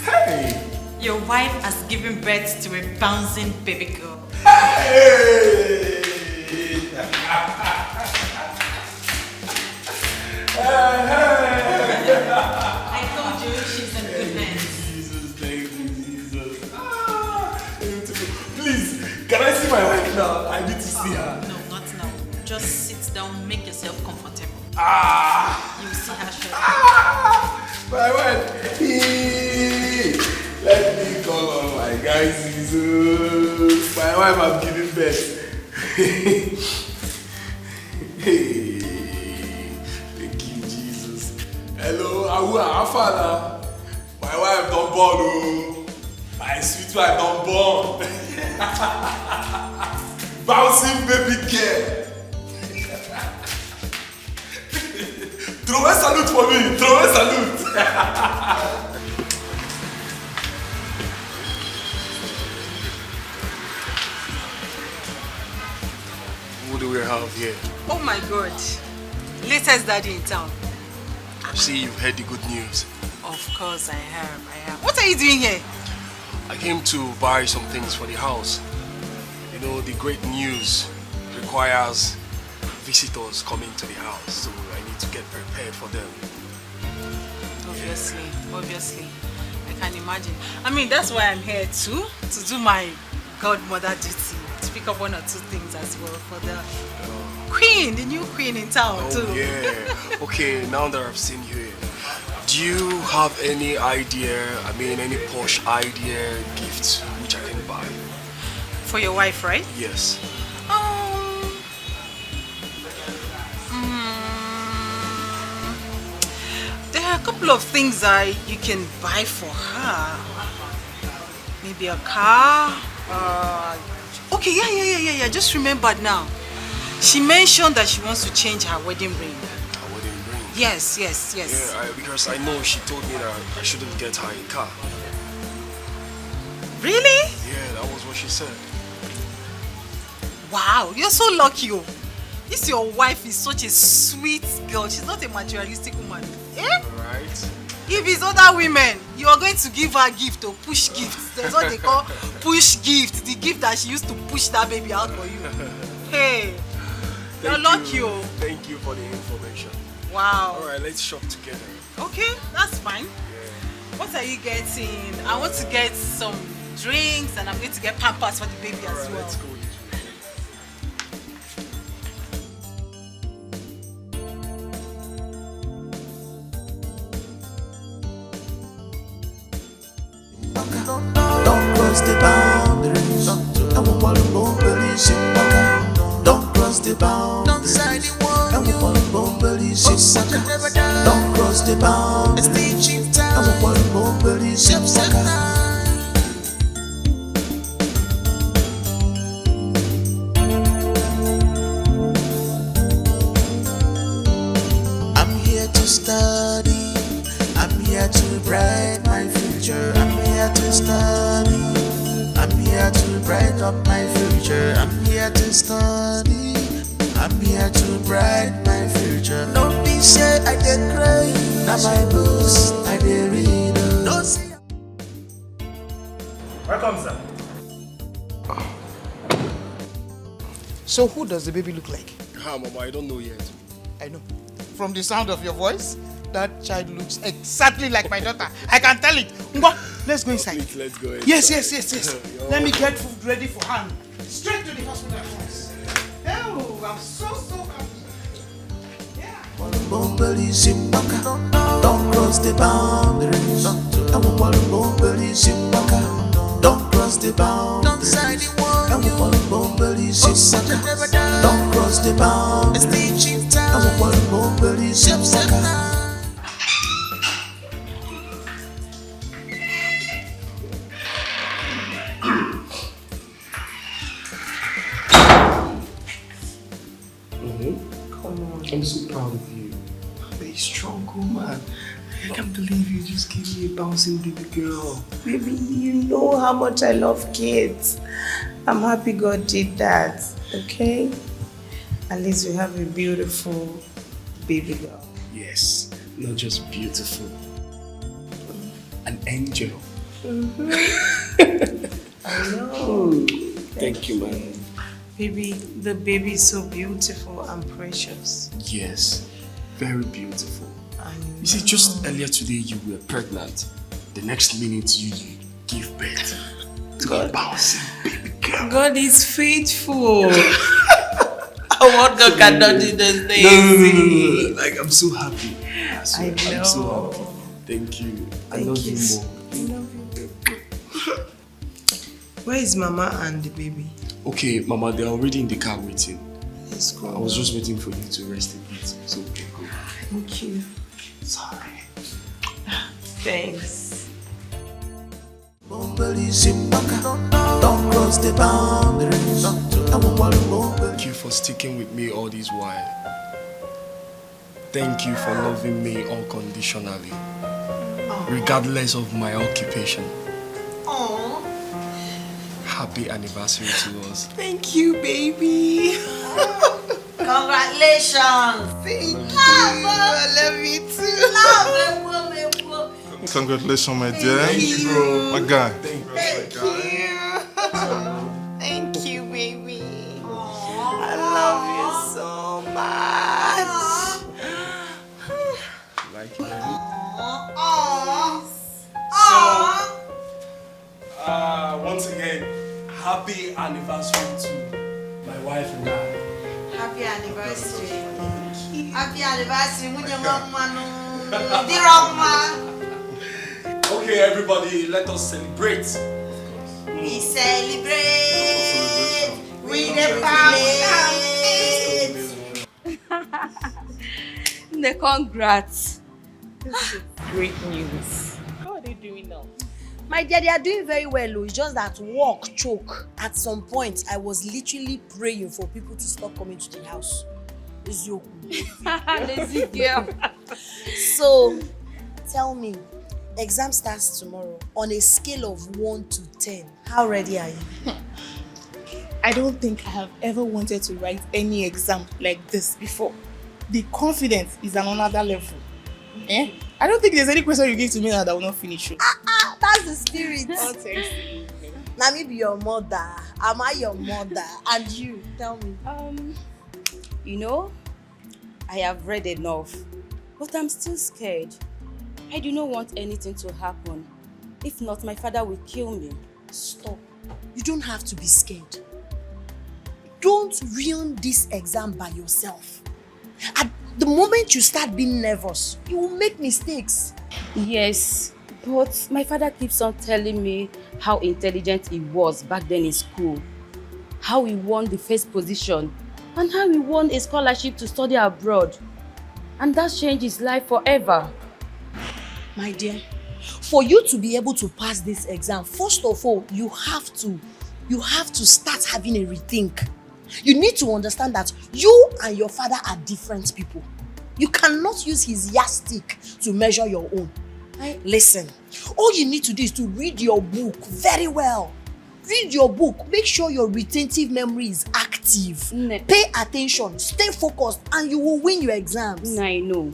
Hey! Your wife has given birth to a bouncing baby girl. Hey! I told you she's in good hands. Jesus, thank you, Jesus. Please, can I see my wife now? I need to see her. No, not now. Just sit down, make yourself comfortable. You'll see her shortly. My wife. Let me call on my guys. My wife has given birth. Thank you, Jesus. Hello, our father. My wife don't born. My sweet wife don't born. Bouncing baby girl. Throw a salute for me. Throw a salute. What do we have here? Oh my God. Latest daddy in town. I see you've heard the good news. Of course I have. What are you doing here? I came to buy some things for the house. You know, the great news requires visitors coming to the house, so I need to get prepared for them. Obviously. I can imagine. I mean, that's why I'm here too, to do my godmother duty, to pick up one or two things as well for the queen, the new queen in town too. Oh yeah. Okay, now that I've seen you here, do you have any idea, any posh idea, gifts which I can buy? For your wife, right? Yes. There are a couple of things you can buy for her. Maybe a car. Okay, yeah. Just remembered now. She mentioned that she wants to change her wedding ring. Her wedding ring? Yes. Yeah, because I know she told me that I shouldn't get her a car. Really? Yeah, that was what she said. Wow, you're so lucky. This your wife is such a sweet girl. She's not a materialistic woman. Eh? Right. If it's other women, you are going to give her gift or push gifts. There's what they call push gift. The gift that she used to push that baby out for you. Hey, you're lucky. Thank you for the information. Wow. All right, let's shop together. Okay, that's fine. What are you getting? I want to get some drinks and I'm going to get Pampers for the baby as well. Let's go. Don't cross the boundaries. Don't cross the boundaries. Don't side the one. Don't cross the boundaries. I'm here to study. I'm here to brighten my future. I'm here to study. I'm here to brighten up my future. I'm here to study. I'm here to brighten my future. Don't be shy, I can cry. Now my books, I can read. Don't say. Welcome, sir. So who does the baby look like? Mama, I don't know yet. I know. From the sound of your voice, that child looks exactly like my daughter. I can tell it. Ngwa, let's go inside. Please, let's go inside. Yes. Let me get food ready for her. Straight to the hospital at once. Oh, I'm so happy. Don't cross the boundaries. Don't cross the boundaries. Don't side the one. Don't cross the boundaries. I'm so proud of you. Very strong woman. I can't believe you just gave me a bouncing baby girl. Baby, you know how much I love kids. I'm happy God did that, okay? At least we have a beautiful baby girl. Yes, not just beautiful. An angel. I know. Thank you, man. Baby, the baby is so beautiful and precious. Yes, very beautiful. You see, just earlier today you were pregnant. The next minute you give birth to a bouncing baby girl. God is faithful. What God cannot do those things. No. Like, I'm so happy. I I'm so know. happy. Thank you. I Thank love you. you more. I love you. Where is Mama and the baby? Okay, Mama, they're already in the car waiting. Let's go. I was just waiting for you to rest a bit. So, okay, go. Thank you. Sorry. Thanks. Don't cross the boundaries. Thank you for sticking with me all this while. Thank you for loving me unconditionally, regardless of my occupation. Aww. Happy anniversary to us. Thank you, baby. Congratulations. Thank you. I love you too. Congratulations, my dear. Thank you, bro. My guy. Thank you, baby. I love you so much. Like it. So, once again, happy anniversary to my wife and I. Happy anniversary. Happy anniversary. Okay, everybody, let us celebrate. We celebrate with the family. The congrats. This is great news. How are they doing now? My dear, they are doing very well. It's just that work choke. At some point, I was literally praying for people to stop coming to the house. It's you. Lazy girl. So, tell me, exam starts tomorrow. On a scale of 1 to 10, how ready are you? I don't think I have ever wanted to write any exam like this before. The confidence is on another level. I don't think there's any question you give to me that I will not finish. That's the spirit. Oh, thanks. Now me be your mother. Am I your mother? And you, tell me. You know, I have read enough, but I'm still scared. I do not want anything to happen. If not, my father will kill me. Stop. You don't have to be scared. Don't ruin this exam by yourself. At the moment you start being nervous, you will make mistakes. Yes, but my father keeps on telling me how intelligent he was back then in school, how he won the first position, and how he won a scholarship to study abroad. And that changed his life forever. My dear, for you to be able to pass this exam, first of all, you have to start having a rethink. You need to understand that you and your father are different people. You cannot use his yardstick to measure your own. Listen, all you need to do is to read your book very well. Read your book. Make sure your retentive memory is active. Pay attention, stay focused, and you will win your exams. I know.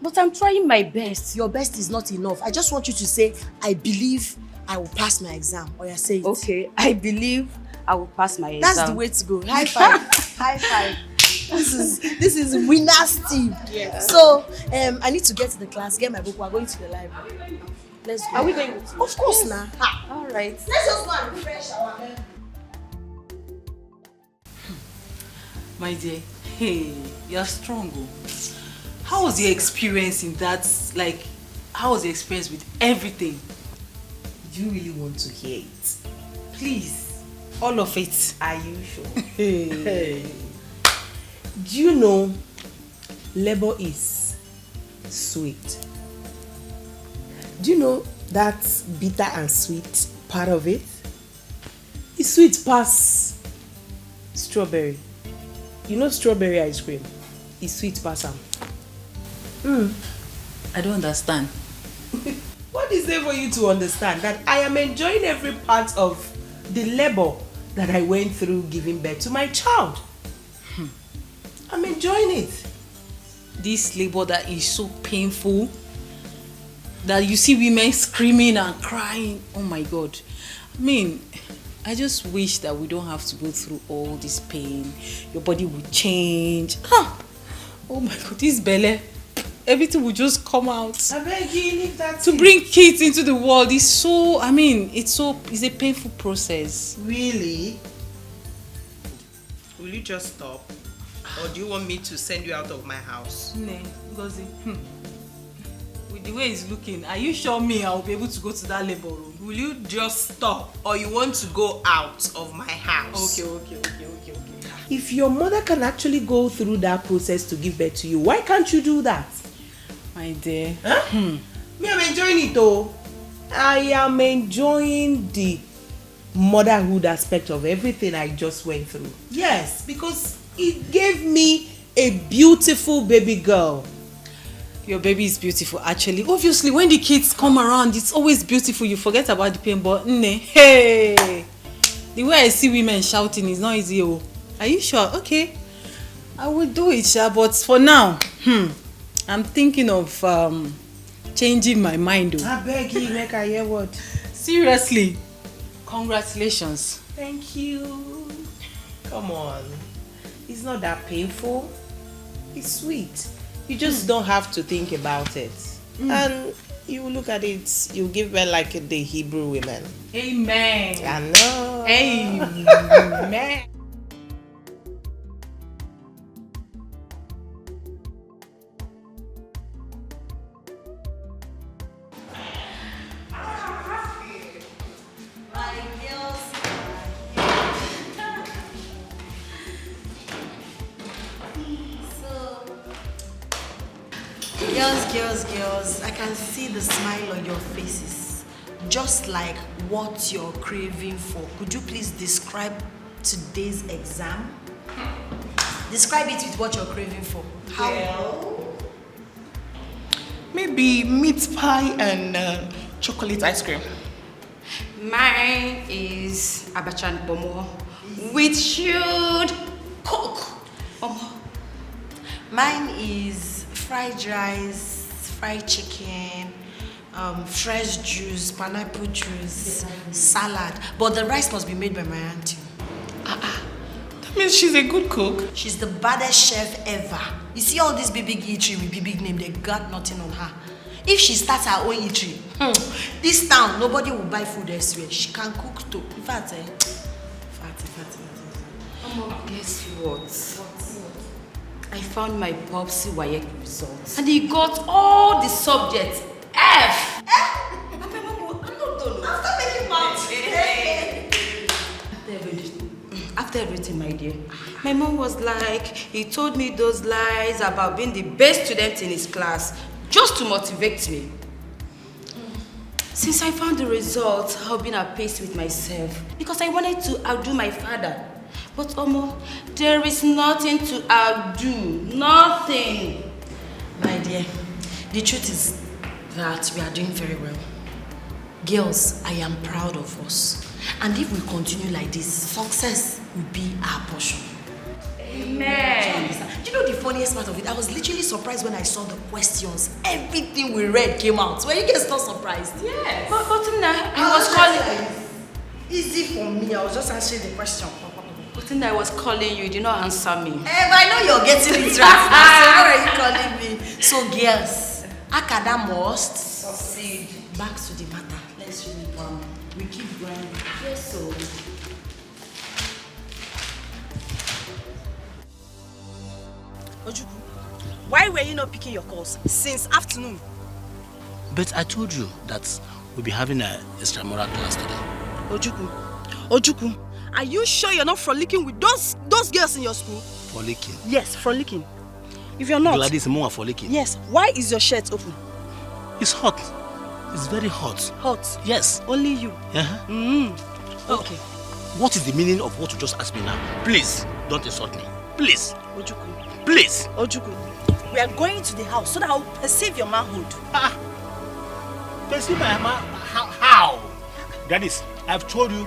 But I'm trying my best. Your best is not enough. I just want you to say, I believe I will pass my exam. Or you say it. Okay, I believe I will pass my exam. That's the way to go. High five. High five. This is winner's team. Yeah. So I need to get to the class, get my book. We're going to the library. Let's go. Are we going with you? Of course, now. All right. Let's just go and refresh our memory. My dear, hey, you're strong. How was your experience in that? Like, how was your experience with everything? Do you really want to hear it? Please. All of it. Are you sure? Hey. Do you know labor is sweet? Do you know that bitter and sweet part of it? It's sweet past strawberry. You know strawberry ice cream? It's sweet past them. I don't understand. What is there for you to understand? That I am enjoying every part of the labor that I went through giving birth to my child. I'm enjoying it. This labor that is so painful, that you see women screaming and crying. Oh my God. I mean, I just wish that we don't have to go through all this pain. Your body will change. Oh my God, this belly. Everything will just come out. I beg you, leave that to bring kids into the world is so, I mean, it's a painful process. Really? Will you just stop? Or do you want me to send you out of my house? No, Ngozi. With the way it's looking, are you sure I will be able to go to that labor room? Will you just stop? Or you want to go out of my house? Okay. If your mother can actually go through that process to give birth to you, why can't you do that? My dear. Me, I'm enjoying it though. I am enjoying the motherhood aspect of everything I just went through. Yes, because it gave me a beautiful baby girl. Your baby is beautiful, actually. Obviously, when the kids come around, it's always beautiful. You forget about the pain, but hey, the way I see women shouting is not easy. Oh, are you sure? Okay, I will do it, Sha. But for now, I'm thinking of changing my mind. Oh. I beg you, make I hear what? Seriously, congratulations. Thank you. Come on. It's not that painful. It's sweet. You just don't have to think about it. And you look at it, you give birth like the Hebrew women. Amen. I know. Amen. Girls, I can see the smile on your faces. Just like what you're craving for. Could you please describe today's exam? Describe it with what you're craving for. How? Well, maybe meat pie and chocolate ice cream. Mine is abacha and bomo with chilled coke. Mine is fried rice, fried chicken, fresh juice, pineapple juice, salad. But the rice must be made by my auntie. Means she's a good cook. She's the baddest chef ever. You see all this big eatery with big name, they got nothing on her. If she starts her own eatery, this town, nobody will buy food elsewhere. She can cook too. In fact, Guess what? I found my Popsy WAEC results. And he got all the subjects F. I'm not done. After making maths. After everything, my dear, my mom was like, he told me those lies about being the best student in his class just to motivate me. Since I found the results, I've been at peace with myself because I wanted to outdo my father. But Omo, there is nothing to outdo. Nothing. My dear, the truth is that we are doing very well. Girls, I am proud of us. And if we continue like this, success will be our portion. Amen. You know the funniest part of it? I was literally surprised when I saw the questions. Everything we read came out. Were you guys not surprised? Yes. But I was calling. Easy for me. I was just answering the question. But I was calling you. You did not answer me. But I know you're getting it right. So how are you calling me? So girls, Akada must succeed. Back to the matter. Let's really we keep going. Yes, so. Ojukwu, why were you not picking your calls since afternoon? But I told you that we'll be having an extramural class today. Ojukwu, are you sure you're not frolicking with those girls in your school? Frolicking? Yes, frolicking. If you're not... Gladys, more frolicking. Yes, why is your shirt open? It's hot. It's very hot. Hot? Yes. Only you? Okay. What is the meaning of what you just asked me now? Please, don't insult me. Please. Ojukwu. Please. Ojukwu, we are going to the house so that I'll perceive your manhood. Perceive my man? How? Gladys, I've told you,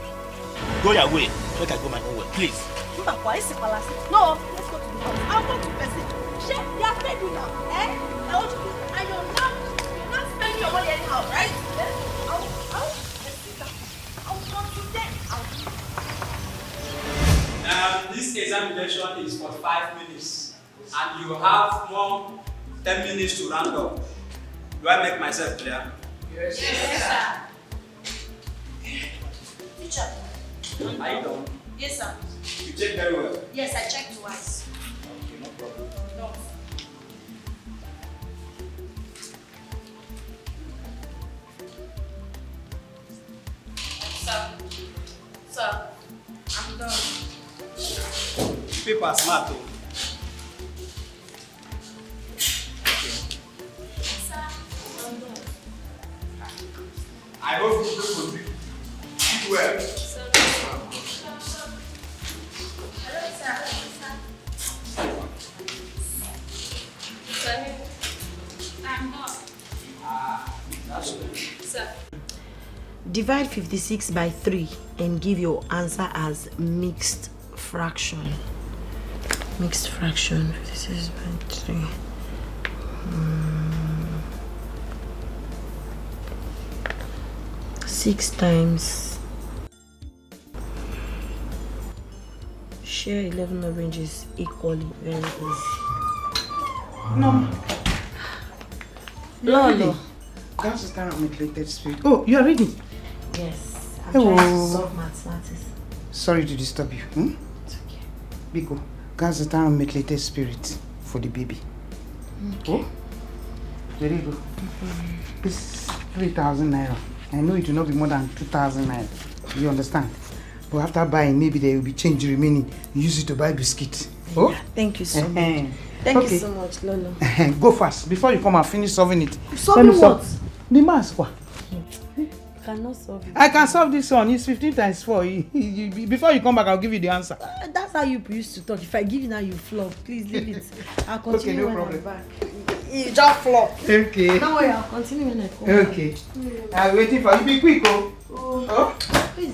go your way so I can go my own way. Please. No, let's go to the house. I'll go to perceive. Chef, they are paid you now. Ojukwu, and you're not spending your money anyhow, right? I'll come to them. This examination is 45 minutes, and you have more 10 minutes to round up. Do I make myself clear? Yes, sir. Teacher. Are you done? Yes, sir. You check very well. Yes, I checked twice. Okay, no problem. No. Sir, I'm done. Paper smart. Sir, I'm done. I hope you will do well. Sir. Hello, sir. Sir, I'm done. That's good. Sir. Divide 56 by 3 and give your answer as mixed fraction. Mixed fraction, 56 by 3. 6 times. Share 11 oranges equally. Very easy. No. Lolo. That's the start of methylated spirit. Oh, you are reading? Yes. I'm Hello. trying to solve mathematics. Sorry to disturb you. It's okay. Biko, gas the time methylated spirit for the baby. Okay. Oh, very good. This 3,000 naira. I know it will not be more than 2,000 naira. You understand? But after buying, maybe there will be change remaining. Use it to buy biscuit. Oh? Yeah, thank you so much. Thank you so much, Lolo. Go fast before you come and finish solving it. Solving what? The math. You cannot solve it. I can solve this one. It's 15 times 4. Before you come back, I'll give you the answer. That's how you used to talk. If I give you now, you flop. Please leave it. I'll continue okay, no when problem. I'm back. You just flop. Okay. Don't worry, I'll continue when I come Okay. I'm waiting for you. Be quick, oh. Oh. Please.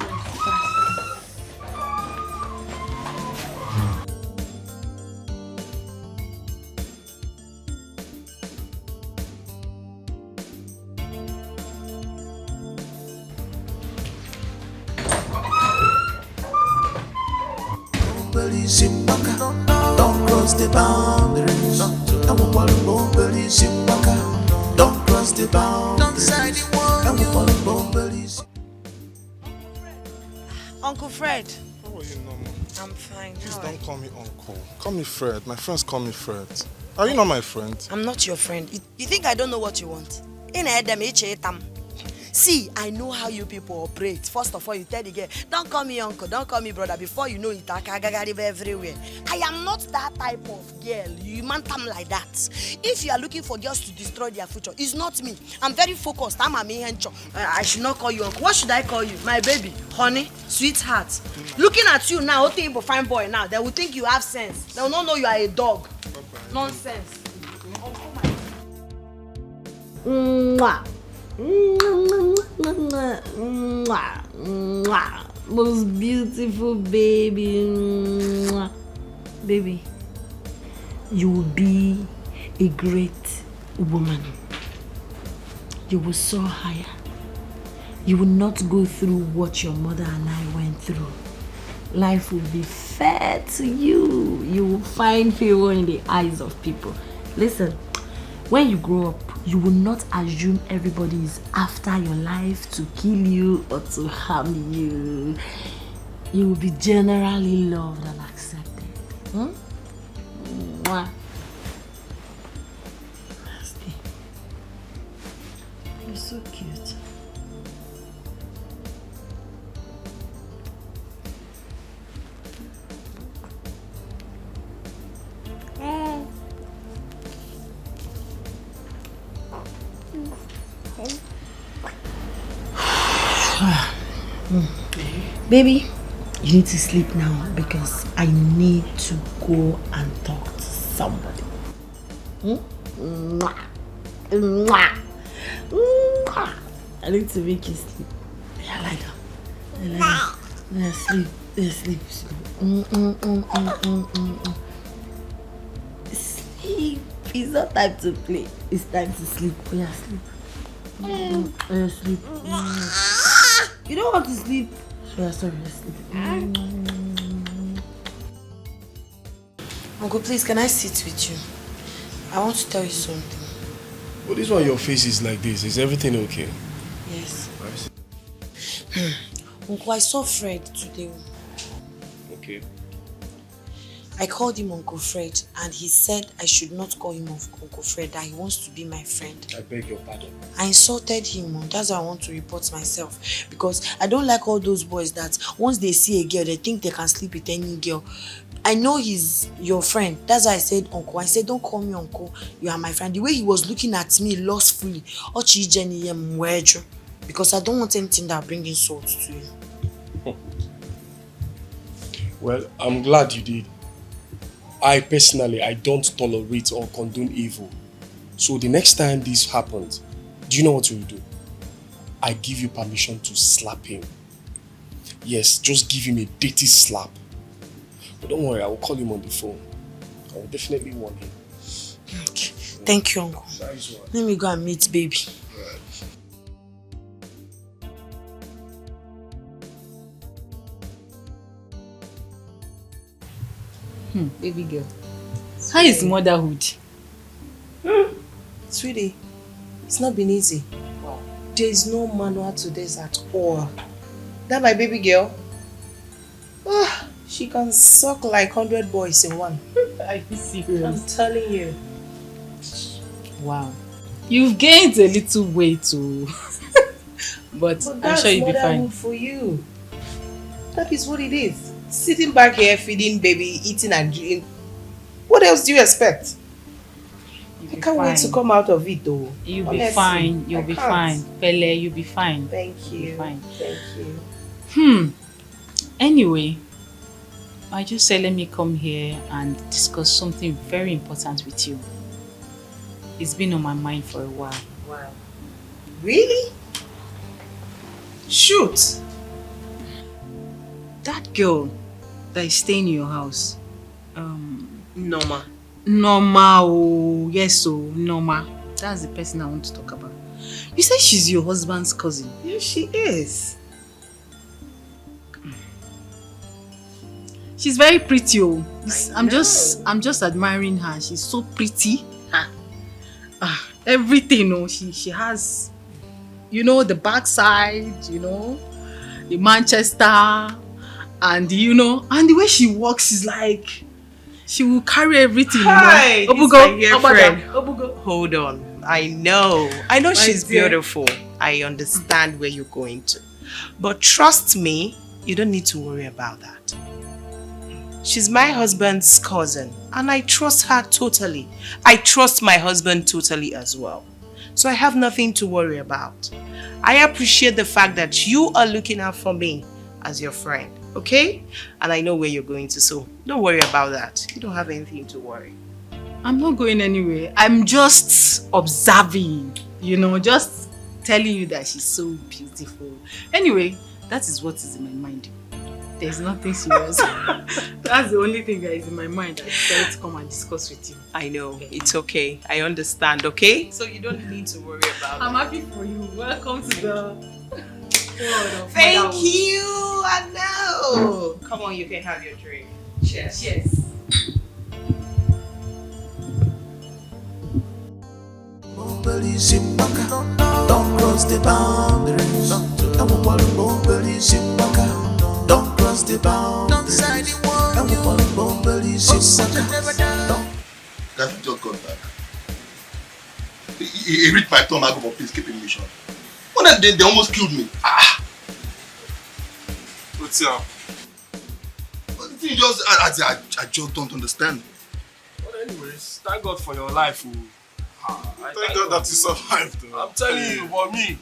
Don't cross the boundaries. Don't cross the boundaries. Uncle Fred. How are you, Norma? I'm fine. Please How are don't you? call me uncle. Call me Fred. My friends call me Fred. Are you not my friend? I'm not your friend. You think I don't know what you want? See, I know how you people operate. First of all, you tell the girl, don't call me uncle, don't call me brother. Before you know it, I everywhere. I am not that type of girl. You man them like that. If you are looking for girls to destroy their future, it's not me. I'm very focused. I'm a mehencho. I should not call you uncle. What should I call you? My baby, honey, sweetheart. Looking at you now, think you fine boy now. They will think you have sense. They will not know you are a dog. Nonsense. Mwah. Most beautiful baby. Baby, you will be a great woman. You will soar higher. You will not go through what your mother and I went through. Life will be fair to you. You will find favor in the eyes of people. Listen, when you grow up, you will not assume everybody is after your life to kill you or to harm you. You will be generally loved and accepted. Mwah. You're so cute. Baby, you need to sleep now because I need to go and talk to somebody. Mwah. Mwah. Mwah. I need to make you sleep. Yeah, lie down. Yeah, sleep. Yeah, sleep. Sleep. It's not time to play. It's time to sleep. Yeah, sleep. Yeah, sleep. You don't want to sleep. Yeah, sorry, sleep. Uncle, please, can I sit with you? I want to tell you something. Well, this one, your face is like this. Is everything okay? Yes. Uncle, I saw Fred today. Okay. I called him Uncle Fred and he said I should not call him Uncle Fred, that he wants to be my friend. I beg your pardon. I insulted him. That's why I want to report myself. Because I don't like all those boys that once they see a girl, they think they can sleep with any girl. I know he's your friend. That's why I said uncle. I said don't call me uncle. You are my friend. The way he was looking at me lustfully. Because I don't want anything that brings insult to you. Well, I'm glad you did. I personally, I don't tolerate or condone evil. So the next time this happens, do you know what you will do? I give you permission to slap him. Yes, just give him a dirty slap. But don't worry, I will call him on the phone. I will definitely warn him. Okay. Thank you, uncle. Let me go and meet baby. Baby girl. How is motherhood? Sweetie, it's not been easy. Wow. There is no manual to this at all. That my baby girl, she can suck like 100 boys in one. Are you serious? I'm telling you. Wow. You've gained a little weight too. but I'm sure you'll be fine. For you. That is what it is. Sitting back here, feeding baby, eating and drinking. What else do you expect? I can't wait to come out of it though. You'll be fine. You'll be fine. Pele, you'll be fine. Thank you. Fine. Thank you. Anyway, I just said let me come here and discuss something very important with you. It's been on my mind for a while. Wow. Really? Shoot. That girl that is staying in your house, Norma. Norma, oh, yes, Norma. That's the person I want to talk about. You said she's your husband's cousin. Yes, she is. She's very pretty. Oh. I'm just admiring her. She's so pretty. Everything, oh, she has, you know, the backside, you know, the Manchester, and you know, and the way she walks is like she will carry everything. Hi, you know? this is my dear friend. Obugo. Hold on. I know she's beautiful. I understand where you're going to. But trust me, you don't need to worry about that. She's my husband's cousin and I trust her totally. I trust my husband totally as well. So I have nothing to worry about. I appreciate the fact that you are looking out for me as your friend, okay? And I know where you're going to, so don't worry about that. You don't have anything to worry. I'm not going anywhere. I'm just observing, you know, just telling you that she's so beautiful. Anyway, that is what is in my mind. There's nothing serious. That's the only thing that is in my mind. I decided to come and discuss with you. I know. It's okay. I understand, okay? So you don't need to worry about it. I'm happy for you. Welcome to the world of Thank motherhood. you. I know. Come on, you can have your drink. Cheers. Cheers. Don't cross the boundaries. Don't cross the boundaries. That just got back. He reached my tongue. I go for peacekeeping mission. One of them, they almost killed me. What's up? The thing just, I just don't understand. But anyways, thank God for your life. Thank God that you survived. I'm telling you, for me,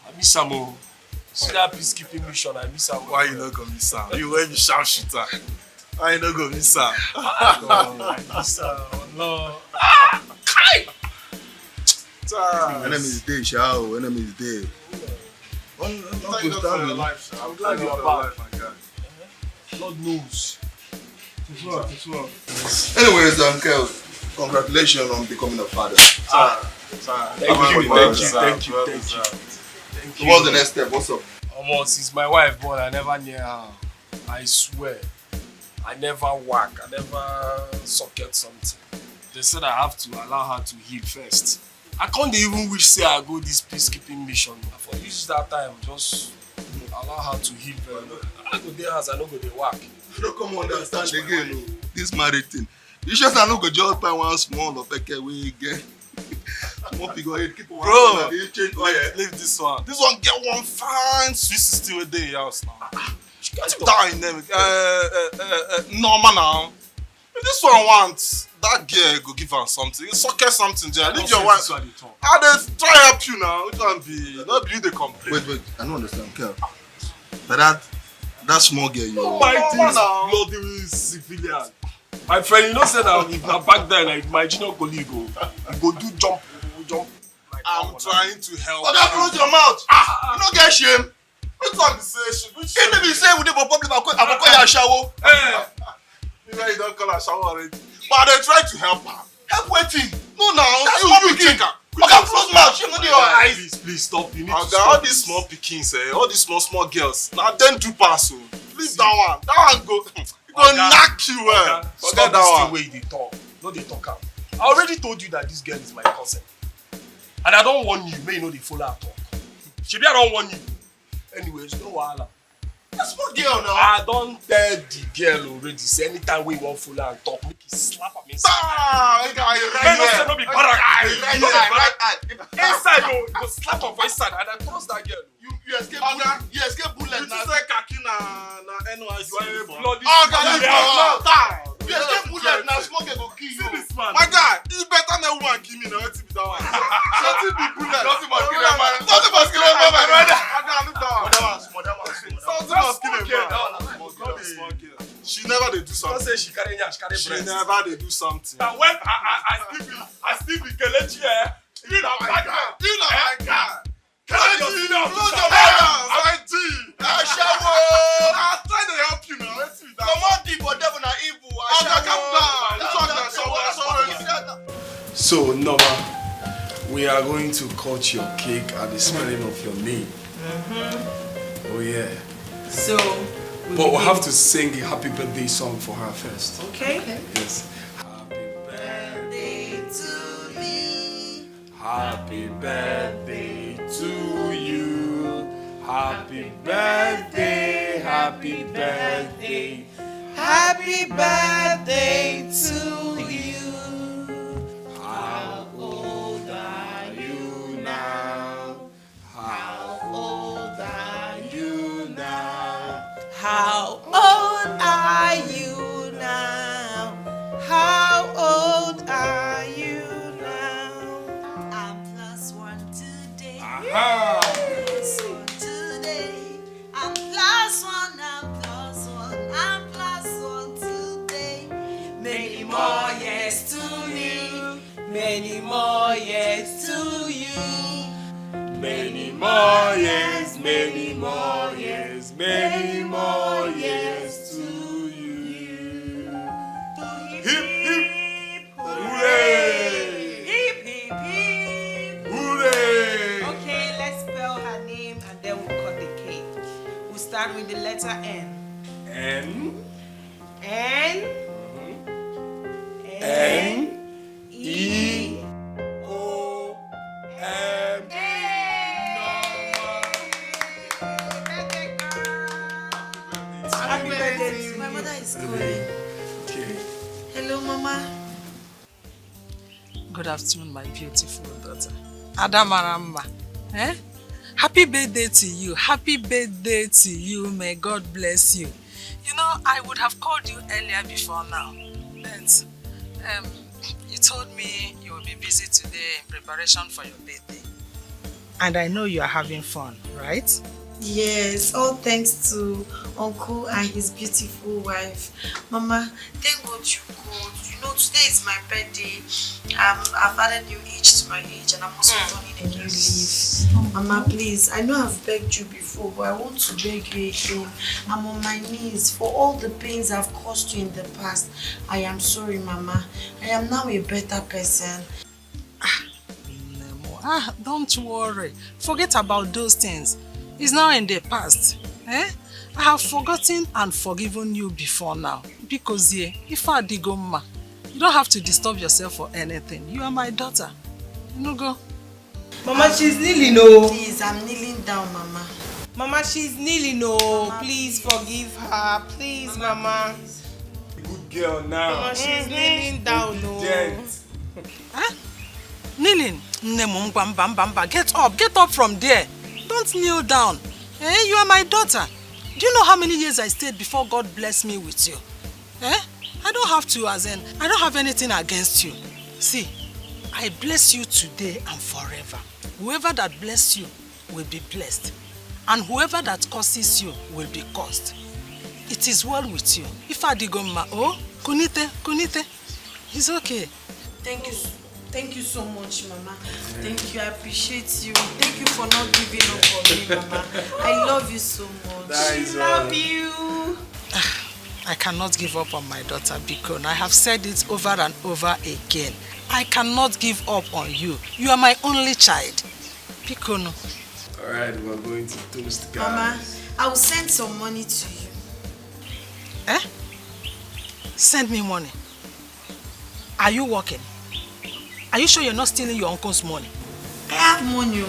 I miss Samo. See that peacekeeping mission, I miss Samo. Why you not gonna miss Sam? You were the sharpshooter. Why you not gonna miss Sam? I miss Sam. No. Enemy is there, Shao. Enemy is there. Thank God for your life, Sam. I'm glad you're back. My guy. Lord knows. It's well. Anyways, Uncle, congratulations on becoming a father. Thank you. So what's the next step? What's up? Almost, it's my wife, but I never near her. I swear. I never whack. I never socket something. They said I have to allow her to heal first. I can't even wish say I go this peacekeeping mission. For use that time, just allow her to heal very well. I go there as I no go dey whack. You don't come understand again, no. This married thing. You just I no go just buy one small or peke we again. Small figure head, keep one. Bro, change oil. leave this one. This one get one fine Swiss still a day house now. She got to die in them. Normal now. If this one wants, that girl go give her something. Socket something, Jay. Leave your wife. I just try help you now. It can be. Not be the complaint. Wait. I don't understand, Kel. But that small girl, you know. My this bloody civilian. My friend, you know, said that if na back then, like my junior colleague, you go do jump. Like, I'm trying to help. Oh, that close your mouth. You don't get shame. Which one be say? Which If you say we dey for public, I call you a shower. you know you don't call her shower already. But they try to help her. Help waiting. No, now That's you small take pikin. her. Okay, close mouth. Shame on your eyes. Please stop. You need to Oga, stop. all these small pikins, all these small girls. Now then do pass. Please that one. That one go. It go knock you. Stop Forget this that thing one. where they talk. No, they talk out. I already told you that this girl is my cousin. And I don't want you. May you know they follow her talk. Shebi, I don't want you. Anyways, no wahala. That's small girl now. I don't tell the girl already. Say anytime we want follow and talk, make you slap am inside. Ah, guy, Hey, no say no be barak. Right eye. Inside though, you go slap am for inside and I trust that girl. You escape bullet. You escape bullet You now. say kaki na NYC. You are a uniform. bloody Leave Yeah. your mouth. You escape bullet now. Small girl go kill you. this man. My guy, you better than woman kill me now. Wetin be that one? Nothing be bullet. Nothing must kill a man. Nothing must kill a man, my brother. I can't look that one. Something must kill a man. Small girl. She never dey do Don't something. say she carry nyash, carry She breast. never dey do something. Now when I still be Kelechi, you know my God. You know my guy. Kelechi, you know Close your mouth. My G. Ashawo. I try to help you now. Wetin be that Come one? on, deep or devil na evil. Oga, calm down. This one na someone. So, Norma, we are going to cut your cake at the spelling of your name. Oh, yeah. So, But we'll have to sing a happy birthday song for her first. Okay? Yes. Birthday to me. Happy birthday to you. Happy birthday, happy birthday. Happy birthday to you. How old are you now? How old are you now? How old are you now? How old are you now? I'm +1 today. Aha! +1 today. I'm +1, I'm +1, I'm +1 today. Many more years to you. Many more years to you. Many more years, many more years, many more years to you. Hip, hip, hooray! Hip, hip, hip. Hooray! Okay, let's spell her name and then we'll cut the cake. We'll start with the letter N. N. N. N. E. O. M. Happy birthday to you. My mother is calling. Okay. Hello, Mama. Good afternoon, my beautiful daughter. Adamaramba. Eh? Happy birthday to you. Happy birthday to you. May God bless you. You know, I would have called you earlier before now. But you told me you will be busy today in preparation for your birthday. And I know you are having fun, right? Yes, all thanks to Uncle and his beautiful wife. Mama, thank God you called. You know, today is my birthday. I've added new age to my age and I'm also running a new leaf. Mama, please, I know I've begged you before, but I want to beg you again. I'm on my knees for all the pains I've caused you in the past. I am sorry, Mama. I am now a better person. Don't worry. Forget about those things. It's now in the past. Eh? I have forgotten and forgiven you before now. Because if I digoma, you don't have to disturb yourself for anything. You are my daughter. You know, go. Mama, she's kneeling, no. Please, I'm kneeling down, Mama. Mama, she's kneeling, no. Mama, please forgive her. Please, Mama. Good girl now. Mama, she's kneeling down, no. Huh? Kneeling? Get up from there. Don't kneel down. Eh? You are my daughter. Do you know how many years I stayed before God blessed me with you? Eh? I don't have to, as in, I don't have anything against you. See, I bless you today and forever. Whoever that bless you will be blessed. And whoever that curses you will be cursed. It is well with you. If I digoma, oh, kunite. It's okay. Thank you. Thank you so much, Mama. Thank you. I appreciate you. Thank you for not giving up on me, Mama. I love you so much. I love you. I cannot give up on my daughter, Biko. I have said it over and over again. I cannot give up on you. You are my only child. Biko. Alright, we're going to toast, guys. Mama, I will send some money to you. Eh? Send me money. Are you working? Are you sure you're not stealing your uncle's money? I have money.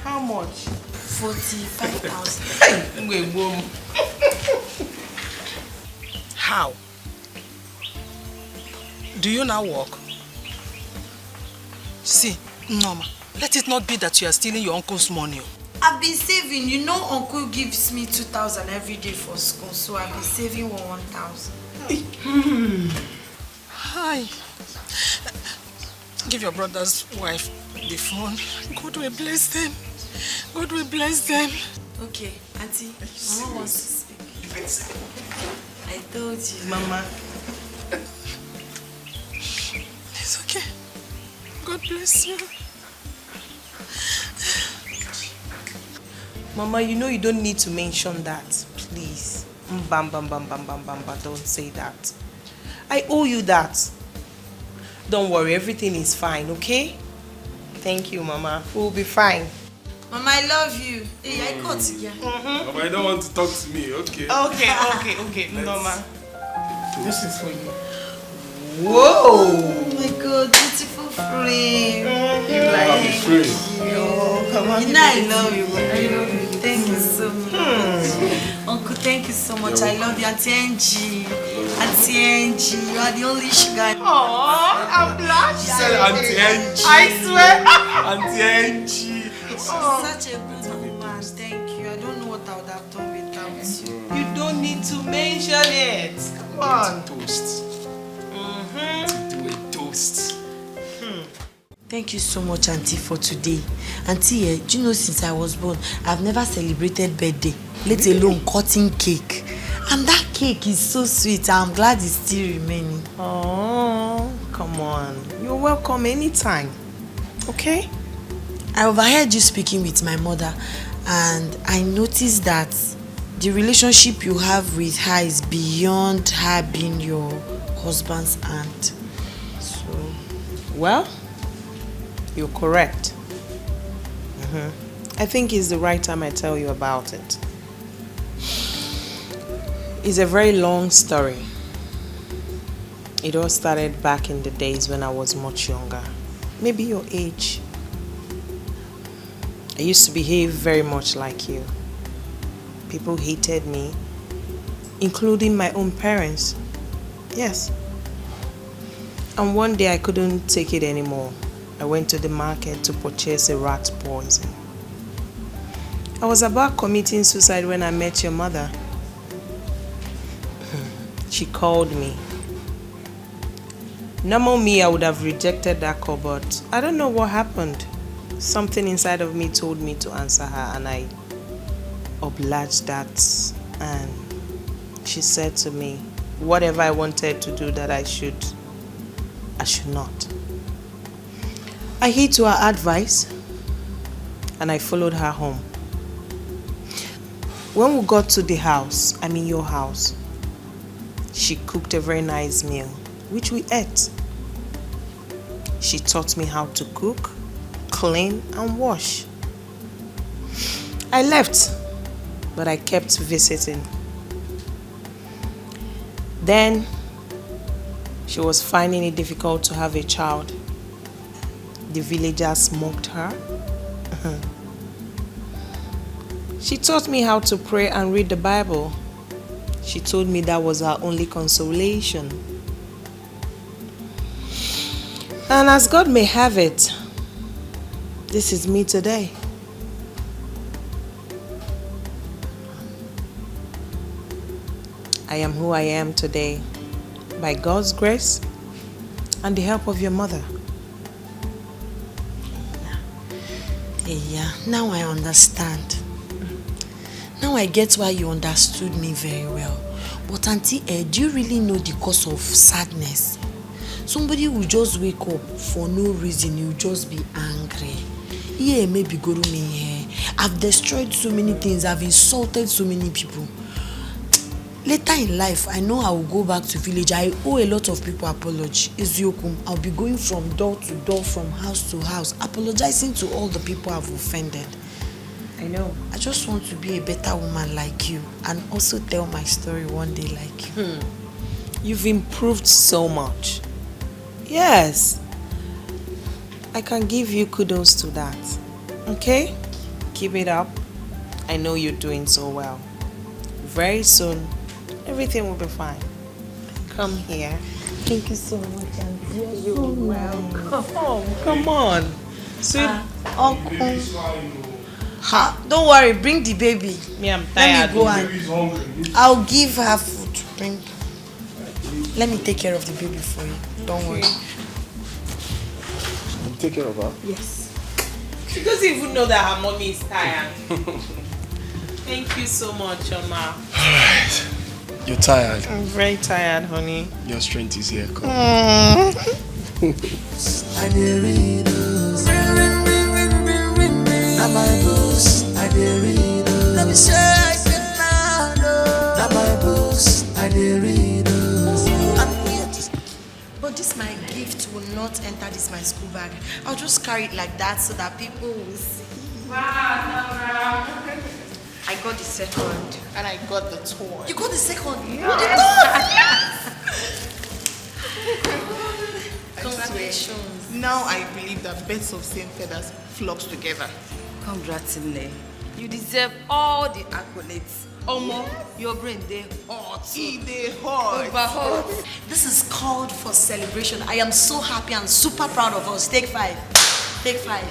How much? 45,000. Wait, boom. How? Do you now work? See, Norma, let it not be that you are stealing your uncle's money. I've been saving. You know, Uncle gives me 2,000 every day for school, so I've been saving 1,000. Hi. Give your brother's wife the phone. God will bless them. God will bless them. Okay, Auntie, Mama wants to speak. I told you. Mama. It's okay. God bless you. Mama, you know you don't need to mention that. Please. Bam, bam, bam, bam, bam, bam, bam. Don't say that. I owe you that. Don't worry, everything is fine, okay? Thank you, Mama. We'll be fine. Mama, I love you. Hey, I got you. Mama, you don't want to talk to me, okay? Okay. Norma. This is for you. Whoa! Oh my God, beautiful frame. You like it? Oh, come on. You know I love you. I love you. Thank you so much. Uncle, thank you so much. I love you, Auntie Angie. Auntie Angie, you are the only sugar. Oh, I'm blushing. She said Auntie Angie. I swear. Auntie Angie. Such a good woman. Thank you. I don't know what I would have done without you. You don't need to mention it. Come on. Toast. To do a toast. Thank you so much, Auntie, for today. Auntie, do you know since I was born, I've never celebrated birthday, let alone cutting cake. And that cake is so sweet. I'm glad it's still remaining. Oh, come on. You're welcome anytime. Okay? I overheard you speaking with my mother, and I noticed that the relationship you have with her is beyond her being your husband's aunt. So, well, you're correct. I think it's the right time I tell you about it. It's a very long story. It all started back in the days when I was much younger. Maybe your age. I used to behave very much like you. People hated me, including my own parents. Yes. And one day I couldn't take it anymore. I went to the market to purchase a rat poison. I was about committing suicide when I met your mother. She called me. Normal me, I would have rejected that call, but I don't know what happened. Something inside of me told me to answer her, and I obliged that. And she said to me, whatever I wanted to do that I should not. I heed to her advice, and I followed her home. When we got to the house, I mean your house, she cooked a very nice meal, which we ate. She taught me how to cook, clean, and wash. I left, but I kept visiting. Then, she was finding it difficult to have a child. The villagers mocked her. She taught me how to pray and read the Bible. She told me that was her only consolation. And as God may have it, this is me today. I am who I am today by God's grace and the help of your mother. Yeah, now I understand. Now I get why you understood me very well. But Auntie, do you really know the cause of sadness? Somebody will just wake up for no reason, you'll just be angry. Yeah, maybe go to me here. I've destroyed so many things, I've insulted so many people. Later in life, I know I will go back to village. I owe a lot of people apology. I'll be going from door to door, from house to house, apologizing to all the people I've offended. I know. I just want to be a better woman like you and also tell my story one day like you. You've improved so much. Yes. I can give you kudos to that. Okay? Keep it up. I know you're doing so well. Very soon, everything will be fine. Come here. Thank you so much, Auntie. You're welcome. Come on. Sweet Uncle. Don't worry, bring the baby. Me, I'm tired. Let me go and I'll give her food to bring. Let me take care of the baby for you. Don't worry. You take care of her? Yes. She doesn't even know that her mommy is tired. Thank you so much, Oma. Alright. You're tired. I'm very tired, honey. Your strength is here. Come. I did read now my books, I did read. Let me say I said now my books, I did read. But this my gift will not enter this my school bag. I'll just carry it like that so that people will see. I got the second. And I got the toy. You got the second? Congratulations. Now I believe that birds of same feathers flocks together. Congrats, Ile. You deserve all the accolades. Omo, your brain dey hot. Dey hot. Over hot. This is called for celebration. I am so happy and super proud of us. Take 5. Take 5.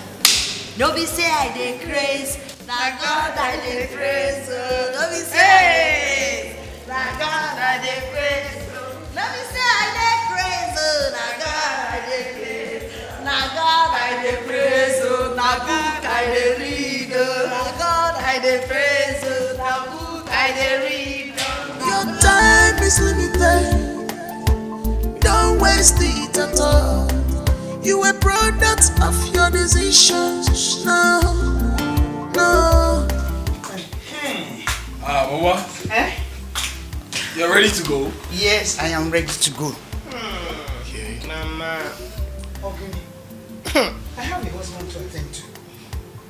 No be say I dey craze. Na God I dey praise. No be say na God I dey praise. No be say I dey craze. Na God I dey praise. Na God I dey praise. Na book I dey read. Na God I dey praise. Na book I dey read. Your time is limited. Don't waste it at all. You a product of your decisions. No, no. Mama. You're ready to go? Yes, I am ready to go. Okay. Mama. Ogini. I have a husband to attend to.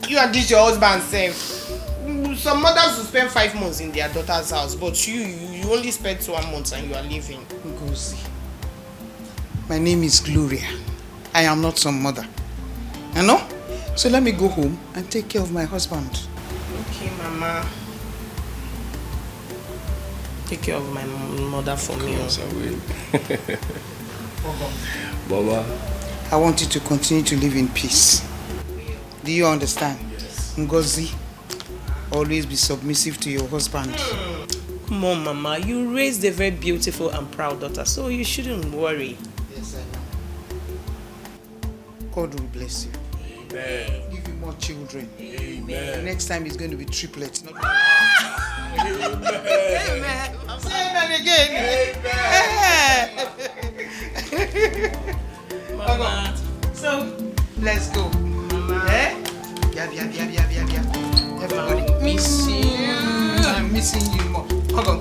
You and this your husband same. Some mothers will spend 5 months in their daughter's house, but you only spent 1 month and you are leaving. Ngozi. My name is Gloria. I am not some mother. You know? So let me go home and take care of my husband. Okay, Mama. Take care of my mother for me. Yes, I will. Mama. I want you to continue to live in peace. Do you understand? Yes. Ngozi, always be submissive to your husband. Come on, Mama. You raised a very beautiful and proud daughter, so you shouldn't worry. Yes, I know. God will bless you. Amen. Give you more children. Amen. Next time it's going to be triplets. Not Amen. Amen. I'm saying that again. Mama. So, let's go. Mama. Yeah? Everybody miss you. I'm missing you more. Hold on.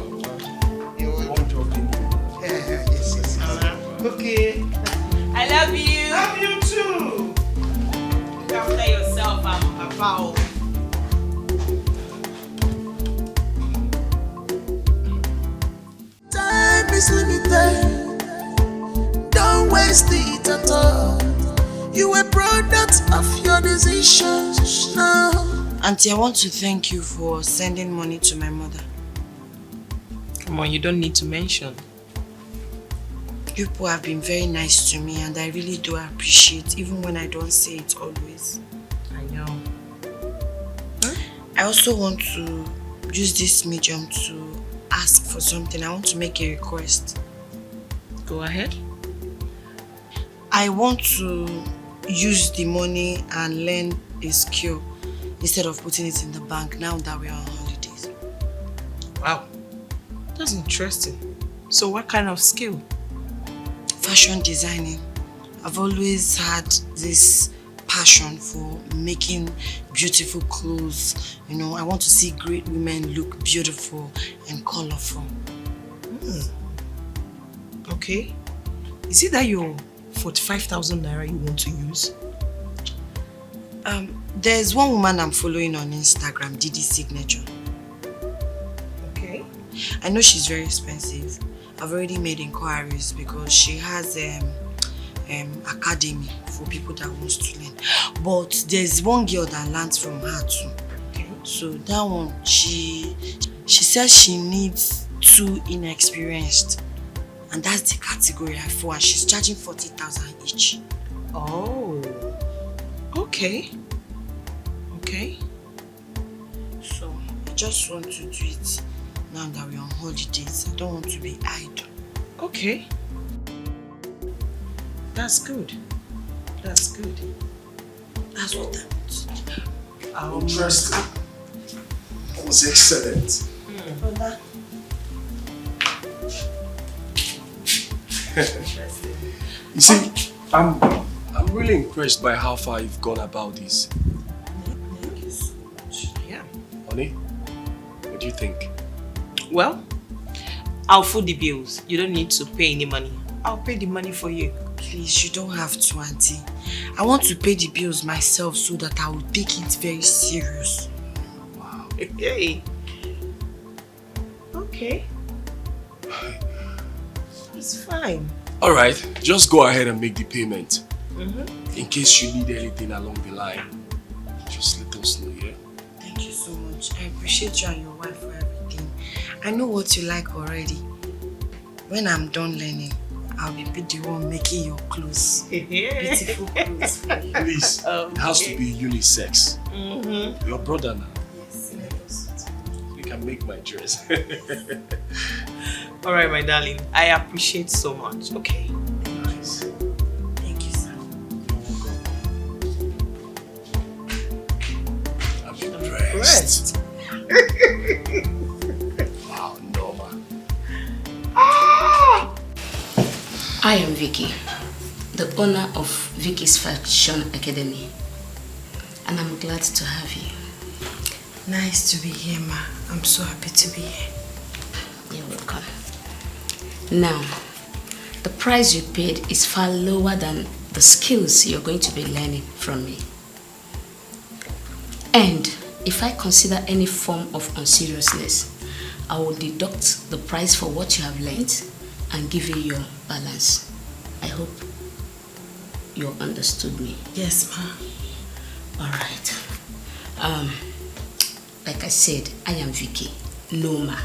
Yes. Okay. I love you. Love you too. Look after yourself, Papa. Time is limited. Don't waste it at all. You a product of your decisions. No. Auntie, I want to thank you for sending money to my mother. Come on, you don't need to mention. You people have been very nice to me and I really do appreciate, even when I don't say it always. I know. I also want to use this medium to ask for something. I want to make a request. Go ahead. I want to use the money and learn a skill instead of putting it in the bank now that we are on holidays. Wow. That's interesting. So what kind of skill? Fashion designing. I've always had this passion for making beautiful clothes. You know, I want to see great women look beautiful and colorful. Okay. Is it that your 45,000 naira you want to use? There's one woman I'm following on Instagram, Didi Signature. Okay. I know she's very expensive. I've already made inquiries because she has academy for people that wants to learn. But there's one girl that learns from her too. Okay. So that one, she says she needs 2 inexperienced. And that's the category I fall, and she's charging 40,000 each. Oh. Okay. Okay. So I just want to do it now that we're on holidays. I don't want to be idle. Okay. That's good. That's good. That's what I want. Interesting. That was excellent. You see, I'm really impressed by how far you've gone about this. Thank you so much. Yeah. Honey, what do you think? Well, I'll foot the bills. You don't need to pay any money. I'll pay the money for you. Please, you don't have to, Auntie. I want to pay the bills myself so that I will take it very serious. Wow. Hey. Okay. It's fine. Alright, just go ahead and make the payment. In case you need anything along the line, just let us know, yeah? Thank you so much. I appreciate you and your wife for everything. I know what you like already. When I'm done learning, I'll be the one making your clothes. Beautiful clothes. Please, it has to be unisex. Your brother now. Yes. You can make my dress. Alright, my darling. I appreciate so much. Okay. Nice. Thank you, sir. I'm impressed. Wow, Norma. I am Vicky, the owner of Vicky's Fashion Academy, and I'm glad to have you. Nice to be here, Ma. I'm so happy to be here. You're welcome. Now, the price you paid is far lower than the skills you're going to be learning from me. And if I consider any form of unseriousness, I will deduct the price for what you have learned and give you your balance. I hope you understood me. Yes, Ma. Alright. Like I said, I am Vicky. Noma.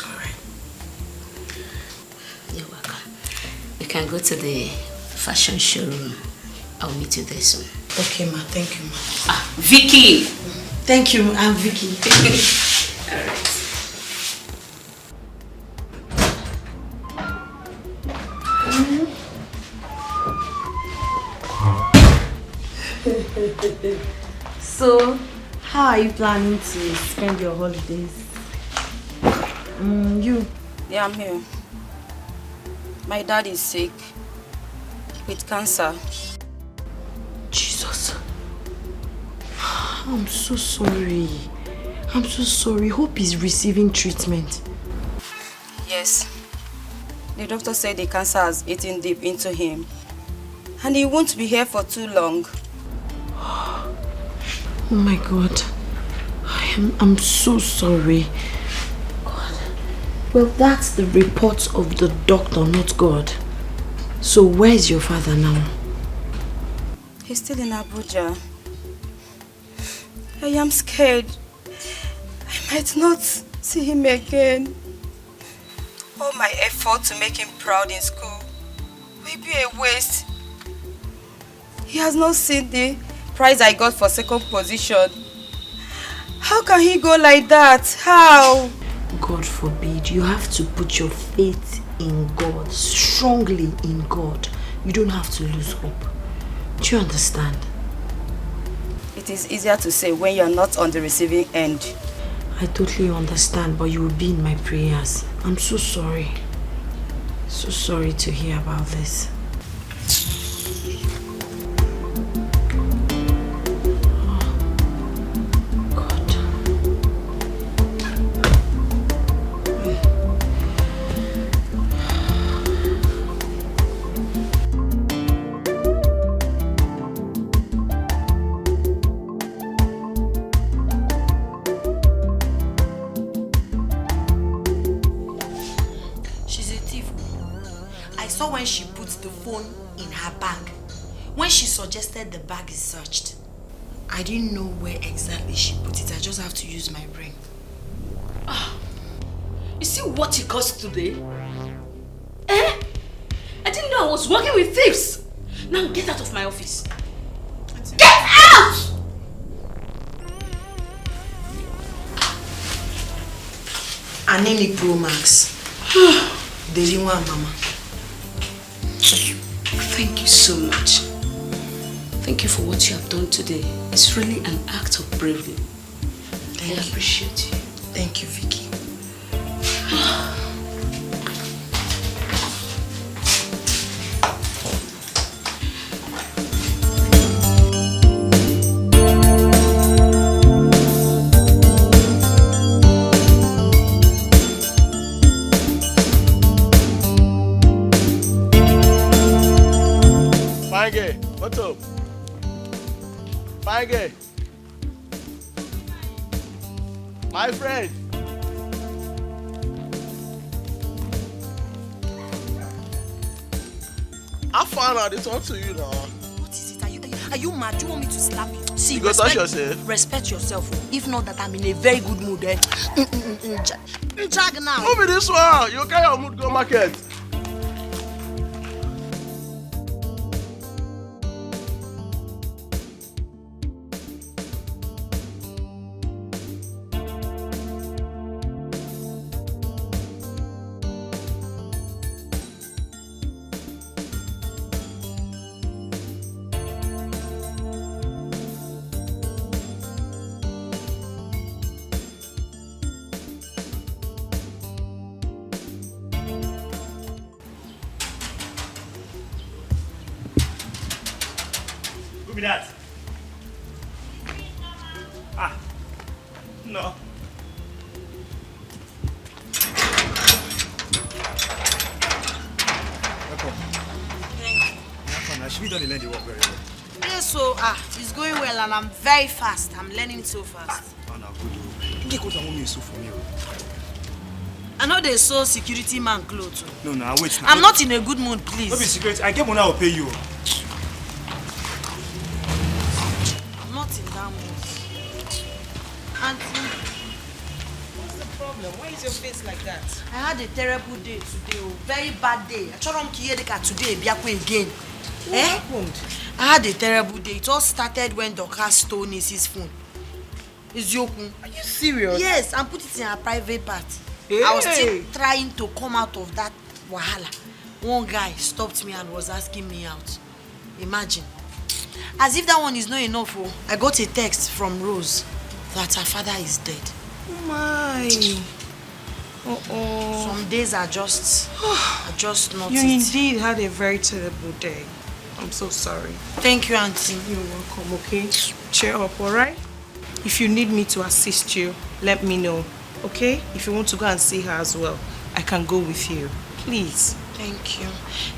Alright. You're welcome. You can go to the fashion showroom. I'll meet you there soon. Okay, Ma. Thank you, Ma. Ah, Vicky! Thank you, I'm Vicky. Alright. So, how are you planning to spend your holidays? You? Yeah, I'm here. My dad is sick with cancer. Jesus. I'm so sorry. I'm so sorry. Hope he's receiving treatment. Yes. The doctor said the cancer has eaten deep into him. And he won't be here for too long. Oh my God. I'm so sorry. God. Well, that's the report of the doctor, not God. So where's your father now? He's still in Abuja. I am scared. I might not see him again. All my effort to make him proud in school will be a waste. He has not seen the prize I got for second position. How can he go like that? How? God forbid. You have to put your faith in God, strongly in God. You don't have to lose hope. Do you understand? It is easier to say when you are not on the receiving end. I totally understand, but you will be in my prayers. I'm so sorry. So sorry to hear about this. Suggested the bag is searched. I didn't know where exactly she put it. I just have to use my brain. You see what he caused today? Eh? I didn't know I was working with thieves. Now get out of my office. Get out! Anini Pro Max. Deliwa Mama. Thank you so much. Thank you for what you have done today. It's really an act of bravery. I appreciate you. Thank you, Vicky. Fine girl, what's up? Fine girl. My friend. I found out it's on to you now. What is it? Are you mad? Do you want me to slap you? See, You go touch yourself. Respect yourself. If not that I'm in a very good mood. Jag now. Who be this one? You carry your mood go market. Who be that? Ah, no. Welcome. I should be done learn the work very well. Yes, so it's going well and I'm very fast. I'm learning so fast. Oh, no, good. You can't come me so for me. I know they saw security man clothes. No, no, wait. I'm not in a good mood, please. Don't be security. I get money, I will pay you. I'm not in that mood. Auntie, what's the problem? Why is your face like that? I had a terrible day today. Very bad day. I tried to kill today. Again. What happened? I had a terrible day. It all started when Dikeh stole Nisi's phone. It's Yoku. Are you serious? Yes, and put it in a private part. Hey. I was still trying to come out of that wahala. One guy stopped me and was asking me out. Imagine. As if that one is not enough. Oh, I got a text from Rose that her father is dead. Oh my. Some days are just not You it. indeed had a very terrible day. I'm so sorry. Thank you, Auntie. You're welcome, okay? Cheer up, alright? If you need me to assist you, let me know, okay? If you want to go and see her as well, I can go with you. Please. Thank you.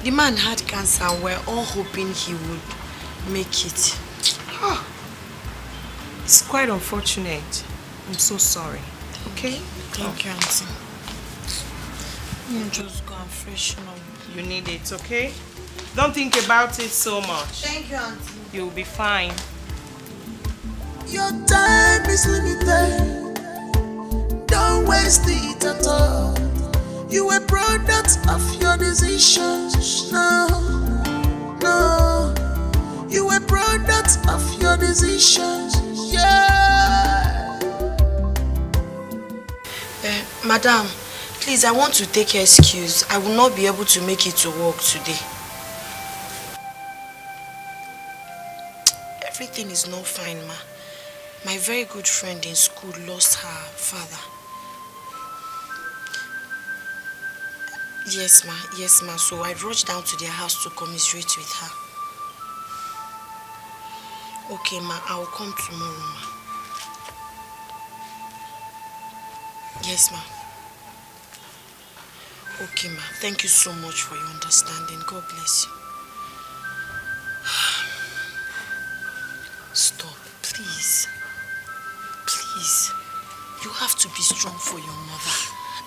The man had cancer and we're all hoping he would make it. It's quite unfortunate. I'm so sorry, okay? Thank you, Auntie. You just go and freshen up. You need it, okay? Don't think about it so much. Thank you, Auntie. You'll be fine. Your time is limited. Don't waste it at all. You a product of your decisions. No, no. You a product of your decisions. Yeah. Madam, please, I want to take your excuse. I will not be able to make it to work today. Everything is not fine, ma. My very good friend in school lost her father. Yes, ma. Yes, ma. So I rushed down to their house to commiserate with her. Okay, ma. I will come tomorrow, ma. Yes, ma. Okay, ma. Thank you so much for your understanding. God bless you. Stop, please. Please. You have to be strong for your mother.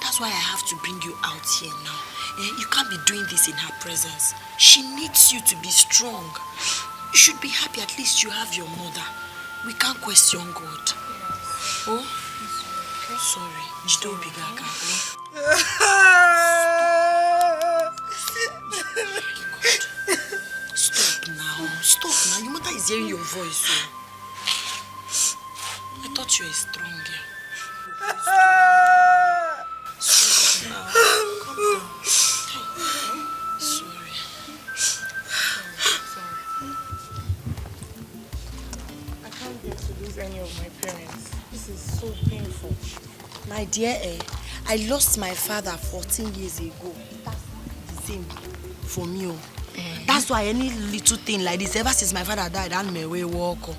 That's why I have to bring you out here now. You can't be doing this in her presence. She needs you to be strong. You should be happy at least you have your mother. We can't question God. Oh? Sorry. Stop now. Stop now. Your mother is hearing your voice. So. I thought you were strong girl. Stop now. Calm down. Sorry. I can't bear to lose any of my parents. This is so painful. My dear, I lost my father 14 years ago. That's the same for me. That's why any little thing like this, ever since my father died, I may walk.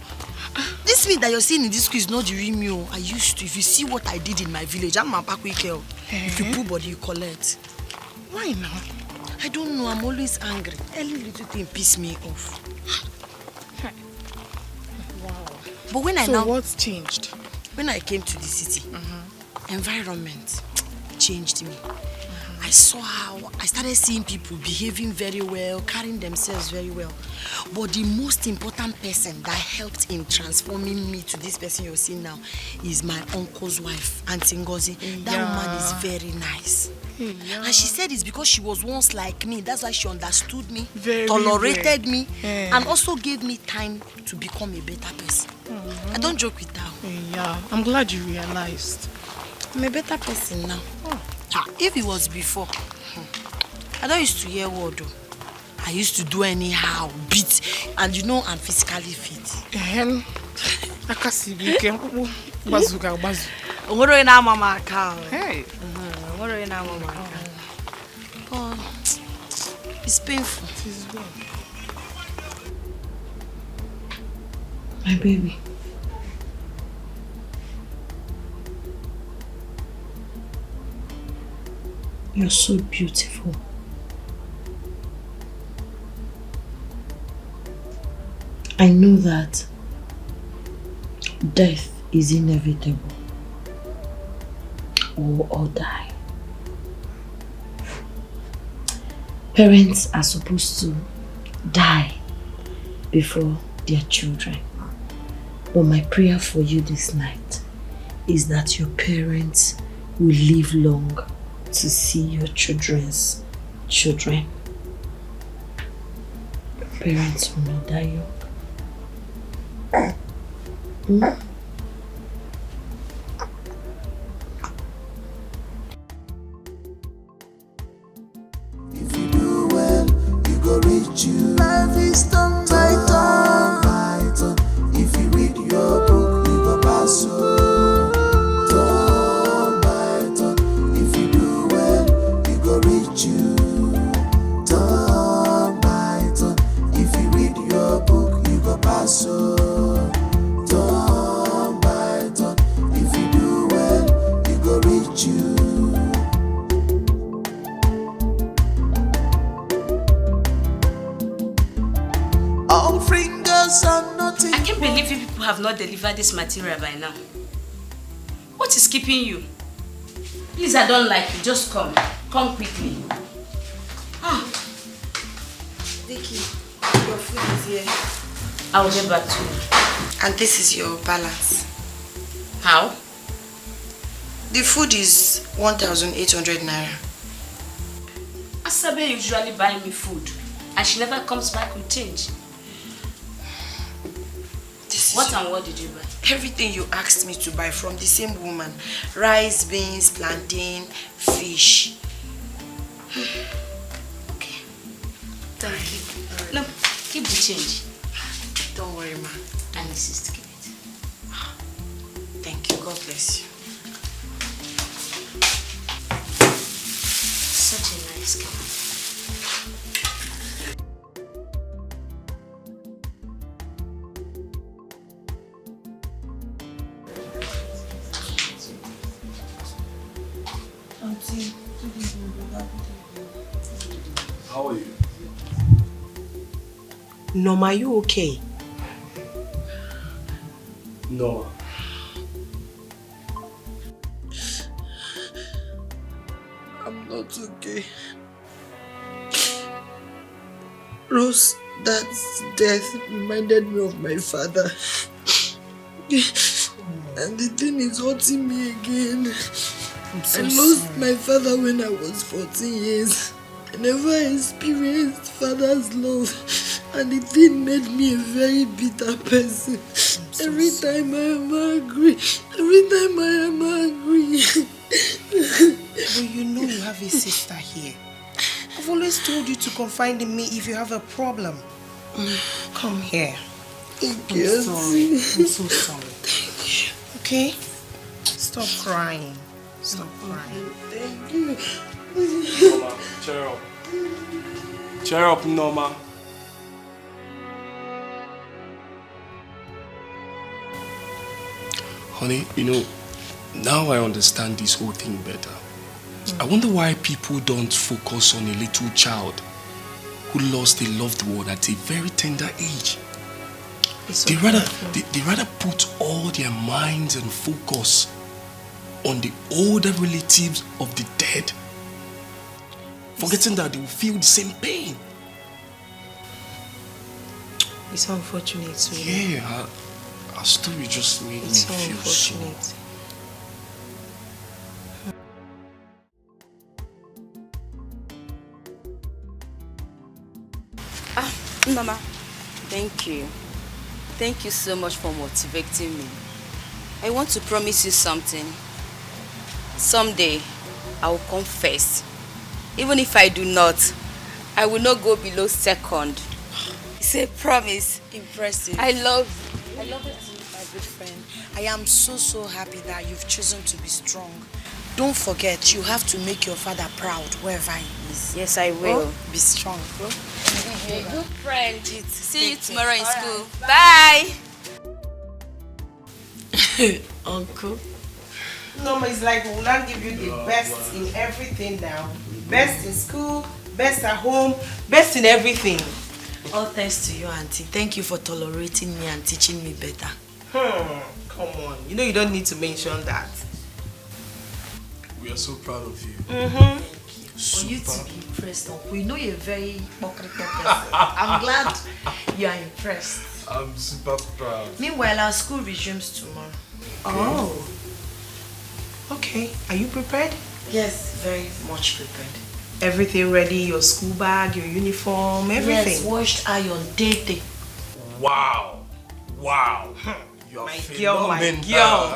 This meat that you're seeing in this school is not the real meal. I used to. If you see what I did in my village, I'm a pack with girl. If you put body, you collect. Why now? I don't know, I'm always angry. Any little thing piss me off. Wow. But when So what's changed? When I came to the city, environment changed me. I saw how I started seeing people behaving very well, carrying themselves very well. But the most important person that helped in transforming me to this person you're seeing now is my uncle's wife, Auntie Ngozi. That woman is very nice. And she said it's because she was once like me. That's why she understood me, tolerated me, and also gave me time to become a better person. I don't joke with her. Yeah, I'm glad you realized. I'm a better person now. If it was before, I don't used to hear word. I used to do anyhow, beat, and I'm physically fit. Hey. Oh, it's painful. It is well. My baby. You're so beautiful. I know that death is inevitable. We'll all die. Parents are supposed to die before their children. But my prayer for you this night is that your parents will live long to see your children's children. Your parents will not die young. If you do well, you go reach you. Life is turn by turn. If you read your book, you go pass turn by turn. If you do well, you go reach you. Turn by turn. If you read your book, you go pass turn by turn. If you do well, you go reach you. All fingers are nothing. I can't believe you people have not delivered this material by now. What is keeping you? Please, I don't like you. Just come. Come quickly. Dikeh, your food is here. I will get back to you. And this is your balance. How? The food is 1,800 naira. Asabe usually buys me food, and she never comes back with change. What and what did you buy? Everything you asked me to buy from the same woman. Rice, beans, plantain, fish. Okay. Thank you. No, keep the change. Don't worry, ma. I insist to keep it. Thank you. God bless you. Such a nice girl. How are you? Norma, are you okay? No. I'm not okay. Rose, that death reminded me of my father. And the thing is hurting me again. I lost my father when I was 14 years. I never experienced father's love. And the thing made me a very bitter person. Every time I am angry. But you know you have a sister here. I've always told you to confide in me if you have a problem. Come here. Thank I'm you. sorry. I'm so sorry. Okay? Stop crying. Stop crying. Thank you. Norma, cheer up. Cheer up, Norma. Honey, now I understand this whole thing better. I wonder why people don't focus on a little child who lost a loved one at a very tender age. They rather put all their minds and focus on the older relatives of the dead, forgetting that they will feel the same pain. It's unfortunate, really. Yeah, our story just made me feel unfortunate. Mama, thank you. Thank you so much for motivating me. I want to promise you something. Someday, I will come first. Even if I do not, I will not go below second. It's a promise. Impressive. I love you. I love it too, my good friend. I am so happy that you've chosen to be strong. Don't forget, you have to make your father proud wherever he is. Yes, I will. Oh, be strong. Bro. Good friend. See you tomorrow in school. Bye. Uncle. No, it's like we will not give you the best in everything now. Best in school, best at home, best in everything. All thanks to you, Auntie. Thank you for tolerating me and teaching me better. Come on. You know you don't need to mention that. We are so proud of you. For you to be impressed, Uncle. You know you're a very hypocritical person. I'm glad you are impressed. I'm super proud. Meanwhile, our school resumes tomorrow. Oh. Okay. Are you prepared? Yes, very much prepared. Everything ready? Your school bag, your uniform, everything? Yes, washed, iron, day. Wow. Wow. You're my girl, my girl.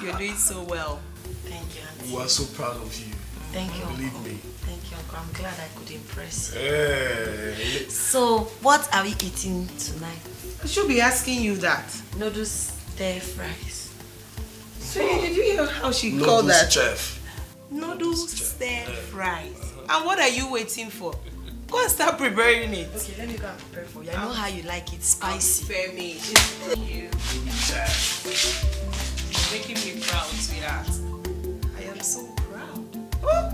You're doing so well. Thank you, Auntie. We are so proud of you. Thank you, Believe Uncle. me. Thank you, Uncle. I'm glad I could impress you. Hey. So, what are we eating tonight? I should be asking you that. Noodles, stir fries. So, did you hear how she called that? Chef. Noodles, stir fries. And what are you waiting for? Go and start preparing it. Okay, let me go and prepare for you. I know how you like it, spicy. Femi, you. Making me proud, sweetheart. I am so proud. Oh.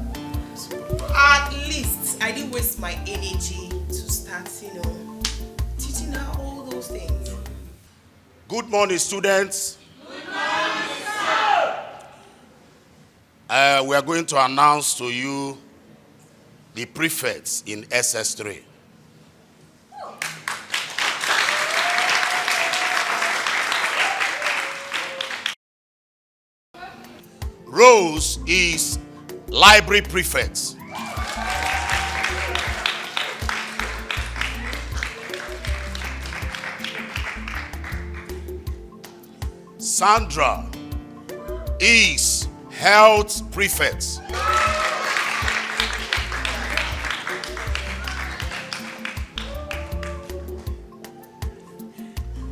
At least I didn't waste my energy to start, teaching her all those things. Good morning, students. Good morning, sir. We are going to announce to you the prefects in SS3. Rose is library prefect. Sandra is health prefect.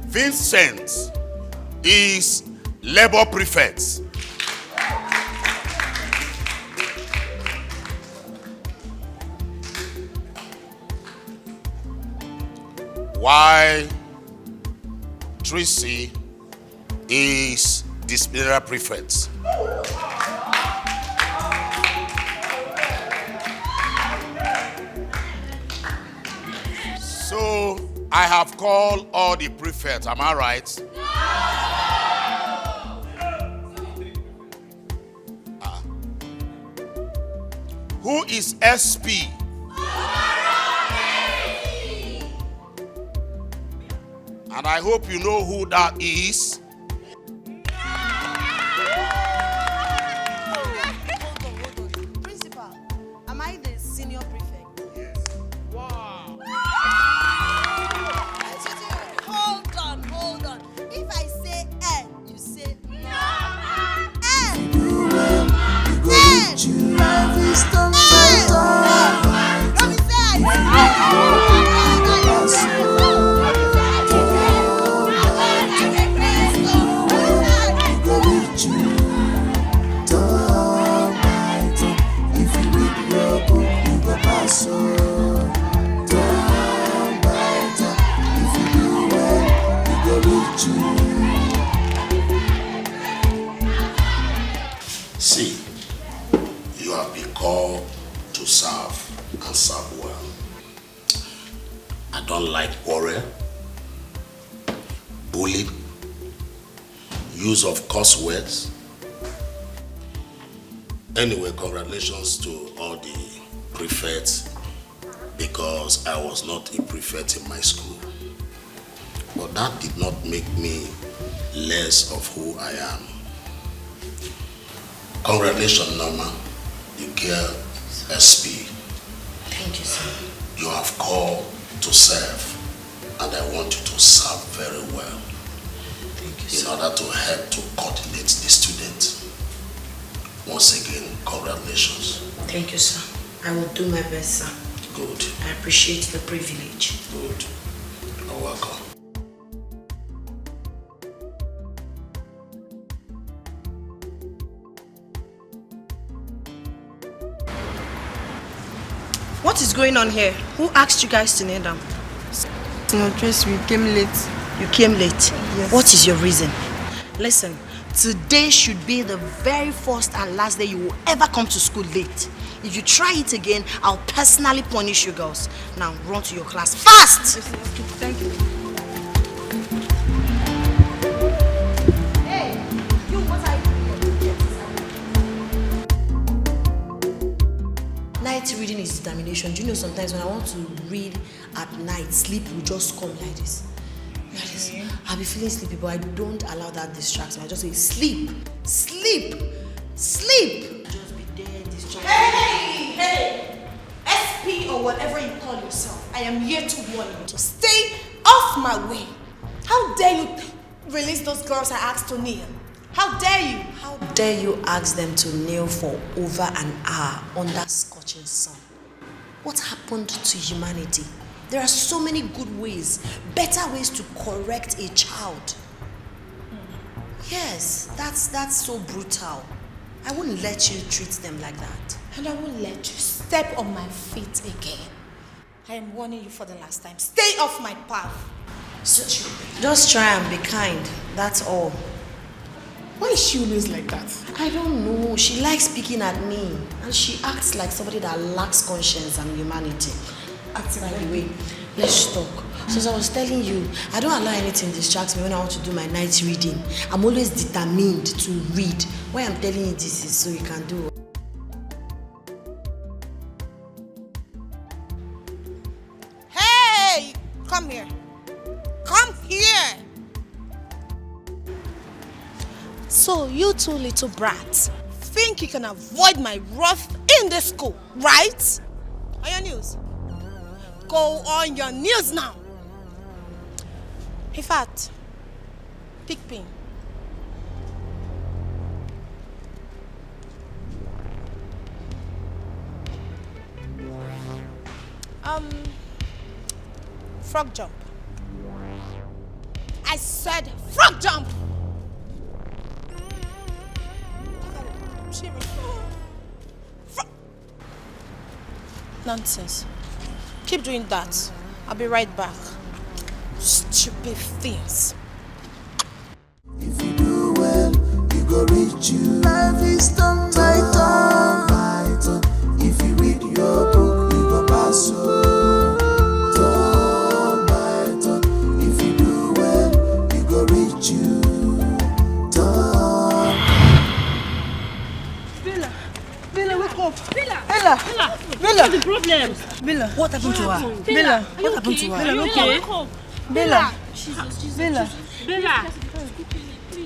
Vincent is labor prefect. While Tracy is disciplinary prefect. So I have called all the prefects, am I right? Who is SP? And I hope you know who that is. Hold on. Principal, am I the senior prefect? Yes. Wow. Hold on. If I say N, you say no. I don't like quarrel, bullying, use of curse words. Anyway, congratulations to all the prefects, because I was not a prefect in my school. But that did not make me less of who I am. Congratulations, Norma. You care SP. Thank you, sir. You have called to serve, and I want you to serve very well. Thank you, in sir. order to help to coordinate the students. Once again, congratulations. Thank you, sir. I will do my best, sir. Good. I appreciate the privilege. Good. You're welcome. What is going on here? Who asked you guys to kneel down? No, Tracy, we came late. You came late? Yes. What is your reason? Listen, today should be the very first and last day you will ever come to school late. If you try it again, I'll personally punish you girls. Now, run to your class fast! Thank you. Hey, you, what are you doing? Night reading is determination. Do you know sometimes when I want to read at night, sleep will just come like this. Like this. I'll be feeling sleepy, but I don't allow that distraction. I just say, sleep, sleep, sleep. Just be there, distracted. Hey! SP or whatever you call yourself, I am here to warn you to stay off my way. How dare you release those girls I asked to kneel? How dare you? How dare you ask them to kneel for over an hour under scorching sun? What happened to humanity? There are so many good ways, better ways to correct a child. Yes, that's so brutal. I wouldn't let you treat them like that. And I won't let you step on my feet again. I am warning you for the last time. Stay off my path. Just try and be kind, that's all. Why is she always like that? I don't know. She likes speaking at me. And she acts like somebody that lacks conscience and humanity. By the way, let's talk. So as I was telling you, I don't allow anything distract me when I want to do my night reading. I'm always determined to read. Why I'm telling you this is so you can do it. Hey! Come here. Come here! So you two little brats think you can avoid my wrath in this school, right? On your knees. Go on your knees now. In fact, pick pin. Frog jump. I said frog jump. Nonsense. Keep doing that. I'll be right back. Stupid things. If you do well, you go reach you. Life is done by turn. If you read your book, you go pass turn by turn. If you do well, you go reach you. Turn. Bella, wake up. Bella! Bella! What are the problems? Bella, what happened to her? Bella, what happened to her? Bella, Okay. Bella, Bella. Bella,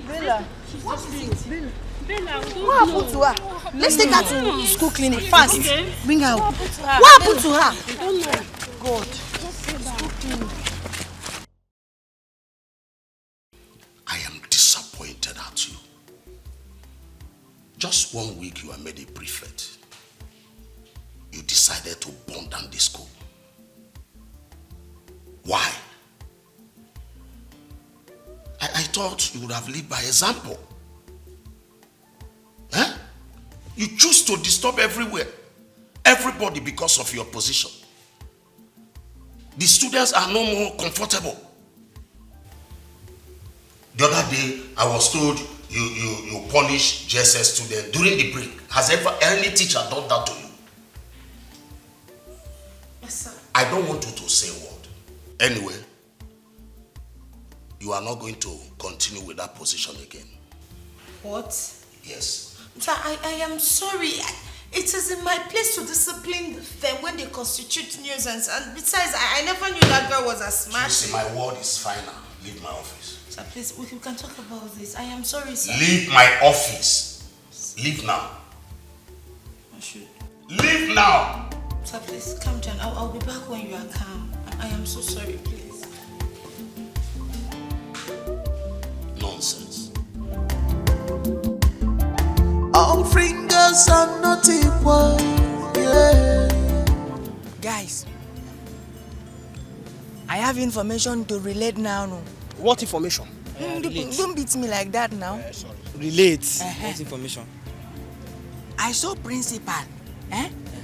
Bella. what is it? Bella. Bella, What happened to her? Let's take her to school clinic fast. Okay. Bring her. What happened to her? What happened to her? I don't know. God. School clinic. I am disappointed at you. Just 1 week you are made a prefect. You decided to burn down the school. Why? I thought you would have led by example. Huh? You choose to disturb everywhere. Everybody because of your position. The students are no more comfortable. The other day, I was told you punish JSS students during the break. Has ever any teacher done that to you? Yes, sir. I don't want you to say a word. Anyway, you are not going to continue with that position again. What? Yes. Sir, I am sorry. It is in my place to discipline them when they constitute nuisance. And besides, I never knew that girl was a smash. My word is final. Leave my office. Sir, please, we can talk about this. I am sorry, sir. Leave my office. Leave now. I should. Leave now. Sir, please, calm down. I'll be back when you are calm. I am so sorry, please. Nonsense. All fingers are not equal, yeah. Guys, I have information to relate now. No? What information? Don't beat me like that now. Sorry. Relate. What information? I saw principal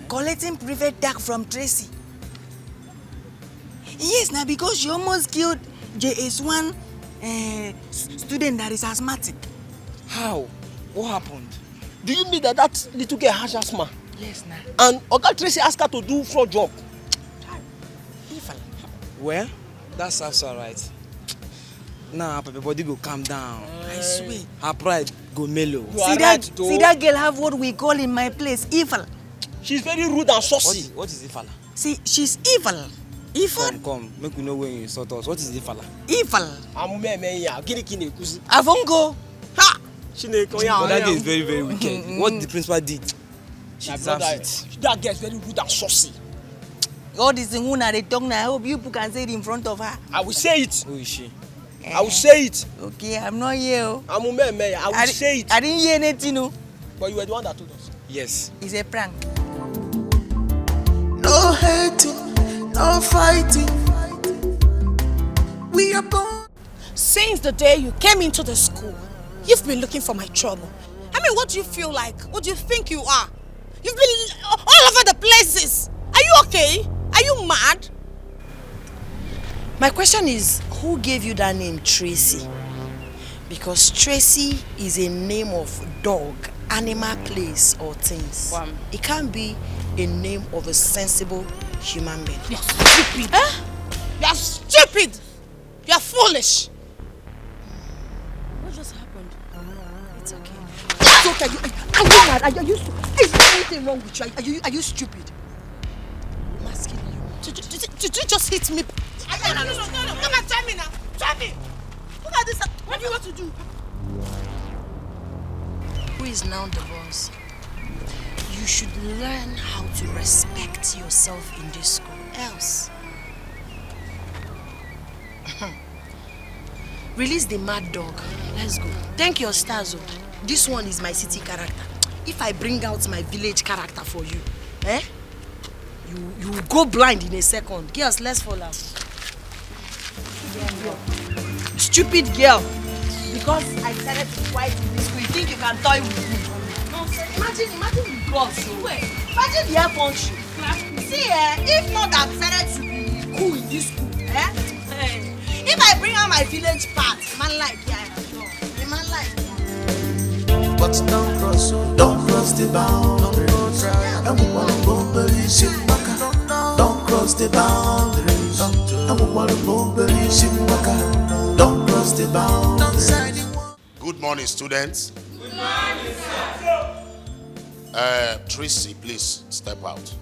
collecting private tag from Tracy. Yes, now because she almost killed JS1 student that is asthmatic. How? What happened? Do you mean that little girl has asthma? Yes, now. And Oga Tracy asked her to do fraud job? Well, that's also right. Now, her body go calm down. I swear. Her pride go mellow. See that girl have what we call in my place evil. She's very rude and saucy. What is Ifala? See, she's evil. Evil? Come, make we know when you insult us. What is Ifala? Evil. Avongo. Ha! But that girl is very, very wicked. What the principal did, she deserves it. That girl is very rude and saucy. God is the one that they talk now. I hope you can say it in front of her. I will say it. Who is she? I will say it. Okay, I'm not here. I will say it. I didn't hear anything, no. But you were the one that told us. Yes. It's a prank. No hating, no fighting. We are born. Since the day you came into the school, you've been looking for my trouble. I mean, what do you feel like? What do you think you are? You've been all over the places. Are you okay? Are you mad? My question is, who gave you that name, Tracy? Because Tracy is a name of dog, animal, place, or things. It can't be a name of a sensible human being. You're stupid. Huh? You're stupid. You're foolish. What just happened? It's okay. It's okay. Are you mad? Is there anything wrong with you? Are you stupid? I'm asking you. Did you just hit me? No. Come on, tell me now. Tell me. Look at this. What do you want to do? Who is now the boss? You should learn how to respect yourself in this school. Else. Release the mad dog. Let's go. Thank your stars. This one is my city character. If I bring out my village character for you, you will go blind in a second. Girls, let's follow. Stupid girl. Because I decided to be quiet in this school, you think you can toy with me? Nonsense. Imagine the girls. Imagine the air country. See, if not that decided to be cool in this school, if I bring out my village part, man like, man like. But don't cross the boundaries. And we want to go believe in Baka. Don't cross the boundaries. And we want to go believe in Baka. Don't cross the boundaries. Good morning, students. Good morning, sir. Tracy, please step out.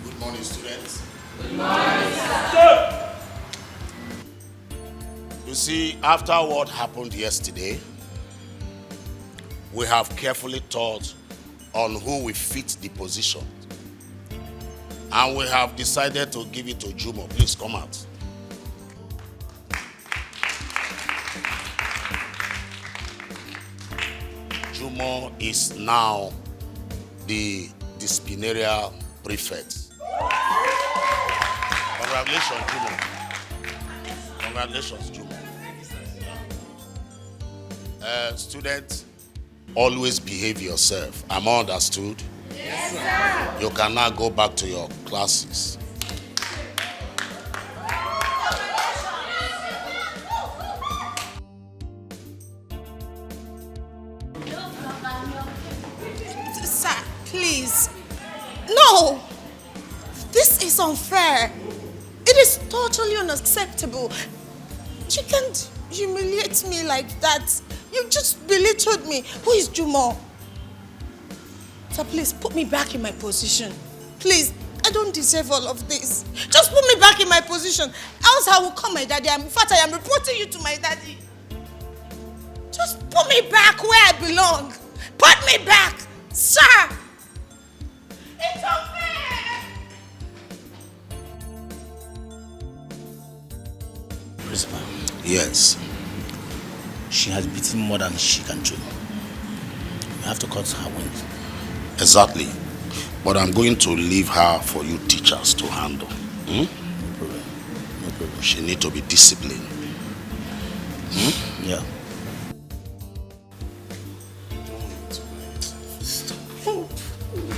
Good morning, students. Good morning, sir. You see, after what happened yesterday, we have carefully thought on who will fit the position. And we have decided to give it to Jumo. Please come out. Jumo is now the disciplinary prefect. Congratulations, Jumo. Congratulations, Jumo. Students, always behave yourself. Am I understood? Yes, sir. You can now go back to your classes. Sir, please. No! This is unfair. It is totally unacceptable. You can't humiliate me like that. You just belittled me. Who is Jumo? Sir, please put me back in my position. Please, I don't deserve all of this. Just put me back in my position. Else I will call my daddy. In fact, I am reporting you to my daddy. Just put me back where I belong. Put me back, sir. It's unfair. Principal. Yes. She has beaten more than she can chew. We have to cut her wings. Exactly. But I'm going to leave her for you teachers to handle. Hmm? No problem. No problem. She needs to be disciplined. Hmm? Yeah.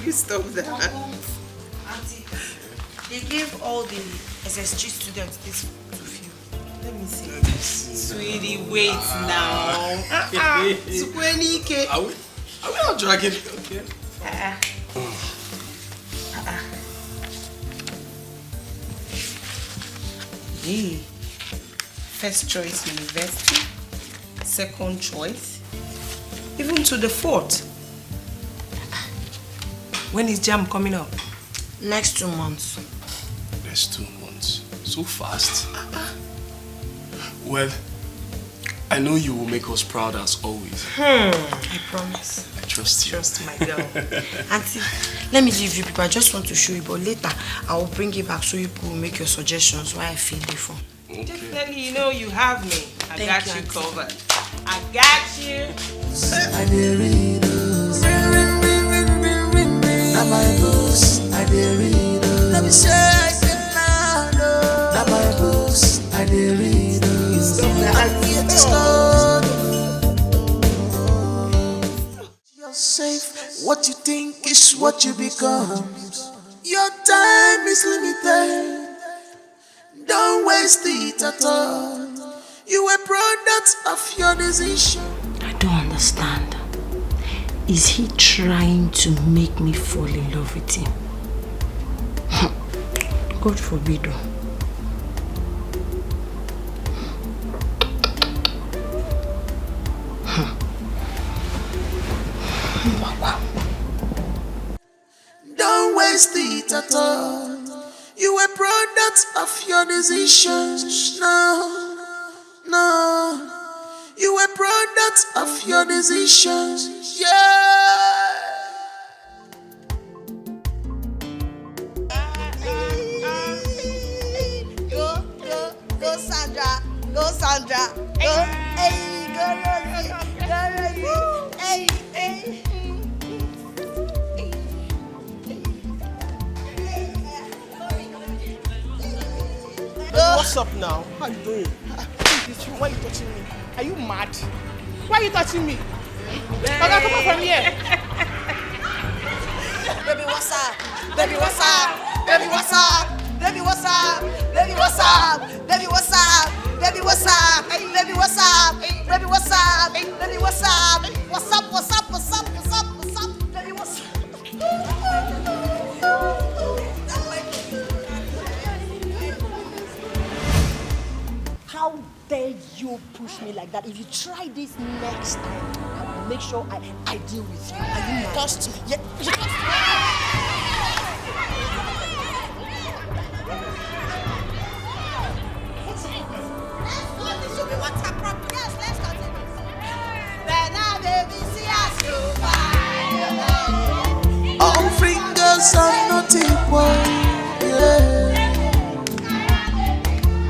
You stop that. Auntie, they gave all the SSG students this to fill. Let me see. Sweetie, wait now. 20K. Are we not dragging it? Okay. Yeah. First choice university, second choice, even to the fourth. When is JAM coming up? Next 2 months. Next 2 months. So fast. Well, I know you will make us proud as always. I promise. I trust you. Trust my girl. Auntie, let me leave you people. I just want to show you, but later I will bring it back so you will make your suggestions why I feel different. Okay. Definitely, you know you have me. I Thank got you, you Auntie. covered. I got you. I dey read those. Now my books, I dey read those. Let me say I did not know. Now my books, I dey read those. I'm here to start. You're safe. What you think is what you become. Your time is limited. Don't waste it at all. You a product of your decision. I don't understand. Is he trying to make me fall in love with him? God forbid. Don't waste it at all. You a product of your decisions. No, no. You a product of your decisions. Yeah. Go Sandra. Go Sandra. Go. Hey, go Rosie. Go Rosie. Hey, hey. What's up now? How you doing? Why are you touching me? Are you mad? Why are you touching me? Okay, come on from here. Baby, what's up? Baby, what's up? Baby, what's up? Baby, what's up? Baby, what's up? Baby, what's up? Baby, what's up? Baby, what's up? Baby, what's up? Baby, what's up? What's up? What's up? What's up? What's up? What's up? Baby, what's up? How dare you push me like that? If you try this next time, I will make sure I deal with you. Are you mad? Touched me. Yeah, you touched me. All fingers are not equal. Yeah.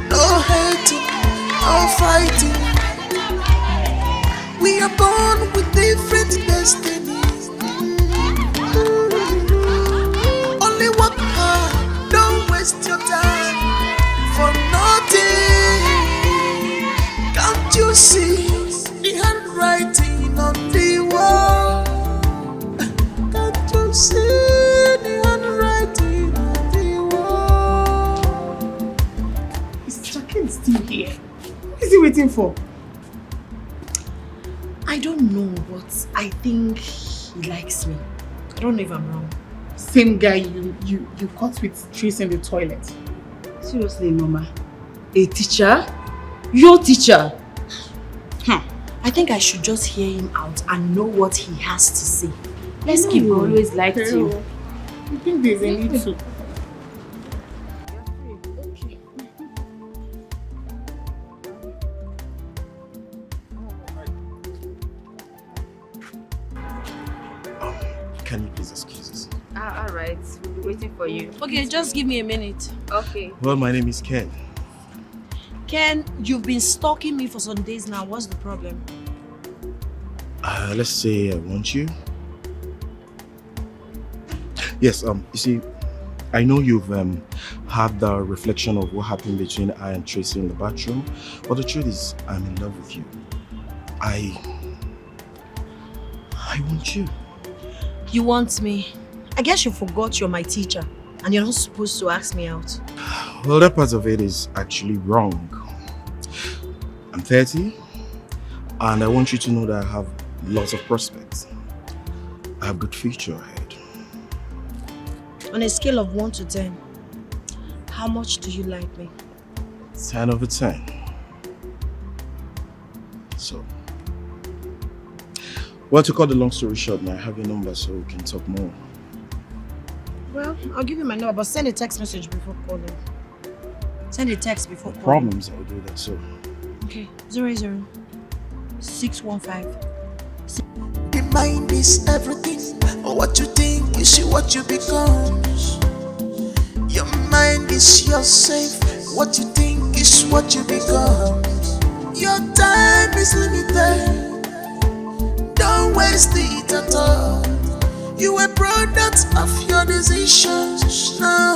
No hating, no fighting. We are born with different destinies. Only work hard, don't waste your time for nothing. Can't you see the handwriting on the wall? Can't you see the handwriting on the wall? Is Chakin still here? What is he waiting for? I don't know but I think he likes me. I don't know if I'm wrong. Same guy you caught with trees in the toilet. Seriously, Mama? A teacher? Your teacher? I think I should just hear him out and know what he has to say. Let's keep always liked you. You think there's a need to? Can you please excuse us? Alright, we'll be waiting for you. Okay, just give me a minute. Okay. Well, my name is Ken. Ken, you've been stalking me for some days now. What's the problem? Let's say I want you. Yes, you see, I know you've had the reflection of what happened between I and Tracy in the bathroom, but the truth is, I'm in love with you. I want you. You want me? I guess you forgot you're my teacher and you're not supposed to ask me out. Well, that part of it is actually wrong. I'm 30 and I want you to know that I have lots of prospects. I have a good future ahead. On a scale of 1 to 10, how much do you like me? 10 over 10. So, well, to cut the long story short, now I have your number so we can talk more. Well, I'll give you my number, but send a text message before calling. Send a text before calling. Problems, I'll do that, so. Okay, 00 615. The mind is everything. What you think is what you become. Your mind is your safe. What you think is what you become. Your time is limited. Don't waste it at all. You a product of your decisions. No.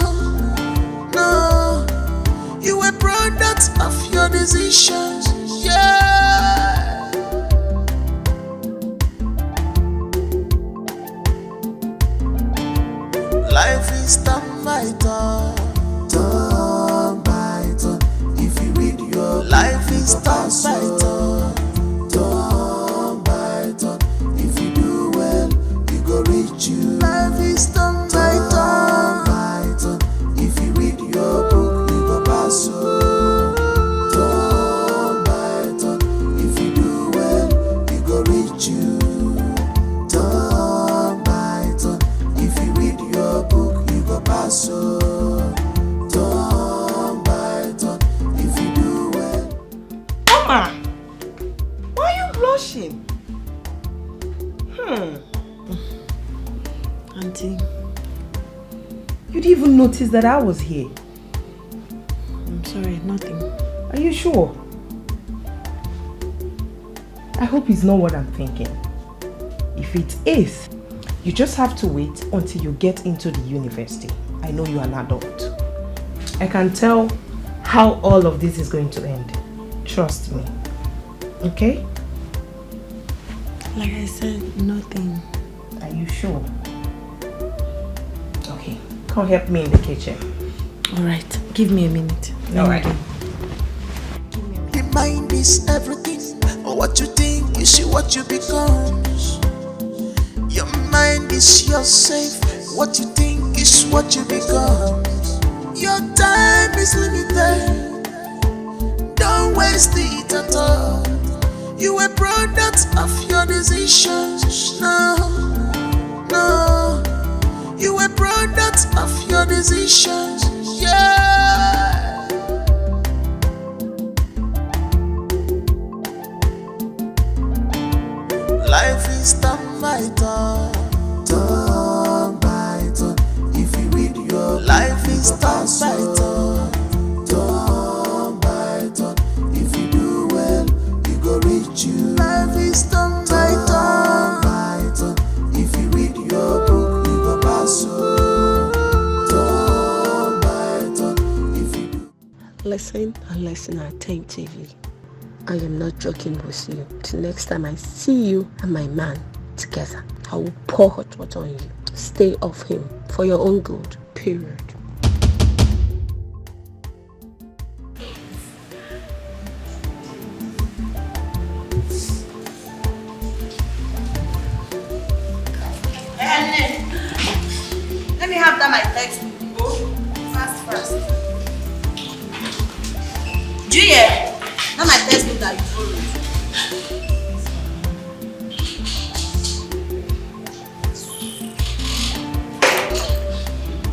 You a product of your decisions. Yeah. Life is turn by turn, turn by turn. If you read your life is turn by turn, turn by turn. If you do well, you go reach you. Life is turn by turn, if you read your book, you go pass. Turn by turn. If you do well, you go reach you. Turn by turn. If you read your book, you go pass. Turn by turn. If you do well. Mama, why are you blushing? Auntie, you didn't even notice that I was here. I'm sorry, nothing. Are you sure? I hope it's not what I'm thinking. If it is, you just have to wait until you get into the university. I know you're an adult. I can tell how all of this is going to end. Trust me. Okay? Like I said, nothing. Are you sure? Okay, come help me in the kitchen. Alright, give me a minute. Alright. The mind is everything. What you think is what you become. Your mind is your safe. What you think is what you become. Your time is limited. Don't waste it at all. You a product of your decisions. No. You a product of your decisions. Yeah. Life is turn by turn, turn by turn. If you read your life is turn by turn, turn by turn. If you do well, you go reach you. Life is turn by turn. If you read your book, you go pass. Turn by turn. If you do. Listen and listen attentively. I am not joking with you. The next time I see you and my man together, I will pour hot water on you. Stay off him for your own good. Period. have that my textbook? Fast. Do you hear? That my textbook that you borrowed.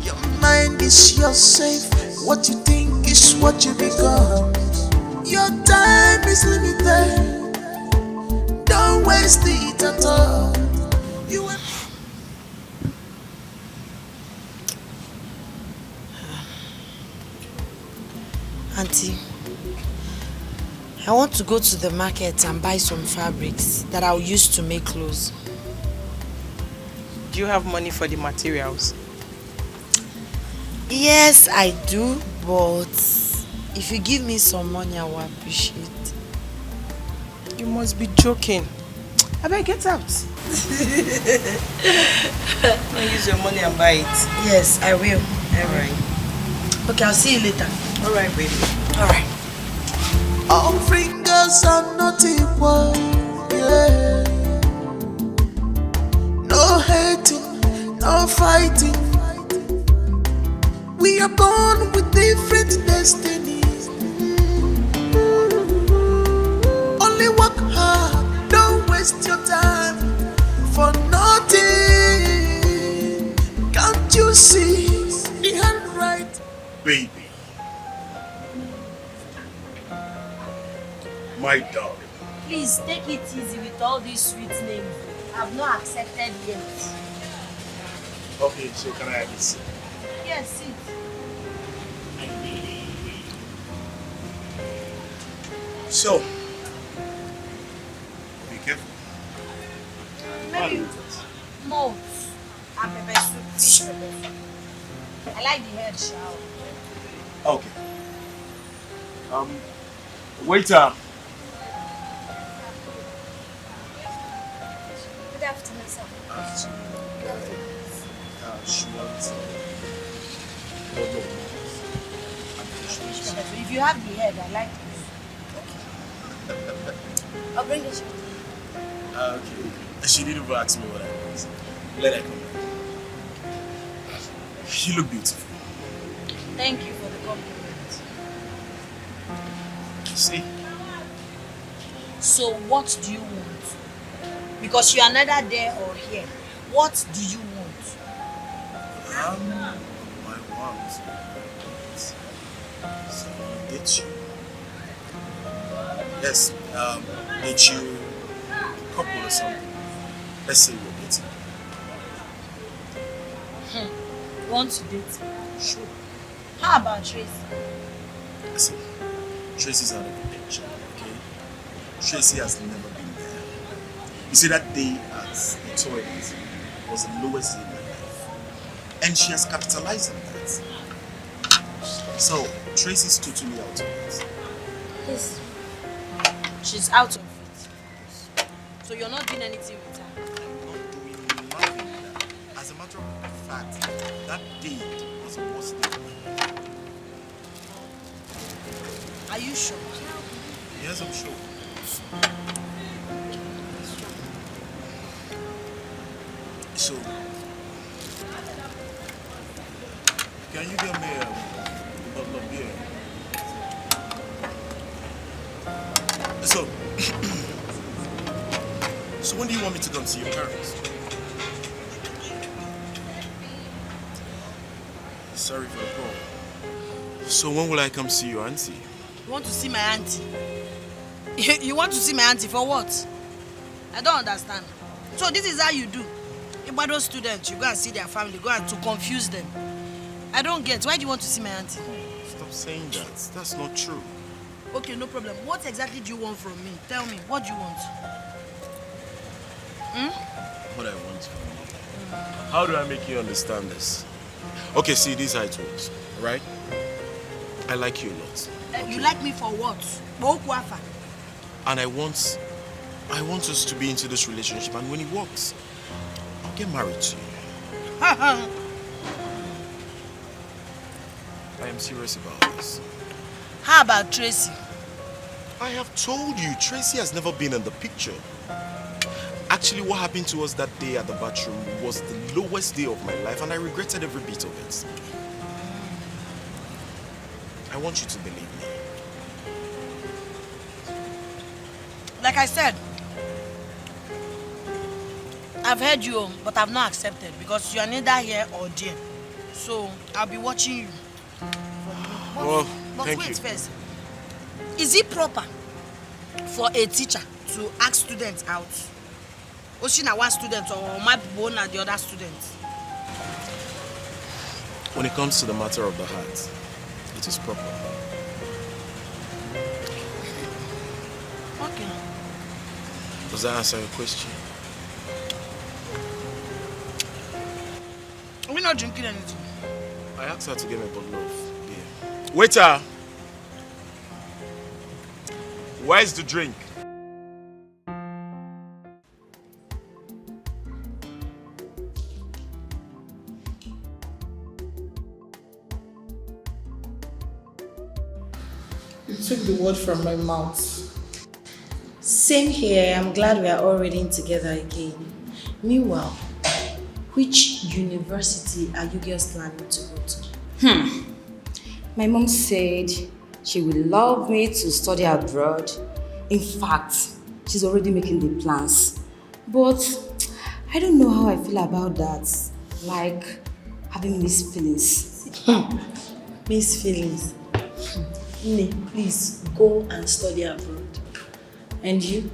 Your mind is your safe. What you think is what you become. Your time is limited. Don't waste it at all. You will. Auntie, I want to go to the market and buy some fabrics that I'll use to make clothes. Do you have money for the materials? Yes, I do, but if you give me some money, I will appreciate. You must be joking. I better get out. I'll use your money and buy it. Yes, I will. Alright. Okay, I'll see you later. Alright, baby. Alright. All fingers are not equal, yeah. No hating, no fighting. We are born with different destinies. Only work hard, don't waste your time for nothing. Can't you see the handwriting? Baby. My darling. Please take it easy with all these sweet names. I've not accepted yet. Okay, so can I have this? Yes, sit. So, be careful. Maybe no. I'm pepper soup, fish pepper soup. I like the head shower. Okay. Waiter. Good afternoon, sir. If you have the head, I like it. I'll bring the show. Okay. She didn't even ask me what I was. Let her come back. You look beautiful. Thank you for the compliment. See? So what do you want? Because you are neither there or here. What do you want? I want so date you. Yes, date you a couple or something. Let's say we're dating. You want to date? Sure. How about Tracy? Listen, Tracy's out of the picture, okay? Tracy has never been there. You see, that day at the toilet was the lowest day in my life. And she has capitalized on that. So, Tracy's totally out of it. Yes. She's out of it. So you're not doing anything with her? I'm not doing nothing with her. As a matter of fact, that day was the worst day of my life. Are you sure? Yes, I'm sure. So, can you get me a bottle of beer? So when do you want me to come see your parents? Sorry for the call. So when will I come see your auntie? You want to see my auntie? You want to see my auntie for what? I don't understand. So this is how you do. About those students, you go and see their family, go and to confuse them. I don't get. Why do you want to see my auntie? Stop saying that. That's not true. Okay, no problem. What exactly do you want from me? Tell me, what do you want? What I want from you. How do I make you understand this? Okay, see, this is how it works, right? I like you a lot. Okay? You like me for what? And I want us to be into this relationship, and when it works, I'll get married to you. I am serious about this. How about Tracy? I have told you, Tracy has never been in the picture. Actually, what happened to us that day at the bathroom was the lowest day of my life, and I regretted every bit of it. I want you to believe me. Like I said, I've heard you, but I've not accepted because you are neither here or there. So I'll be watching you. Well, But thank wait you. first. Is it proper for a teacher to ask students out? Oshina one student or my bone and the other students? When it comes to the matter of the heart, it is proper. Okay. Does that answer your question? We're not drinking anything. I asked her to give me a bottle of beer. Waiter! Where's the drink? You took the word from my mouth. Same here. I'm glad we are all reading together again. Meanwhile, which university are you girls planning to go to? My mom said she would love me to study abroad. In fact, she's already making the plans. But I don't know how I feel about that. Like having mixed feelings. Mixed feelings. Ini, please go and study abroad. And you?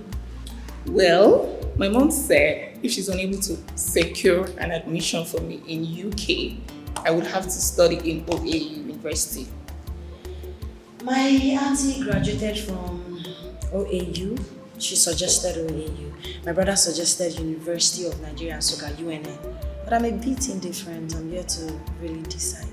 Well, my mom said if she's unable to secure an admission for me in UK, I would have to study in OAU University. My auntie graduated from OAU. She suggested OAU. My brother suggested University of Nigeria, Soka, UNN. But I'm a bit indifferent. I'm here to really decide.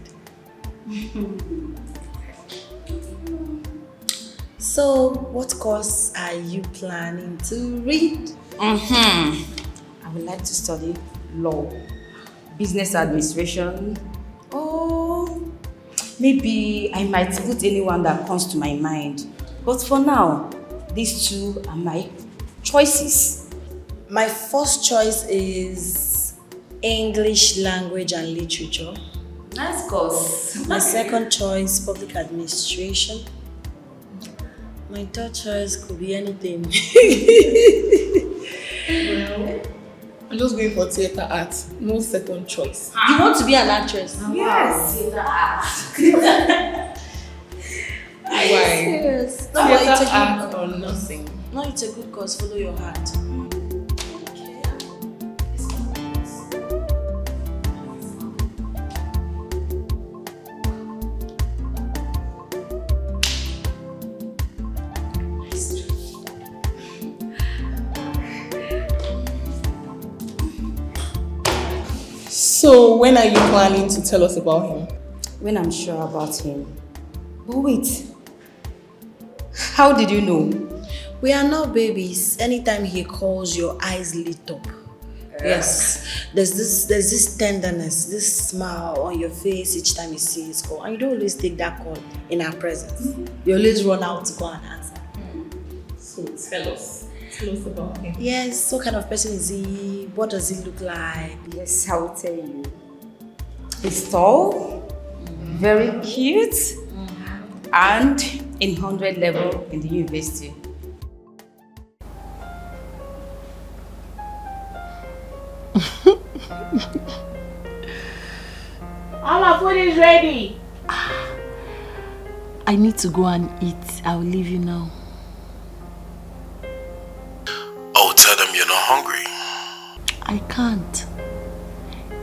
So, what course are you planning to read? I would like to study law, business administration, or maybe I might put anyone that comes to my mind. But for now, these two are my choices. My first choice is English language and literature. Nice course. My second choice, public administration. My third choice could be anything. Well, I'm just going for theatre art. No second choice. You want to be an actress? Yes. Theatre art. Why? Serious? No, but it's a good art or nothing. No, it's a good cause. Follow your heart. So, when are you planning to tell us about him? When I'm sure about him. But wait, how did you know? We are not babies. Anytime he calls, your eyes lit up. Yes, there's this tenderness, this smile on your face each time you see his call. And you don't always take that call in our presence. You always run out to go and answer. So, tell us about him. Yes, what kind of person is he? What does he look like? Yes, I will tell you. He's tall, very cute, and in 100 level in the university. All my food is ready. I need to go and eat. I'll leave you now. Oh, tell them you're not hungry. I can't.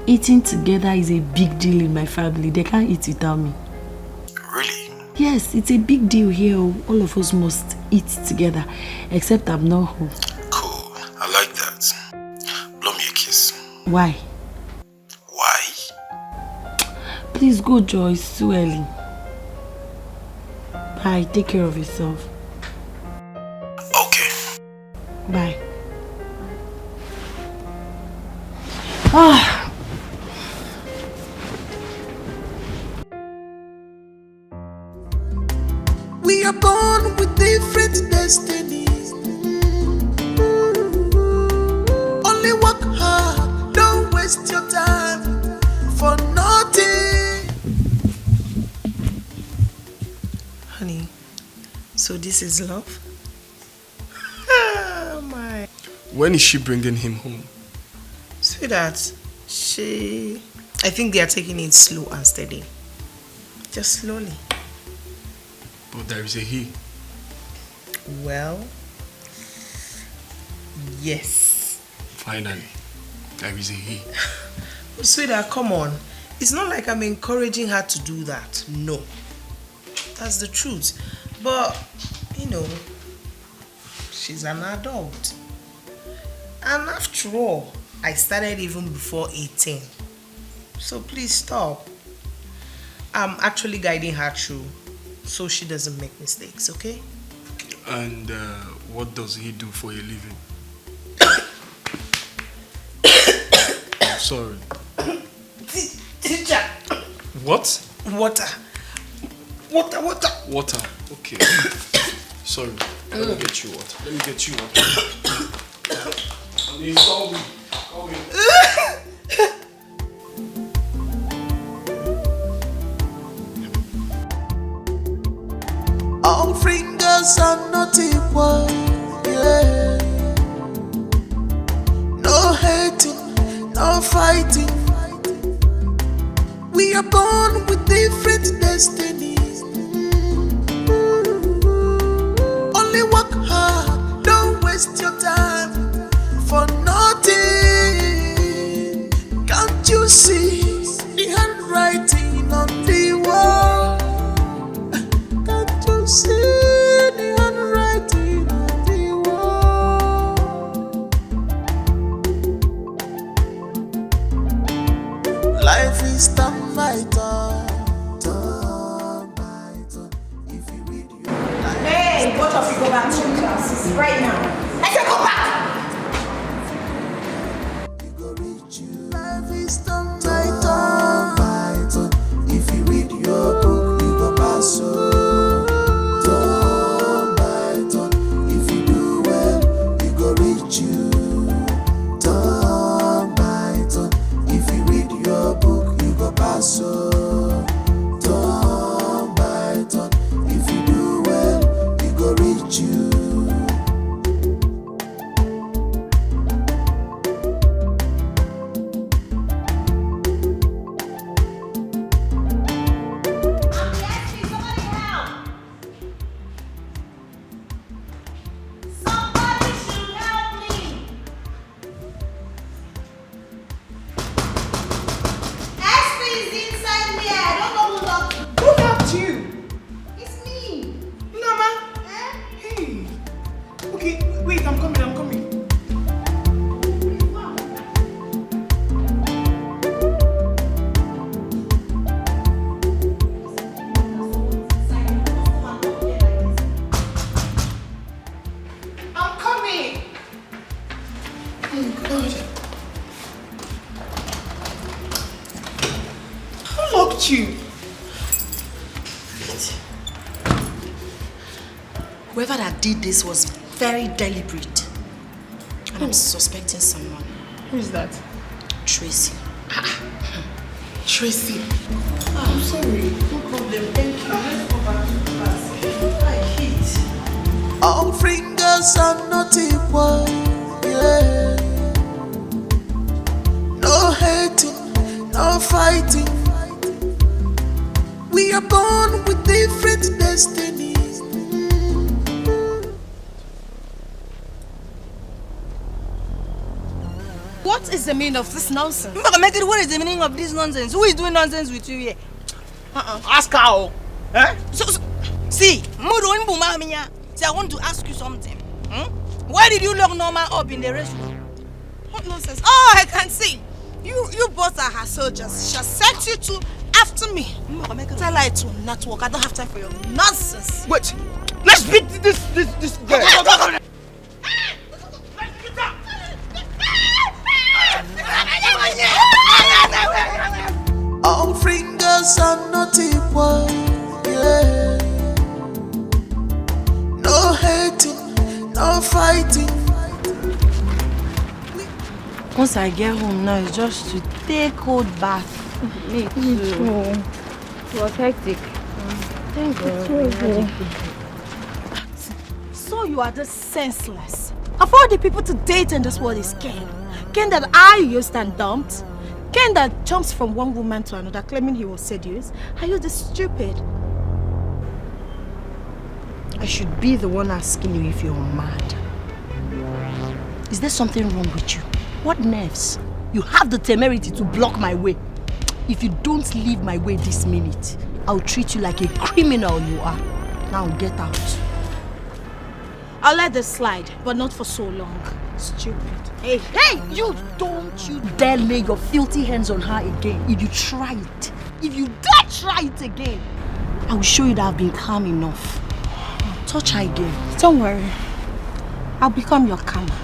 Eating together is a big deal in my family. They can't eat without me. Really? Yes, it's a big deal here. All of us must eat together. Except I'm not home. Cool. I like that. Blow me a kiss. Why? Why? Please go, Joy. It's too early. Bye. Take care of yourself. Okay. Bye. Ah. We are born with different destinies. So this is love? Oh my. When is she bringing him home? Sweetheart, I think they are taking it slow and steady. Just slowly. But there is a he. Well, yes. Finally, there is a he. Sweetheart, come on. It's not like I'm encouraging her to do that. No. That's the truth. But, she's an adult. And after all, I started even before 18. So please stop. I'm actually guiding her through so she doesn't make mistakes, okay? And what does he do for a living? I'm sorry. Teacher. What? Water. Water. Okay. Sorry. Let me get you water. Honey, call me. All fingers are not equal, yeah. No hating, no fighting. We are born with different destinies. Only work hard, don't waste your time for nothing. Can't you see the handwriting on the wall? Can't you see the handwriting on the wall? Life is turn by turn, turn by turn. If you read your life. Hey, both of you go back to your classes right now. I said go back! Life is turn by turn. If you read your book, you go pass. Turn by turn. If you do well, you go reach you. Turn by turn. If you read your book, you go pass. Turn by turn. If you do well, you go reach you. Whoever that did this was very deliberate. And I'm suspecting someone. Who is that? Tracy. Tracy. I'm sorry. No problem. Thank you. Let's go back to class. I hate. All fingers are not equal, yeah. No hating, no fighting. We are born with different destinies. What is the meaning of this nonsense? What is the meaning of this nonsense? Who is doing nonsense with you here? Ask her. Eh? See, I want to ask you something. Why did you lock Norma up in the restroom? What nonsense? Oh, I can see. You both are her soldiers. She'll set you two after me. Tell her to not work. I don't have time for your nonsense. Wait. Let's beat this girl. All fingers are not equal, yeah. No hating, no fighting. Once I get home now, it's just to take cold bath. Me too. It was hectic. Thank God. know you are just senseless. Of all the people to date in this world is Ken. Ken that I used and dumped. Ken that jumps from one woman to another claiming he was seduced. Are you just stupid? I should be the one asking you if you're mad. Is there something wrong with you? What nerves? You have the temerity to block my way. If you don't leave my way this minute, I'll treat you like a criminal you are. Now get out. I'll let this slide, but not for so long. Stupid. Hey, you don't you dare lay your filthy hands on her again. If you try it, if you dare try it again, I will show you that I've been calm enough. Touch her again. Don't worry. I'll become your karma.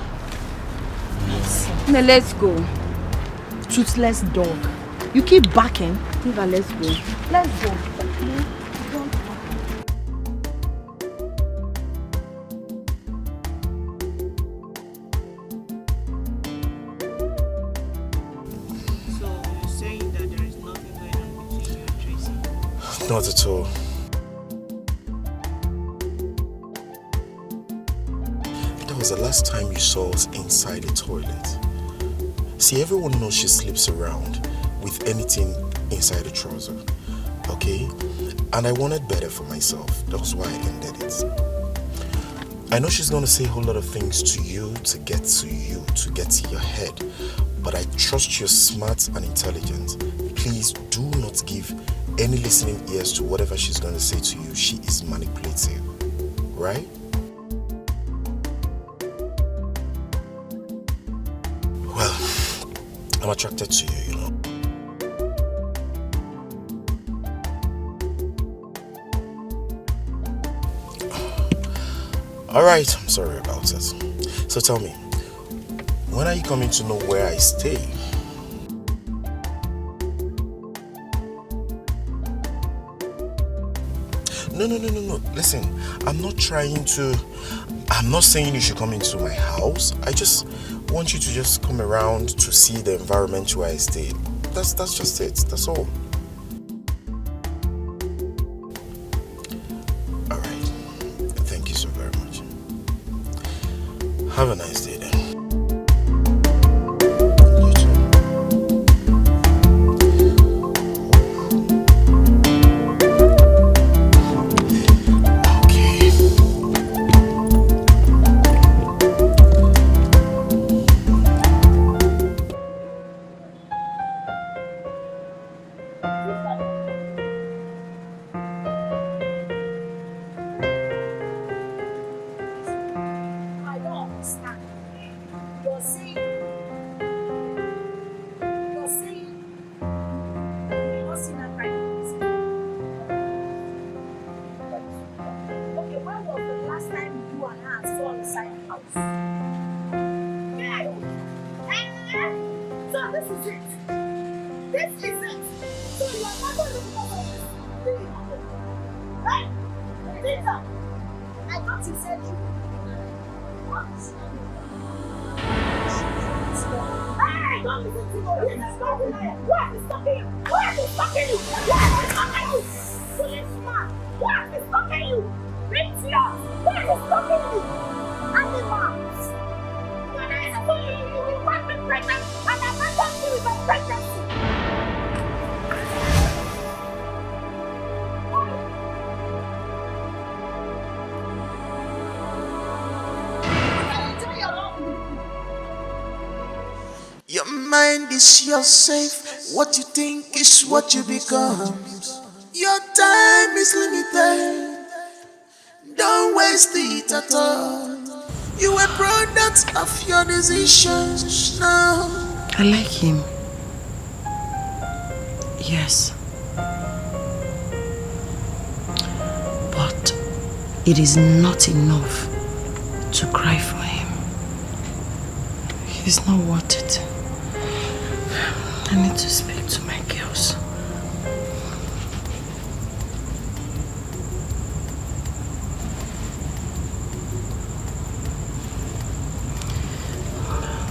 Now let's go. Toothless dog. You keep barking. Eva, let's go. Let's go. Not at all. That was the last time you saw us inside the toilet. See, everyone knows she sleeps around with anything inside the trouser, okay? And I wanted better for myself. That was why I ended it. I know she's gonna say a whole lot of things to you, to get to your head. But I trust you're smart and intelligent. Please do not give any listening ears to whatever she's going to say to you. She is manipulative, right? Well, I'm attracted to you, you know. Alright, I'm sorry about it. So tell me, when are you coming to know where I stay? No. Listen, I'm not saying you should come into my house. I just want you to just come around to see the environment where I stay. That's just it. That's all. Alright. Thank you so very much. Have a nice day then. Your mind is your safe. What you think is what you become. Your time is limited. Don't waste it at all. You are product of your decisions now. I like him. Yes. But it is not enough to cry for him. He's not worth it. I need to speak to my girls.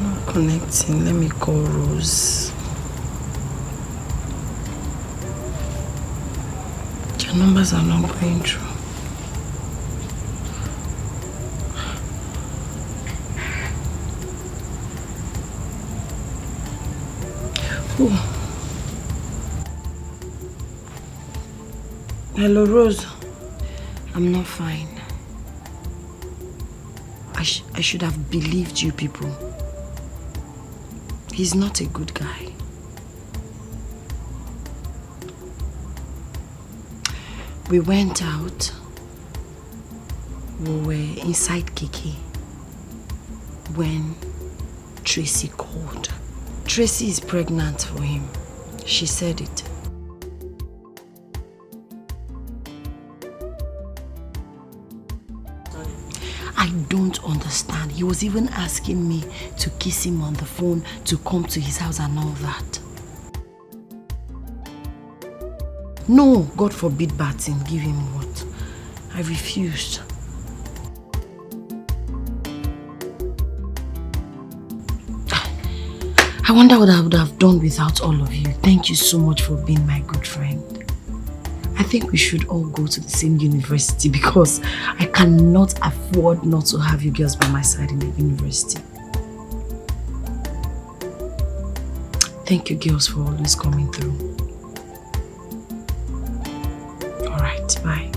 Not connecting. Let me call Rose. Their numbers are not going through. Hello, Rose. I'm not fine. I should have believed you people. He's not a good guy. We went out. We were inside Dikeh when Tracy called. Tracy is pregnant for him. She said it. I don't understand. He was even asking me to kiss him on the phone, to come to his house and all that. No, God forbid Barton give him what? I refused. I wonder what I would have done without all of you. Thank you so much for being my good friend. I think we should all go to the same university because I cannot afford not to have you girls by my side in the university. Thank you girls for always coming through. Alright, bye.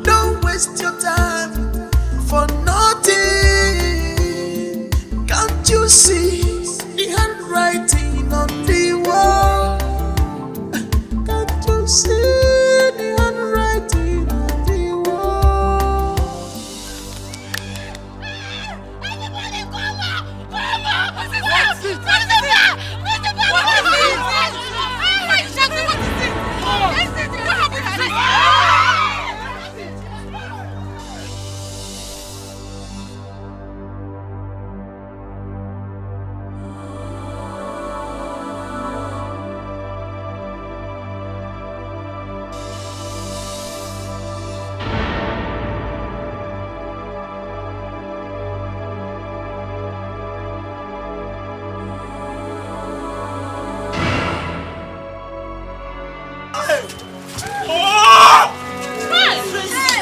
Don't waste your time for nothing. Can't you see the handwriting on the wall? Can't you see the handwriting on the wall?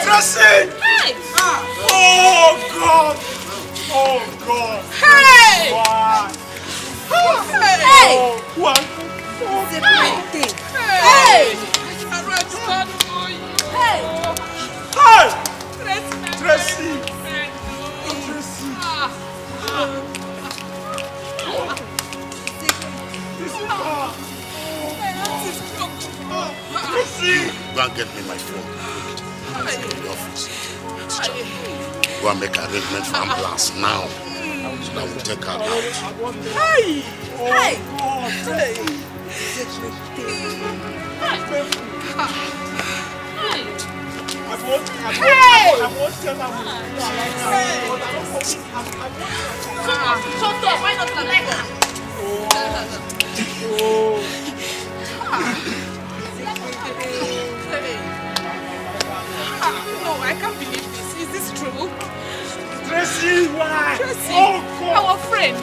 Tracy! Oh God! Oh God! Hey! Why? Hey! Oh, what? Hey! Hey! Hey! Hey! Tracy! Go and get me my phone. From the office. Go and make arrangement for ambulance now. So that we'll take her out. Hey! Hey! Hey! Shut up! Why not connect her? No, I can't believe this. Is this true? Tracy, why? Tracy, oh, God. our friend.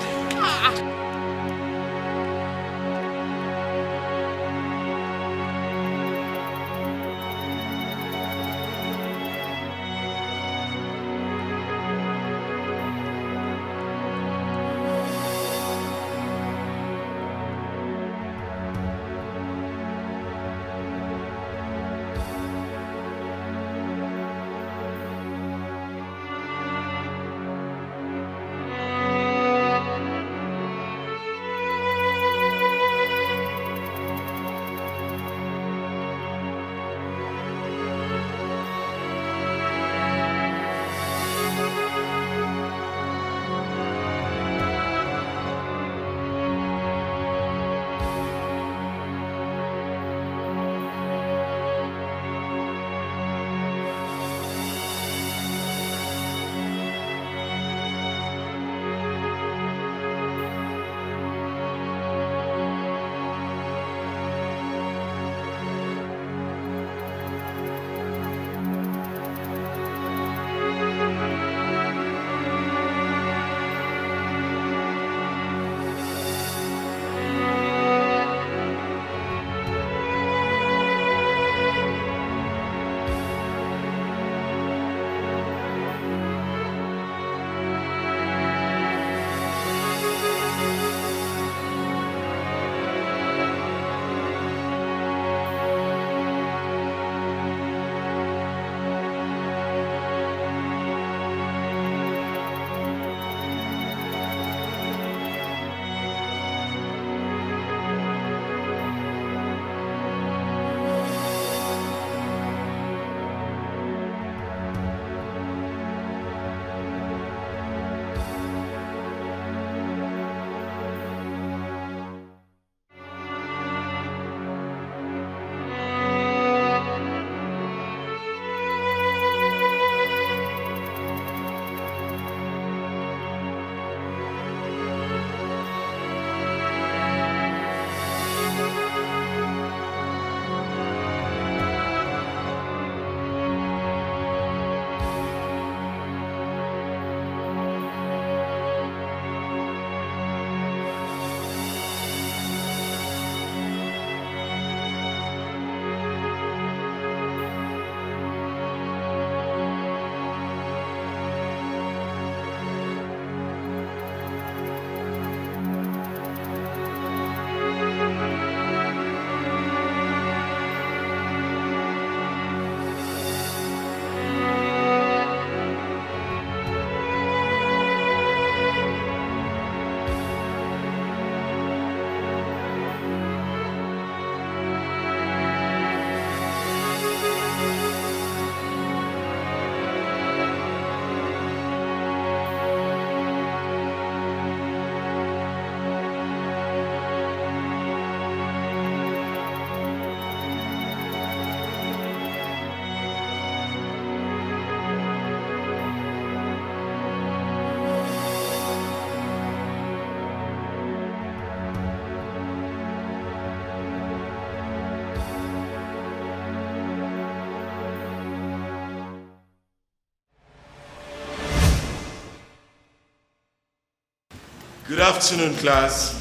Good afternoon, class.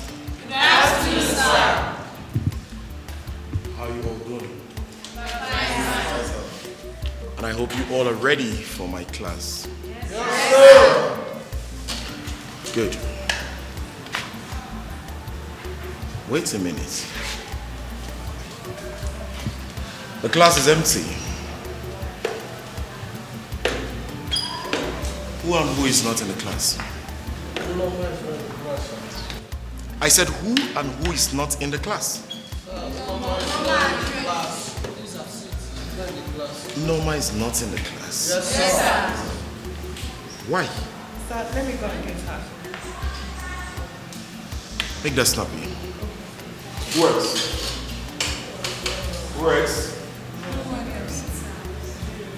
Good afternoon, sir. How are you all doing? And I hope you all are ready for my class. Yes, sir. Good. Wait a minute. The class is empty. Who and who is not in the class? I said who and who is not in the class? Norma is not in the class. Yes, sir. Why? Sir, let me go and get her. Make that snappy. Who else? Who else?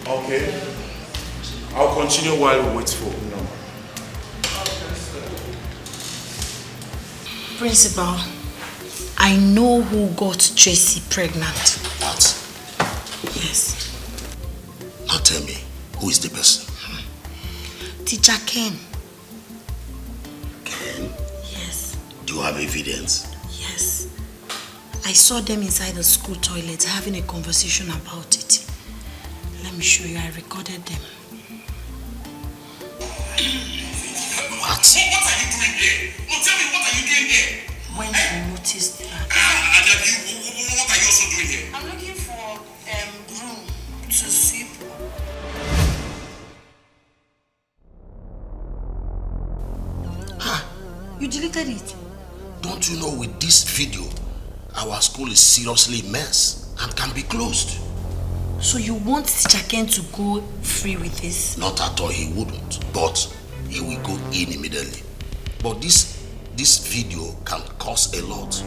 Okay. I'll continue while we wait for Norma. Principal, I know who got Tracy pregnant. What? Yes. Now tell me, who is the person? Teacher Ken. Ken? Yes. Do you have evidence? Yes. I saw them inside the school toilet having a conversation about it. Let me show you, I recorded them. What? What are you doing here? No, tell me, what are you doing here? When you noticed that. What are you also doing here? I'm looking for broom to sweep. You deleted it? Don't you know with this video, our school is seriously a mess and can be closed? So you want Teacher Ken to go free with this? Not at all, he wouldn't. But he will go in immediately. But this video can cost a lot.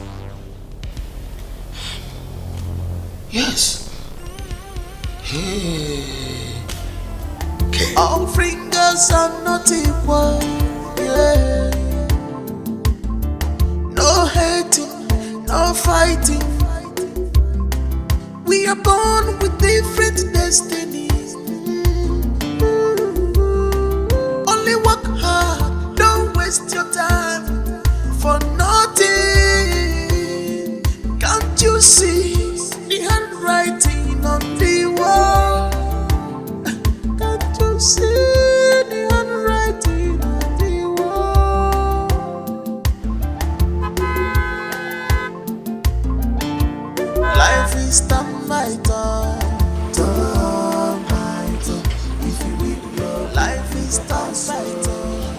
Yes. Hey. Okay. All fingers are not equal. Yeah. No hating, no fighting. We are born with different destinies. Only work hard, don't waste your time for nothing. Can't you see the handwriting on the wall? Can't you see the handwriting on the wall? Life is turn by turn, turn by turn. If you live your life is turn by turn,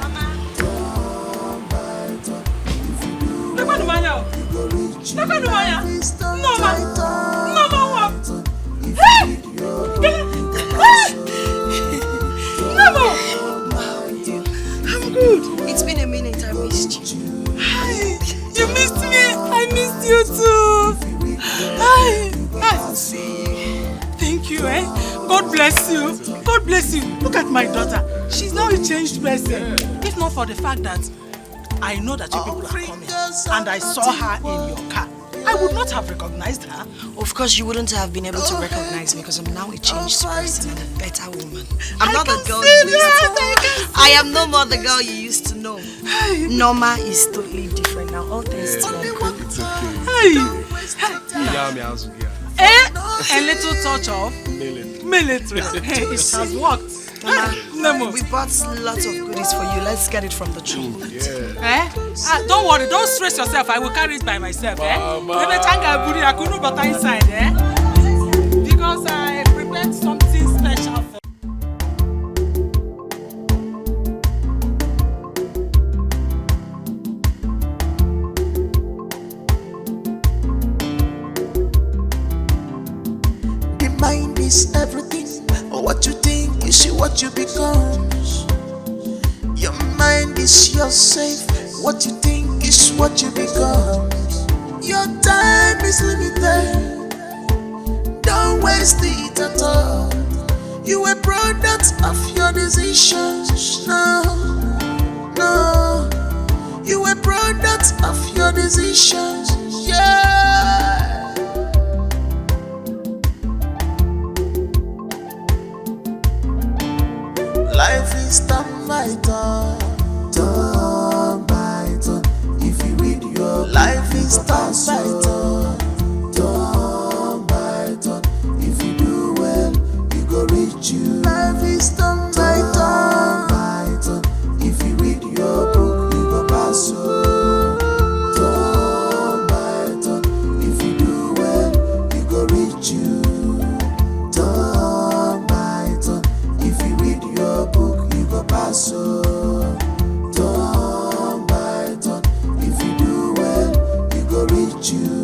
turn by turn. If you do right, you go reach. Life is turn by turn, turn. If you live your I'm good. It's been a minute. I missed you. Hi. You missed me. I missed you too. Hi. Thank you, eh? God bless you. God bless you. Look at my daughter. She's now a changed person. If not for the fact that I know that you people are coming and I saw her in your car, I would not have recognized her. Of course, you wouldn't have been able to recognize me because I'm now a changed person and a better woman. I'm not the girl you used to know. I am no more the girl you used to know. Norma is totally different now. All thanks to Uncle. It's okay. A little touch of military. It has worked. Mama, we bought lots of goodies for you. Let's get it from the trunk. Don't worry, don't stress yourself. I will carry it by myself. I could know better inside. Because I prepared something special for the mind is everything. What you think is what you become. Your mind is your safe. What you think is what you become. Your time is limited. Don't waste it at all. You a product of your decisions. No, no. You a product of your decisions. Yeah. Life is turn by turn, turn by turn. is turn by turn, turn by turn. If you do well, you go reach you. Life is turn by turn. If you read your book, you go pass you. Turn by turn. If you do well, you go reach you. Turn by turn. If you read your book, you go pass you. Turn by turn. If you do well, you go reach you.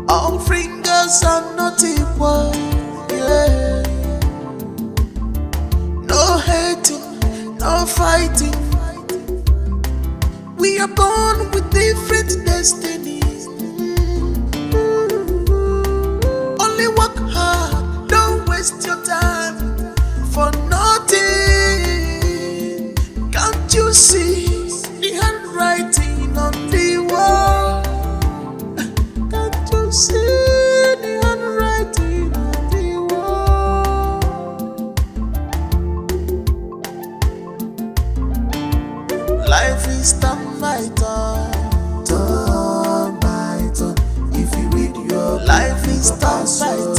All fingers are not equal, yeah. No hating, no fighting. We are born with different destinies. Only work hard, don't waste your time for nothing. Can't you see the handwriting on the wall? Can't you see the handwriting on the wall? Life is turn by turn, turn by turn. If you read your life is turn by turn.